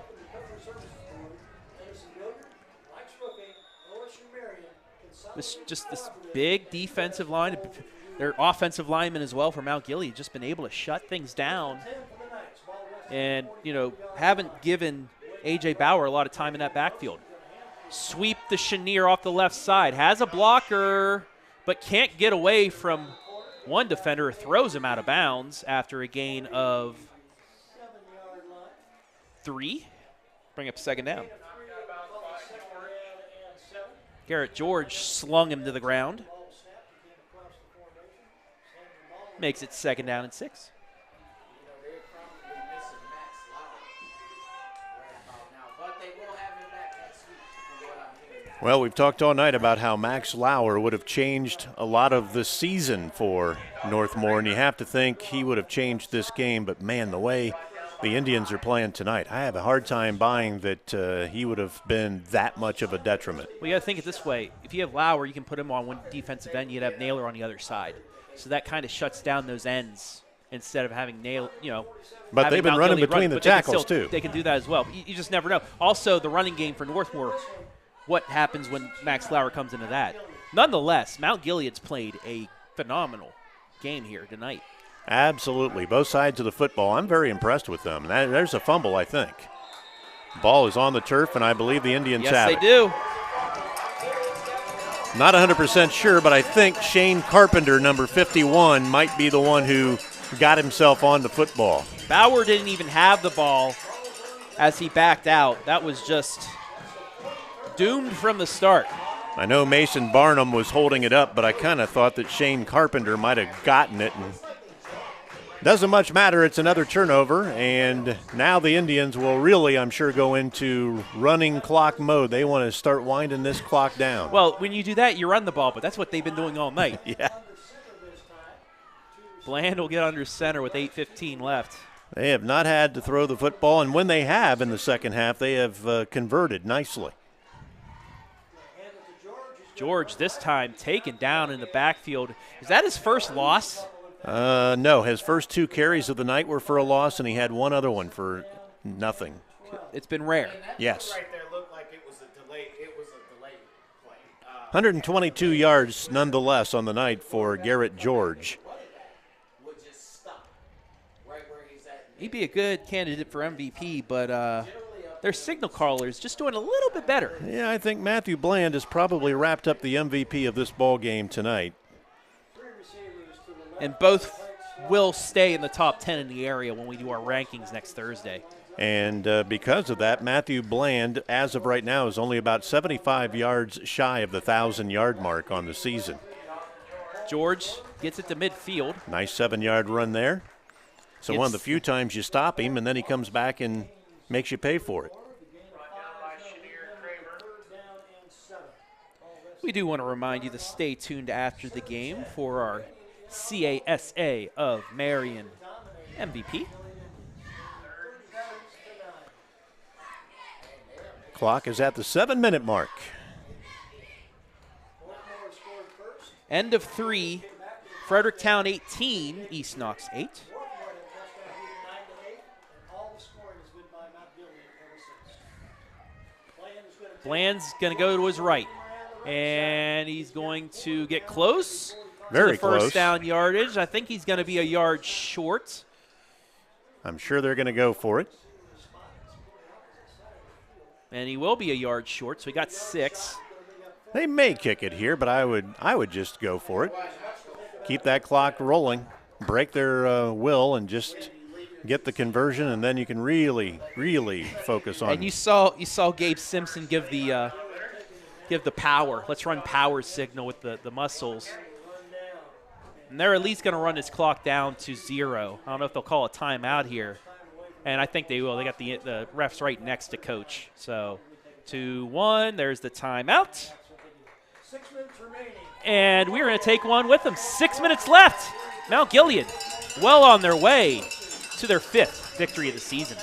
This big defensive line, their offensive linemen as well for Mount Gilead, just been able to shut things down, and haven't given A.J. Bauer a lot of time in that backfield. Sweep the Chenier off the left side, has a blocker, but can't get away from one defender, throws him out of bounds after a gain of 3. Bring up second down. Garrett George slung him to the ground. Makes it second down and 6. Well, we've talked all night about how Max Lauer would have changed a lot of the season for Northmor, and you have to think he would have changed this game. But, man, the way the Indians are playing tonight, I have a hard time buying that he would have been that much of a detriment. Well, you got to think it this way. If you have Lauer, you can put him on one defensive end. You'd have Naylor on the other side. So that kind of shuts down those ends instead of having Naylor, But they've been running between the tackles, too. They can do that as well. You just never know. Also, the running game for Northmor, what happens when Max Lauer comes into that. Nonetheless, Mount Gilead's played a phenomenal game here tonight. Absolutely. Both sides of the football. I'm very impressed with them. There's a fumble, I think. Ball is on the turf, and I believe the Indians have it. Yes, they do. Not 100% sure, but I think Shane Carpenter, number 51, might be the one who got himself on the football. Bauer didn't even have the ball as he backed out. That was just doomed from the start. I know Mason Barnum was holding it up, but I kind of thought that Shane Carpenter might have gotten it. And doesn't much matter. It's another turnover, and now the Indians will really, I'm sure, go into running clock mode. They want to start winding this clock down. Well, when you do that, you run the ball, but that's what they've been doing all night. Yeah. Bland will get under center with 8:15 left. They have not had to throw the football, and when they have in the second half, they have converted nicely. George this time taken down in the backfield. Is that his first loss? No, his first 2 carries of the night were for a loss, and he had one other one for nothing. It's been rare. Yes. Right there looked like it was a delayed play. 122 yards nonetheless on the night for Garrett George. He'd be a good candidate for MVP, but their signal caller's just doing a little bit better. Yeah, I think Matthew Bland has probably wrapped up the MVP of this ball game tonight. And both will stay in the top 10 in the area when we do our rankings next Thursday. And because of that, Matthew Bland, as of right now, is only about 75 yards shy of the 1,000-yard mark on the season. George gets it to midfield. Nice 7-yard run there. So one of the few times you stop him, and then he comes back and makes you pay for it. We do want to remind you to stay tuned after the game for our CASA of Marion MVP. Clock is at the 7-minute mark. End of 3. Fredericktown 18, East Knox 8. Bland's going to go to his right, and he's going to get close to the first down yardage. I think he's going to be a yard short. I'm sure they're going to go for it. And he will be a yard short, so he got 6. They may kick it here, but I would just go for it. Keep that clock rolling, break their will, and just get the conversion, and then you can really, really focus on. And you saw Gabe Simpson give the power. Let's run power signal with the muscles. And they're at least going to run this clock down to 0. I don't know if they'll call a timeout here. And I think they will. They got the refs right next to Coach. So 2-1. There's the timeout. 6 minutes remaining. And we're going to take one with them. 6 minutes left. Mount Gilead well on their way to their 5th victory of the season.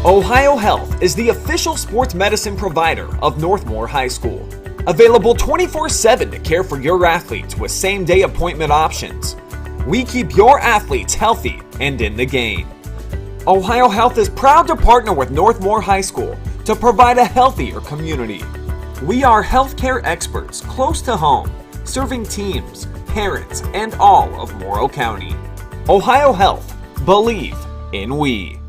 Ohio Health is the official sports medicine provider of Northmor High School. Available 24/7 to care for your athletes with same-day appointment options. We keep your athletes healthy and in the game. Ohio Health is proud to partner with Northmor High School to provide a healthier community. We are healthcare experts close to home, serving teams, parents, and all of Morrow County. Ohio Health. Believe in we.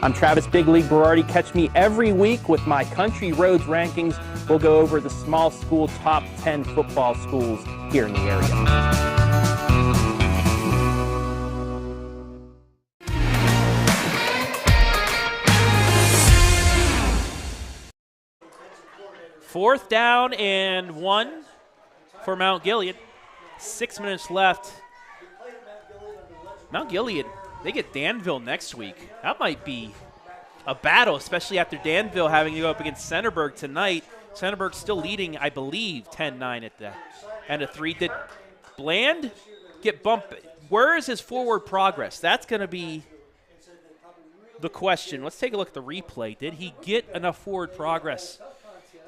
I'm Travis Big League Berardi. Catch me every week with my Country Roads rankings. We'll go over the small school top 10 football schools here in the area. Fourth down and 1 for Mount Gilead. 6 minutes left. Mount Gilead, they get Danville next week. That might be a battle, especially after Danville having to go up against Centerburg tonight. Centerburg still leading, I believe, 10-9 at the end of 3. Did Bland get bumped? Where is his forward progress? That's going to be the question. Let's take a look at the replay. Did he get enough forward progress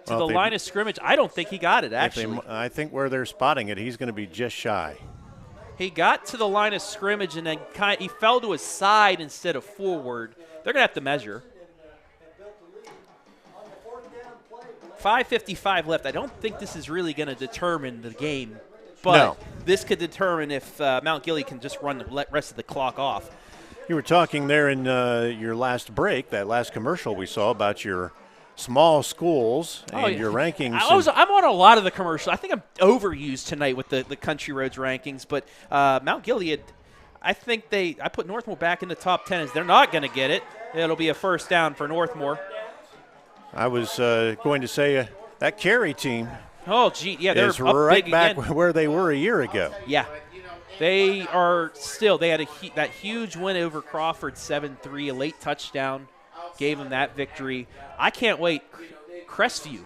to the line of scrimmage? I don't think he got it, actually. I think where they're spotting it, he's going to be just shy. He got to the line of scrimmage and then he fell to his side instead of forward. They're going to have to measure. 5:55 left. I don't think this is really going to determine the game, but this could determine if Mount Gilead can just run the rest of the clock off. You were talking there in your last break, that last commercial we saw about your small schools and your rankings. I'm on a lot of the commercials. I think I'm overused tonight with the Country Roads rankings, but Mount Gilead, I think I put Northmor back in the top 10 as they're not going to get it. It'll be a first down for Northmor. I was going to say that Cary team. Oh, gee, yeah, they're is up right big back again. where they were a year ago. Yeah. They are still, they had that huge win over Crawford, 7-3, a late touchdown. Gave them that victory. I can't wait. Crestview,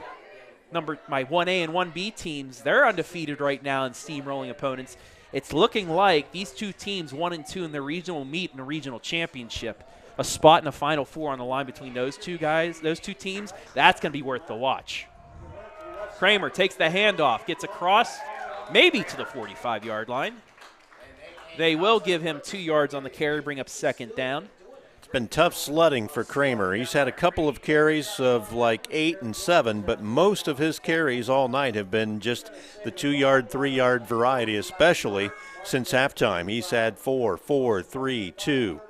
my 1A and 1B teams, they're undefeated right now in steamrolling opponents. It's looking like these two teams, 1 and 2 in the regional, will meet in a regional championship. A spot in the Final Four on the line between those two teams, that's going to be worth the watch. Kramer takes the handoff, gets across, maybe to the 45-yard line. They will give him 2 yards on the carry, bring up second down. It's been tough sledding for Kramer. He's had a couple of carries of like 8 and 7, but most of his carries all night have been just the 2-yard, 3-yard variety, especially since halftime. He's had 4, 4, 3, 2.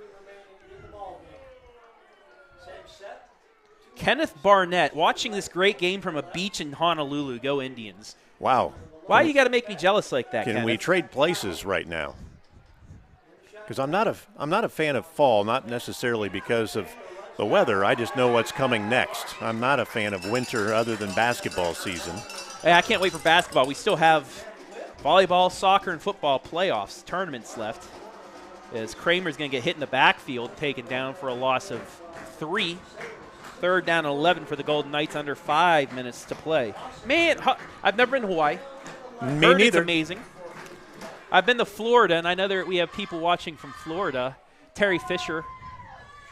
Kenneth Barnett, watching this great game from a beach in Honolulu. Go Indians. Wow. Why you got to make me jealous like that, Can Kenneth? we trade places right now? Because I'm not a fan of fall, not necessarily because of the weather. I just know what's coming next. I'm not a fan of winter other than basketball season. Hey, I can't wait for basketball. We still have volleyball, soccer, and football playoffs, tournaments left. As Kramer's going to get hit in the backfield, taken down for a loss of 3. Third down and 11 for the Golden Knights, under 5 minutes to play. Man, I've never been to Hawaii. Me Heard neither. It's amazing. I've been to Florida, and I know that we have people watching from Florida. Terry Fisher,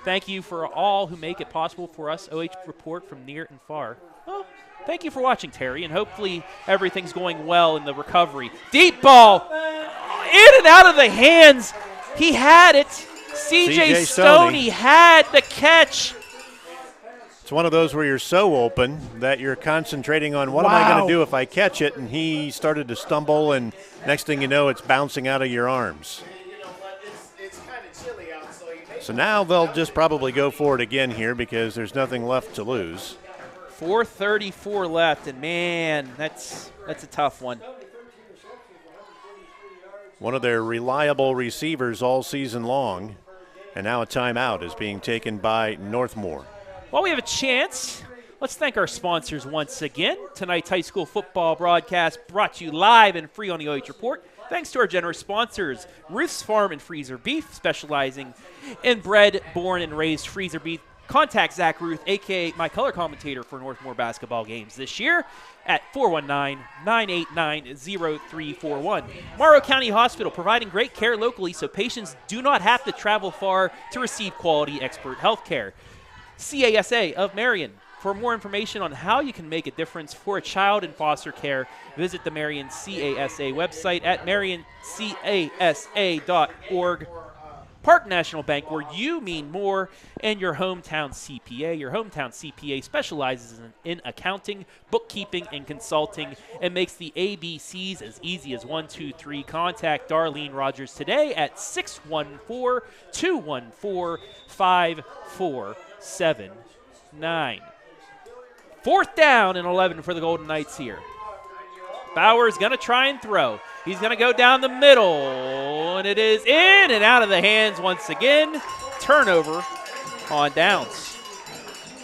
thank you for all who make it possible for us, OH.REPORT from near and far. Well, thank you for watching, Terry, and hopefully everything's going well in the recovery. Deep ball, in and out of the hands. He had it. C.J. Stoney had the catch. It's one of those where you're so open that you're concentrating on what am I going to do if I catch it, and he started to stumble, and next thing you know, it's bouncing out of your arms. So now they'll just probably go for it again here because there's nothing left to lose. 4:34 left, and man, that's a tough one. One of their reliable receivers all season long, and now a timeout is being taken by Northmor. While we have a chance, let's thank our sponsors once again. Tonight's high school football broadcast brought to you live and free on the OH Report. Thanks to our generous sponsors, Ruth's Farm and Freezer Beef, specializing in bred, born, and raised freezer beef. Contact Zach Ruth, a.k.a. my color commentator for Northmor basketball games this year at 419-989-0341. Morrow County Hospital, providing great care locally so patients do not have to travel far to receive quality expert health care. CASA of Marion. For more information on how you can make a difference for a child in foster care, visit the Marion CASA website at marioncasa.org. Park National Bank, where you mean more, and your hometown CPA. Your hometown CPA specializes in accounting, bookkeeping, and consulting, and makes the ABCs as easy as 1, 2, 3. Contact Darlene Rogers today at 614-214-5479. 4th down and 11 for the Golden Knights here. Bauer's going to try and throw. He's going to go down the middle, and it is in and out of the hands once again. Turnover on downs.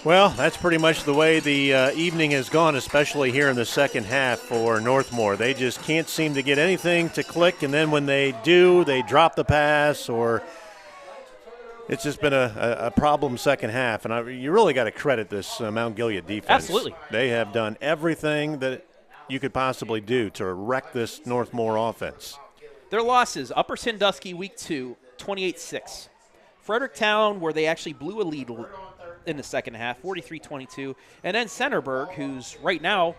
Well, that's pretty much the way the evening has gone, especially here in the second half for Northmor. They just can't seem to get anything to click, and then when they do, they drop the pass, or it's just been a problem second half. And you really got to credit this Mount Gilead defense. Absolutely. They have done everything that you could possibly do to wreck this Northmor offense. Their losses: Upper Sandusky week 2, 28-6. Fredericktown, where they actually blew a lead in the second half, 43-22. And then Centerburg, who's right now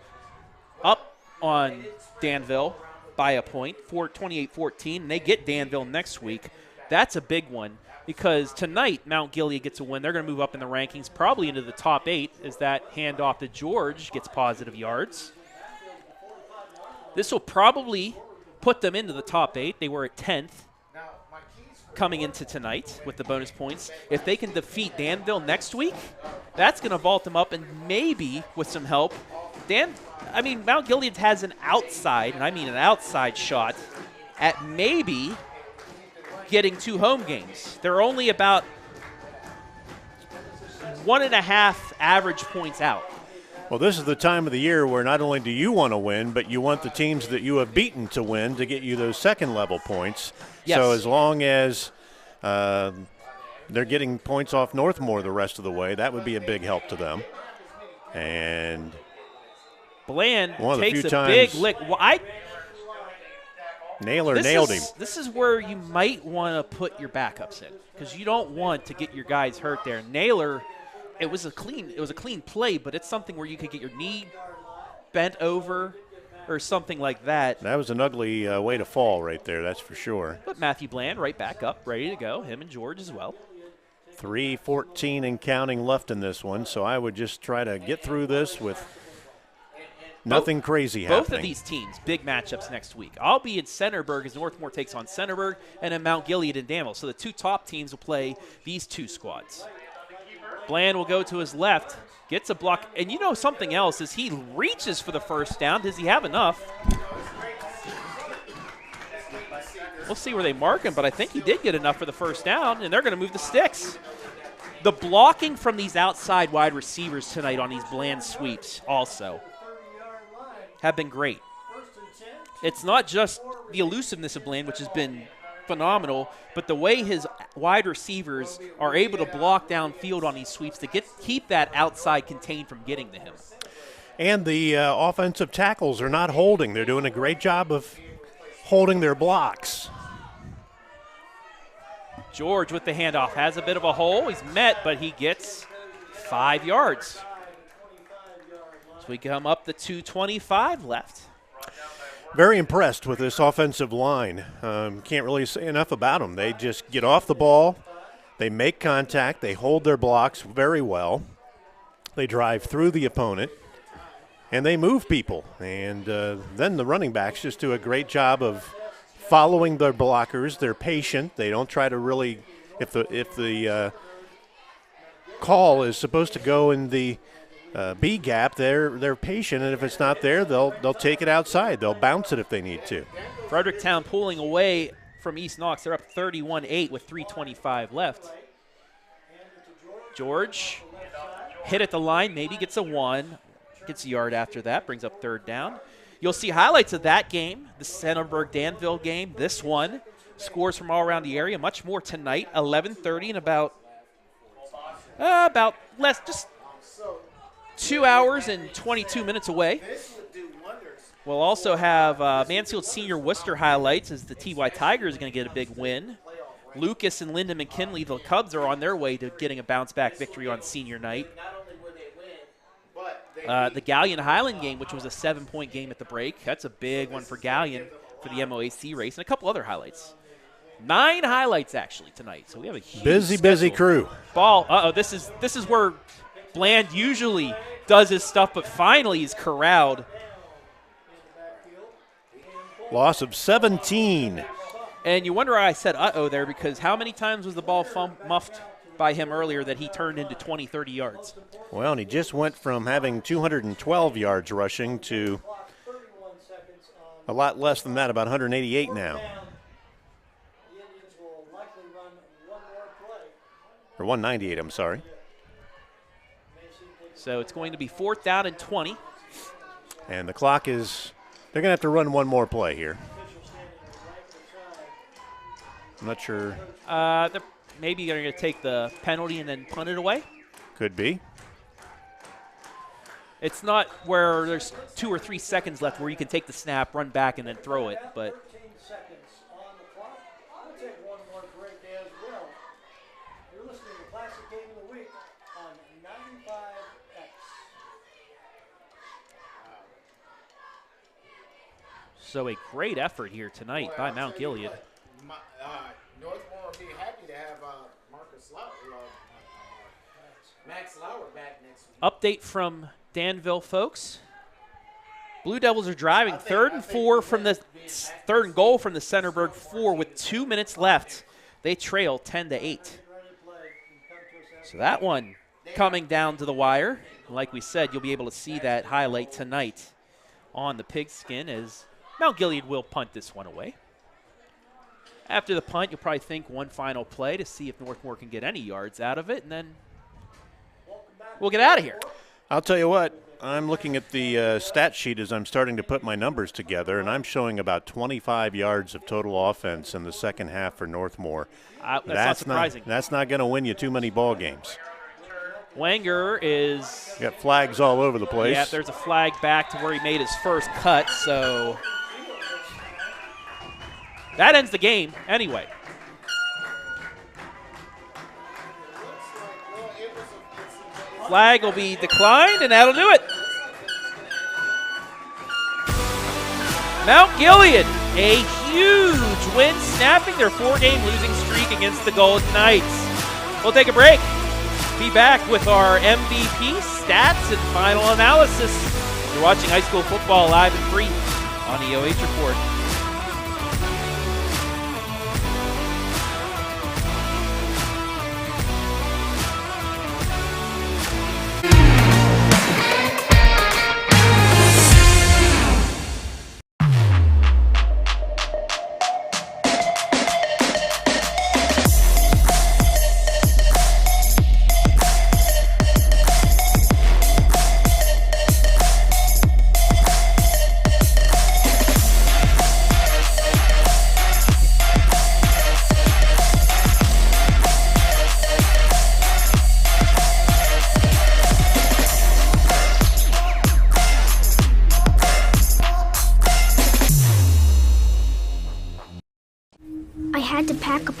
up on Danville by a point, 28-14. And they get Danville next week. That's a big one because tonight Mount Gilead gets a win. They're going to move up in the rankings, probably into the top 8 as that handoff to George gets positive yards. This will probably put them into the top 8. They were at 10th coming into tonight with the bonus points. If they can defeat Danville next week, that's going to vault them up, and maybe with some help, Mount Gilead has an outside, and I mean an outside shot, at maybe getting 2 home games. They're only about 1.5 average points out. Well, this is the time of the year where not only do you want to win, but you want the teams that you have beaten to win to get you those second-level points. Yes. So as long as they're getting points off Northmor the rest of the way, that would be a big help to them. And Bland takes a big lick. Well, Naylor nailed him. This is where you might want to put your backups in because you don't want to get your guys hurt there. Naylor, it was a clean play, but it's something where you could get your knee bent over or something like that. That was an ugly way to fall right there, that's for sure. But Matthew Bland right back up, ready to go, him and George as well. 3:14 and counting left in this one, so I would just try to get through this with nothing crazy happening. Both of these teams, big matchups next week. I'll be in Centerburg as Northmor takes on Centerburg, and then Mount Gilead and Danville. So the 2 top teams will play these 2 squads. Bland will go to his left, gets a block. And you know something else is he reaches for the first down. Does he have enough? We'll see where they mark him, but I think he did get enough for the first down, and they're going to move the sticks. The blocking from these outside wide receivers tonight on these Bland sweeps also have been great. It's not just the elusiveness of Bland, which has been phenomenal, but the way his wide receivers are able to block downfield on these sweeps to keep that outside contained from getting to him. And the offensive tackles are not holding. They're doing a great job of holding their blocks. George with the handoff has a bit of a hole. He's met, but he gets 5 yards. So we come up to 2:25 left. Very impressed with this offensive line. Can't really say enough about them. They just get off the ball. They make contact. They hold their blocks very well. They drive through the opponent, and they move people. And then the running backs just do a great job of following their blockers. They're patient. They don't try to really – if the call is supposed to go in the B gap, they're patient, and if it's not there, they'll take it outside. They'll bounce it if they need to. Fredericktown pulling away from East Knox. They're up 31-8 with 3:25 left. George hit at the line, maybe gets a 1, gets a yard after that, brings up 3rd down. You'll see highlights of that game, the Centerburg-Danville game, this one. Scores from all around the area, much more tonight, 11:30 and about less, just 2 hours and 22 minutes away. We'll also have Mansfield Senior Worcester highlights as the TY Tigers are going to get a big win. Lucas and Lyndon McKinley, the Cubs, are on their way to getting a bounce-back victory on senior night. The Galleon Highland game, which was a 7-point game at the break, that's a big one for Galleon for the MOAC race, and a couple other highlights. 9 highlights actually tonight, so we have a huge busy crew. Ball. This is where Bland usually does his stuff, but finally he's corralled. Loss of 17. And you wonder why I said there, because how many times was the ball muffed by him earlier that he turned into 20, 30 yards? Well, and he just went from having 212 yards rushing to a lot less than that, about 188 now. Or 198, I'm sorry. So it's going to be 4th down and 20. And the clock is, they're going to have to run one more play here. I'm not sure. Maybe they're going to take the penalty and then punt it away. Could be. It's not where there's 2 or 3 seconds left where you can take the snap, run back, and then throw it. But so a great effort here tonight by Mount Gilead. Northmor will be happy to have Max Lauer back next week. Update from Danville, folks. Blue Devils are driving 3rd and 4 from the 3rd and goal from the Centerburg 4 with 2 minutes left. They trail 10-8. So that one coming down to the wire. Like we said, you'll be able to see that highlight tonight on the pigskin as Mount Gilead will punt this one away. After the punt, you'll probably think one final play to see if Northmor can get any yards out of it, and then we'll get out of here. I'll tell you what, I'm looking at the stat sheet as I'm starting to put my numbers together, and I'm showing about 25 yards of total offense in the second half for Northmor. That's not surprising. That's not going to win you too many ball games. Wenger is... You got flags all over the place. Yeah, there's a flag back to where he made his first cut, so... that ends the game anyway. Flag will be declined, and that'll do it. Mount Gilead, a huge win, snapping their 4-game losing streak against the Golden Knights. We'll take a break. Be back with our MVP stats and final analysis. You're watching high school football live and free on the OH Report.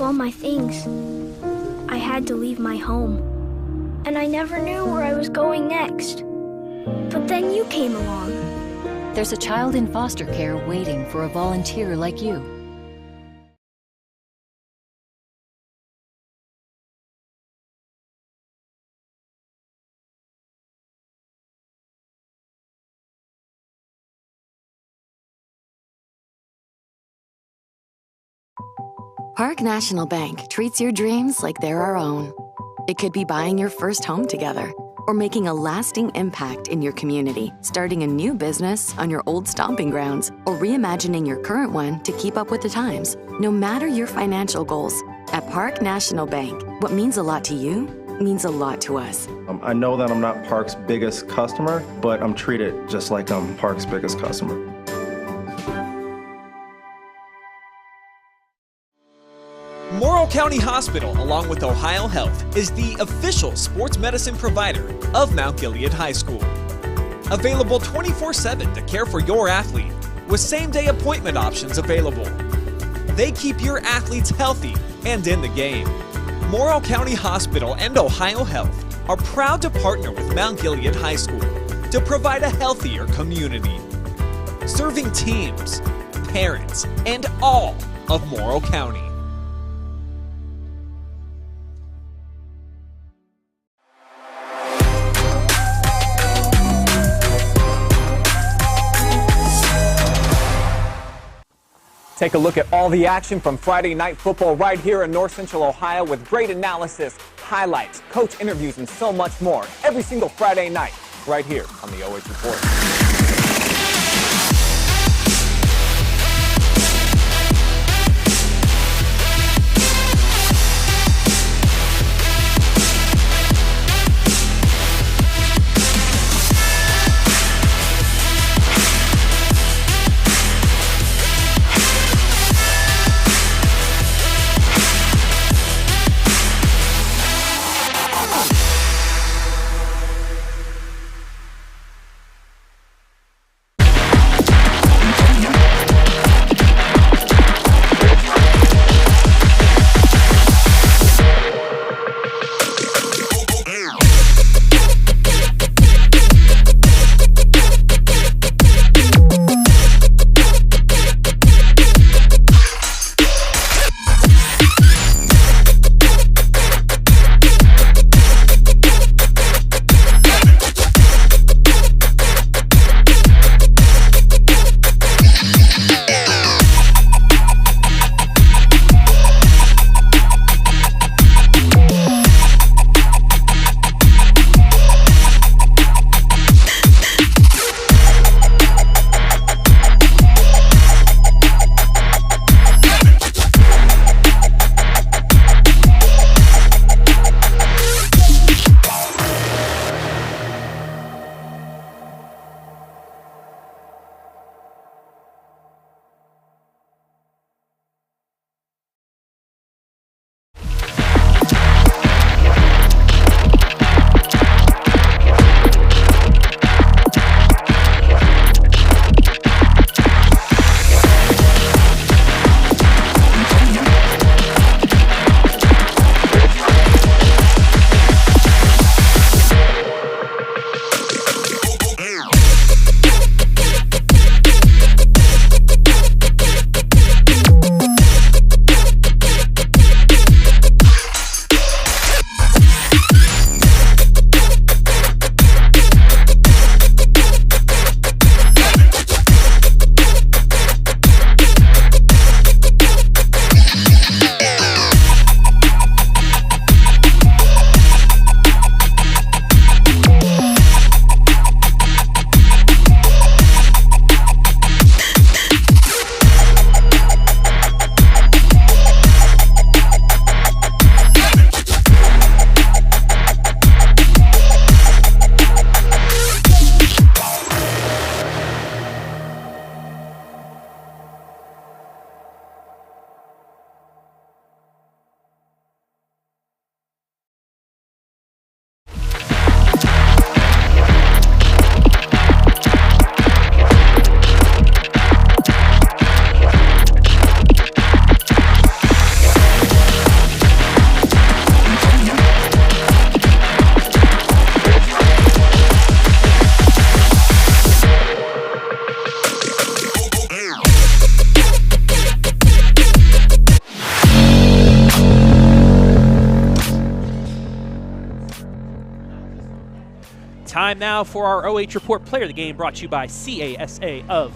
All my things. I had to leave my home. And I never knew where I was going next. But then you came along. There's a child in foster care waiting for a volunteer like you. Park National Bank treats your dreams like they're our own. It could be buying your first home together, or making a lasting impact in your community, starting a new business on your old stomping grounds, or reimagining your current one to keep up with the times. No matter your financial goals, at Park National Bank, what means a lot to you means a lot to us. I know that I'm not Park's biggest customer, but I'm treated just like I'm Park's biggest customer. Morrow County Hospital, along with Ohio Health, is the official sports medicine provider of Mount Gilead High School. Available 24/7 to care for your athlete, with same-day appointment options available. They keep your athletes healthy and in the game. Morrow County Hospital and Ohio Health are proud to partner with Mount Gilead High School to provide a healthier community, serving teams, parents, and all of Morrow County. Take a look at all the action from Friday night football right here in North Central Ohio with great analysis, highlights, coach interviews, and so much more every single Friday night right here on the OH Report. Time now for our OH Report Player of the Game, brought to you by CASA of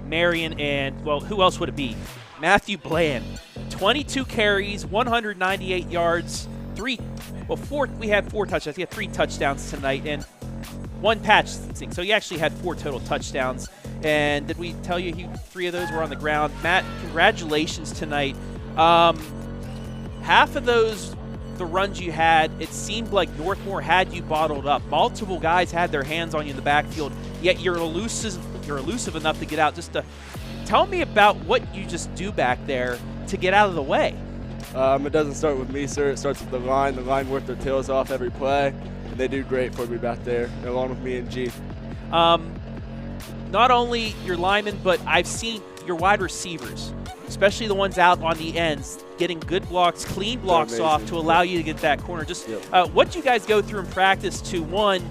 Marion. And, well, who else would it be? Matthew Bland. 22 carries, 198 yards, four. We had 4 touchdowns. He had 3 touchdowns tonight and 1 patch. So he actually had 4 total touchdowns. And did we tell you 3 of those were on the ground? Matt, congratulations tonight. Half of those, the runs you had, it seemed like Northmor had you bottled up. Multiple guys had their hands on you in the backfield, yet you're elusive enough to get out. Just to tell me about what you just do back there to get out of the way. It doesn't start with me, sir. It starts with the line. The line worked their tails off every play, and they do great for me back there, along with me and G. Not only your linemen, but I've seen your wide receivers, especially the ones out on the ends, getting good blocks, clean blocks off to allow you to get that corner. Just what do you guys go through in practice to, one,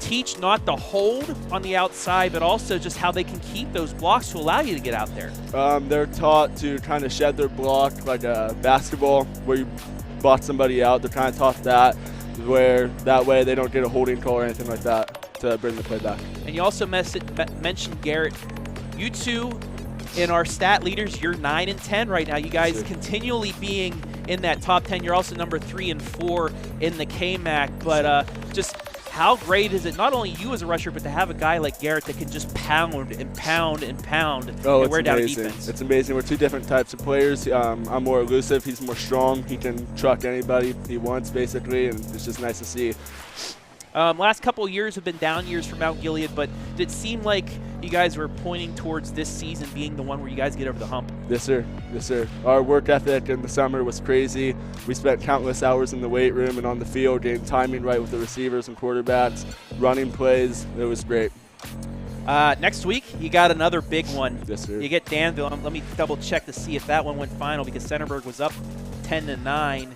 teach not to hold on the outside, but also just how they can keep those blocks to allow you to get out there? They're taught to kind of shed their block like a basketball where you box somebody out. They're kind of taught that, where that way they don't get a holding call or anything like that to bring the play back. And you also mentioned Garrett. You two in our stat leaders, you're 9 and 10 right now. You guys continually being in that top 10. You're also number 3 and 4 in the KMAC. But just how great is it, not only you as a rusher, but to have a guy like Garrett that can just pound and pound and pound and wear down a defense? It's amazing. We're 2 different types of players. I'm more elusive. He's more strong. He can truck anybody he wants, basically, and it's just nice to see. Last couple of years have been down years for Mount Gilead, but did it seem like you guys were pointing towards this season being the one where you guys get over the hump? Yes, sir. Yes, sir. Our work ethic in the summer was crazy. We spent countless hours in the weight room and on the field, getting timing right with the receivers and quarterbacks, running plays. It was great. Next week, you got another big one. Yes, sir. You get Danville. Let me double check to see if that one went final, because Centerburg was up 10-9,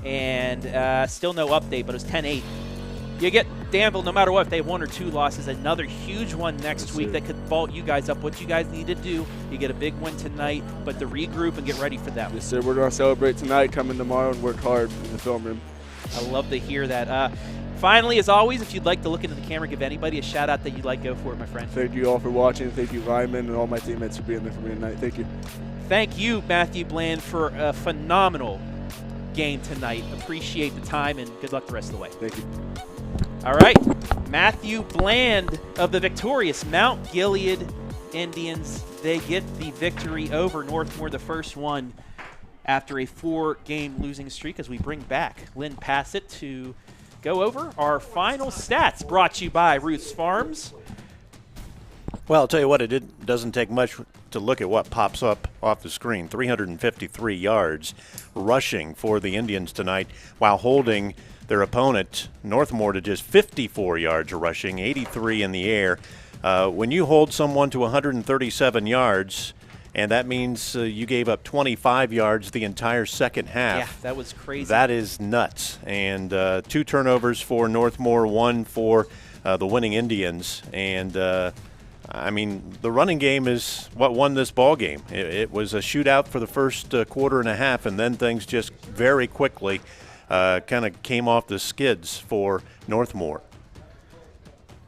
and still no update, but it was 10-8. You get Danville, no matter what, if they have 1 or 2 losses, another huge one next week that could vault you guys up. What you guys need to do, you get a big win tonight, but to regroup and get ready for them. Yes, sir. We're going to celebrate tonight, come in tomorrow, and work hard in the film room. I love to hear that. Finally, as always, if you'd like to look into the camera, give anybody a shout-out that you'd like, go for it, my friend. Thank you all for watching. Thank you, linemen, and all my teammates for being there for me tonight. Thank you. Thank you, Matthew Bland, for a phenomenal game tonight. Appreciate the time, and good luck the rest of the way. Thank you. All right, Matthew Bland of the victorious Mount Gilead Indians. They get the victory over Northmor, the first one after a 4-game losing streak, as we bring back Lynn Passet to go over our final stats, brought to you by Ruth's Farms. Well, I'll tell you what, it doesn't take much to look at what pops up off the screen. 353 yards rushing for the Indians tonight, while holding their opponent, Northmor, to just 54 yards rushing, 83 in the air. When you hold someone to 137 yards, and that means you gave up 25 yards the entire second half. Yeah, that was crazy. That is nuts. And 2 turnovers for Northmor, 1 for the winning Indians. And, I mean, the running game is what won this ball game. It was a shootout for the first quarter and a half, and then things just very quickly kind of came off the skids for Northmor.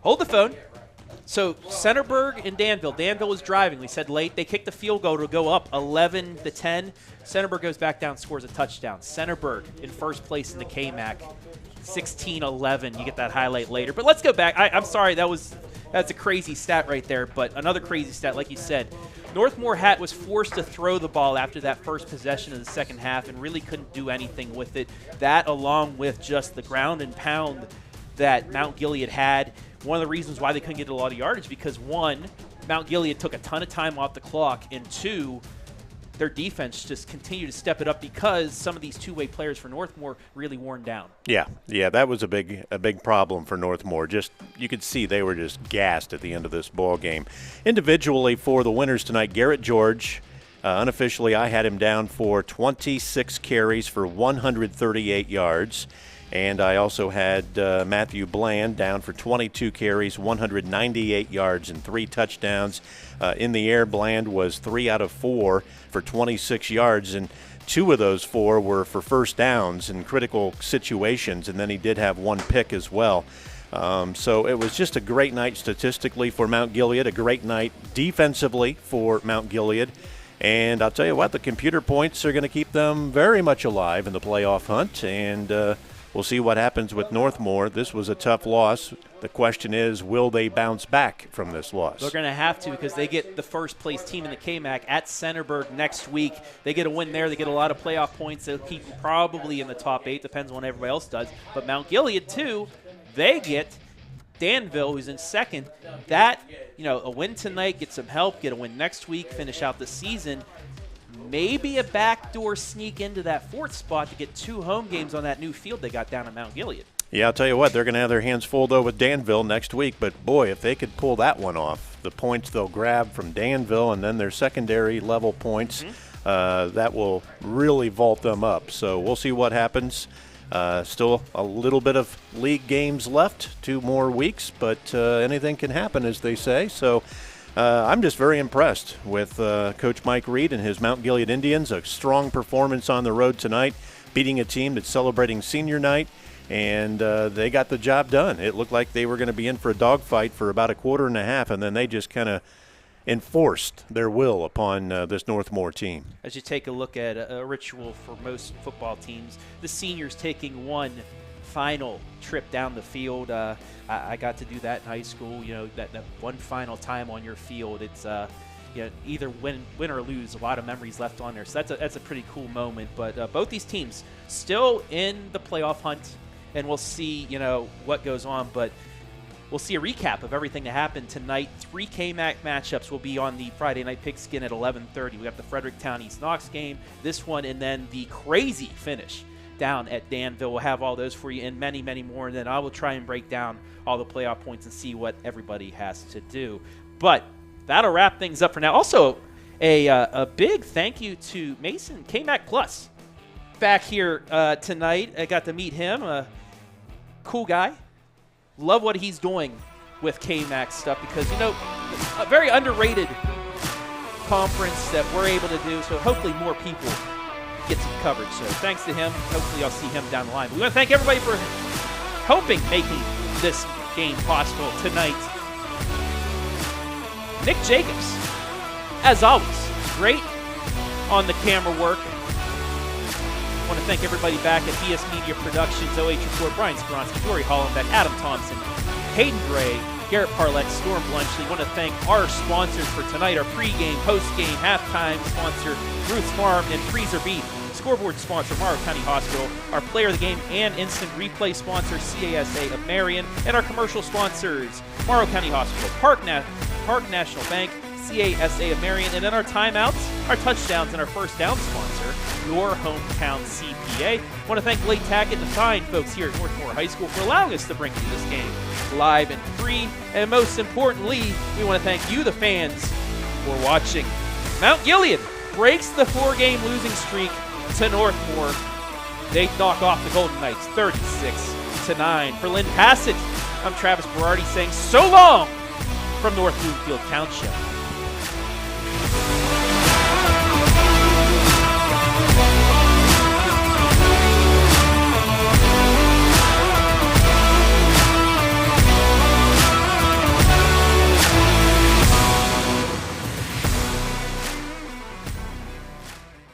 Hold the phone. So Centerburg and Danville. Danville was driving. We said late. They kicked the field goal to go up 11-10. Centerburg goes back down, scores a touchdown. Centerburg in first place in the KMAC, 16-11. You get that highlight later. But let's go back. I'm sorry, that's a crazy stat right there. But another crazy stat, like you said, Northmor was forced to throw the ball after that first possession of the second half and really couldn't do anything with it. That, along with just the ground and pound that Mount Gilead had, one of the reasons why they couldn't get a lot of yardage, because 1, Mount Gilead took a ton of time off the clock, and 2, their defense just continued to step it up because some of these two-way players for Northmor really worn down. Yeah, that was a big problem for Northmor. Just you could see they were just gassed at the end of this ball game. Individually for the winners tonight, Garrett George, unofficially I had him down for 26 carries for 138 yards. And I also had Matthew Bland down for 22 carries, 198 yards, and 3 touchdowns. In the air, Bland was 3 out of 4 for 26 yards, and 2 of those 4 were for first downs in critical situations, and then he did have 1 pick as well. So it was just a great night statistically for Mount Gilead, a great night defensively for Mount Gilead. And I'll tell you what, the computer points are going to keep them very much alive in the playoff hunt, and we'll see what happens with Northmor. This was a tough loss. The question is, will they bounce back from this loss? They're going to have to, because they get the first-place team in the KMAC at Centerburg next week. They get a win there. They get a lot of playoff points. They'll keep probably in the top 8. Depends on what everybody else does. But Mount Gilead, too, they get Danville, who's in second. That, a win tonight, get some help, get a win next week, finish out the season. Maybe a backdoor sneak into that 4th spot to get 2 home games on that new field they got down at Mount Gilead. Yeah, I'll tell you what, they're going to have their hands full, though, with Danville next week. But, boy, if they could pull that one off, the points they'll grab from Danville and then their secondary level points, that will really vault them up. So we'll see what happens. Still a little bit of league games left, 2 more weeks, but anything can happen, as they say. So I'm just very impressed with Coach Mike Reed and his Mount Gilead Indians. A strong performance on the road tonight, beating a team that's celebrating senior night, and they got the job done. It looked like they were going to be in for a dogfight for about a quarter and a half, and then they just kind of enforced their will upon this Northmor team. As you take a look at a ritual for most football teams, the seniors taking one final trip down the field. I got to do that in high school. That one final time on your field. It's either win or lose. A lot of memories left on there. So that's a pretty cool moment. But both these teams still in the playoff hunt, and we'll see what goes on. But we'll see a recap of everything that happened tonight. 3 KMAC matchups will be on the Friday Night Pigskin at 11:30. We got the Fredericktown East Knox game, this one, and then the crazy finish down at Danville. We'll have all those for you and many, many more. And then I will try and break down all the playoff points and see what everybody has to do. But that'll wrap things up for now. Also, a big thank you to Mason, KMAC Plus, back here tonight. I got to meet him. Cool guy. Love what he's doing with KMAC stuff because, a very underrated conference that we're able to do. So hopefully more people get some coverage. So thanks to him. Hopefully I'll see him down the line. But we want to thank everybody for helping making this game possible tonight. Nick Jacobs, as always, great on the camera work. I want to thank everybody back at BS Media Productions, OH.REPORT, Brian Skronsky, Dory Hollenbeck, Adam Thompson, Hayden Gray, Garrett Parleck, Storm Blunchley. I want to thank our sponsors for tonight, our pregame, postgame, halftime sponsor, Ruth's Farm and Freezer Beef. Scoreboard sponsor, Morrow County Hospital. Our player of the game and instant replay sponsor, CASA of Marion. And our commercial sponsors, Morrow County Hospital, Park National Bank, CASA of Marion. And then our timeouts, our touchdowns, and our first down sponsor, your hometown CPA. I want to thank Blake Tackett and the fine folks here at Northmor High School for allowing us to bring you this game live and free. And most importantly, we want to thank you, the fans, for watching. Mount Gilead breaks the 4-game losing streak to Northmor. They knock off the Golden Knights 36-9. For Lynn Passet, I'm Travis Berardi saying so long from North Bloomfield Township.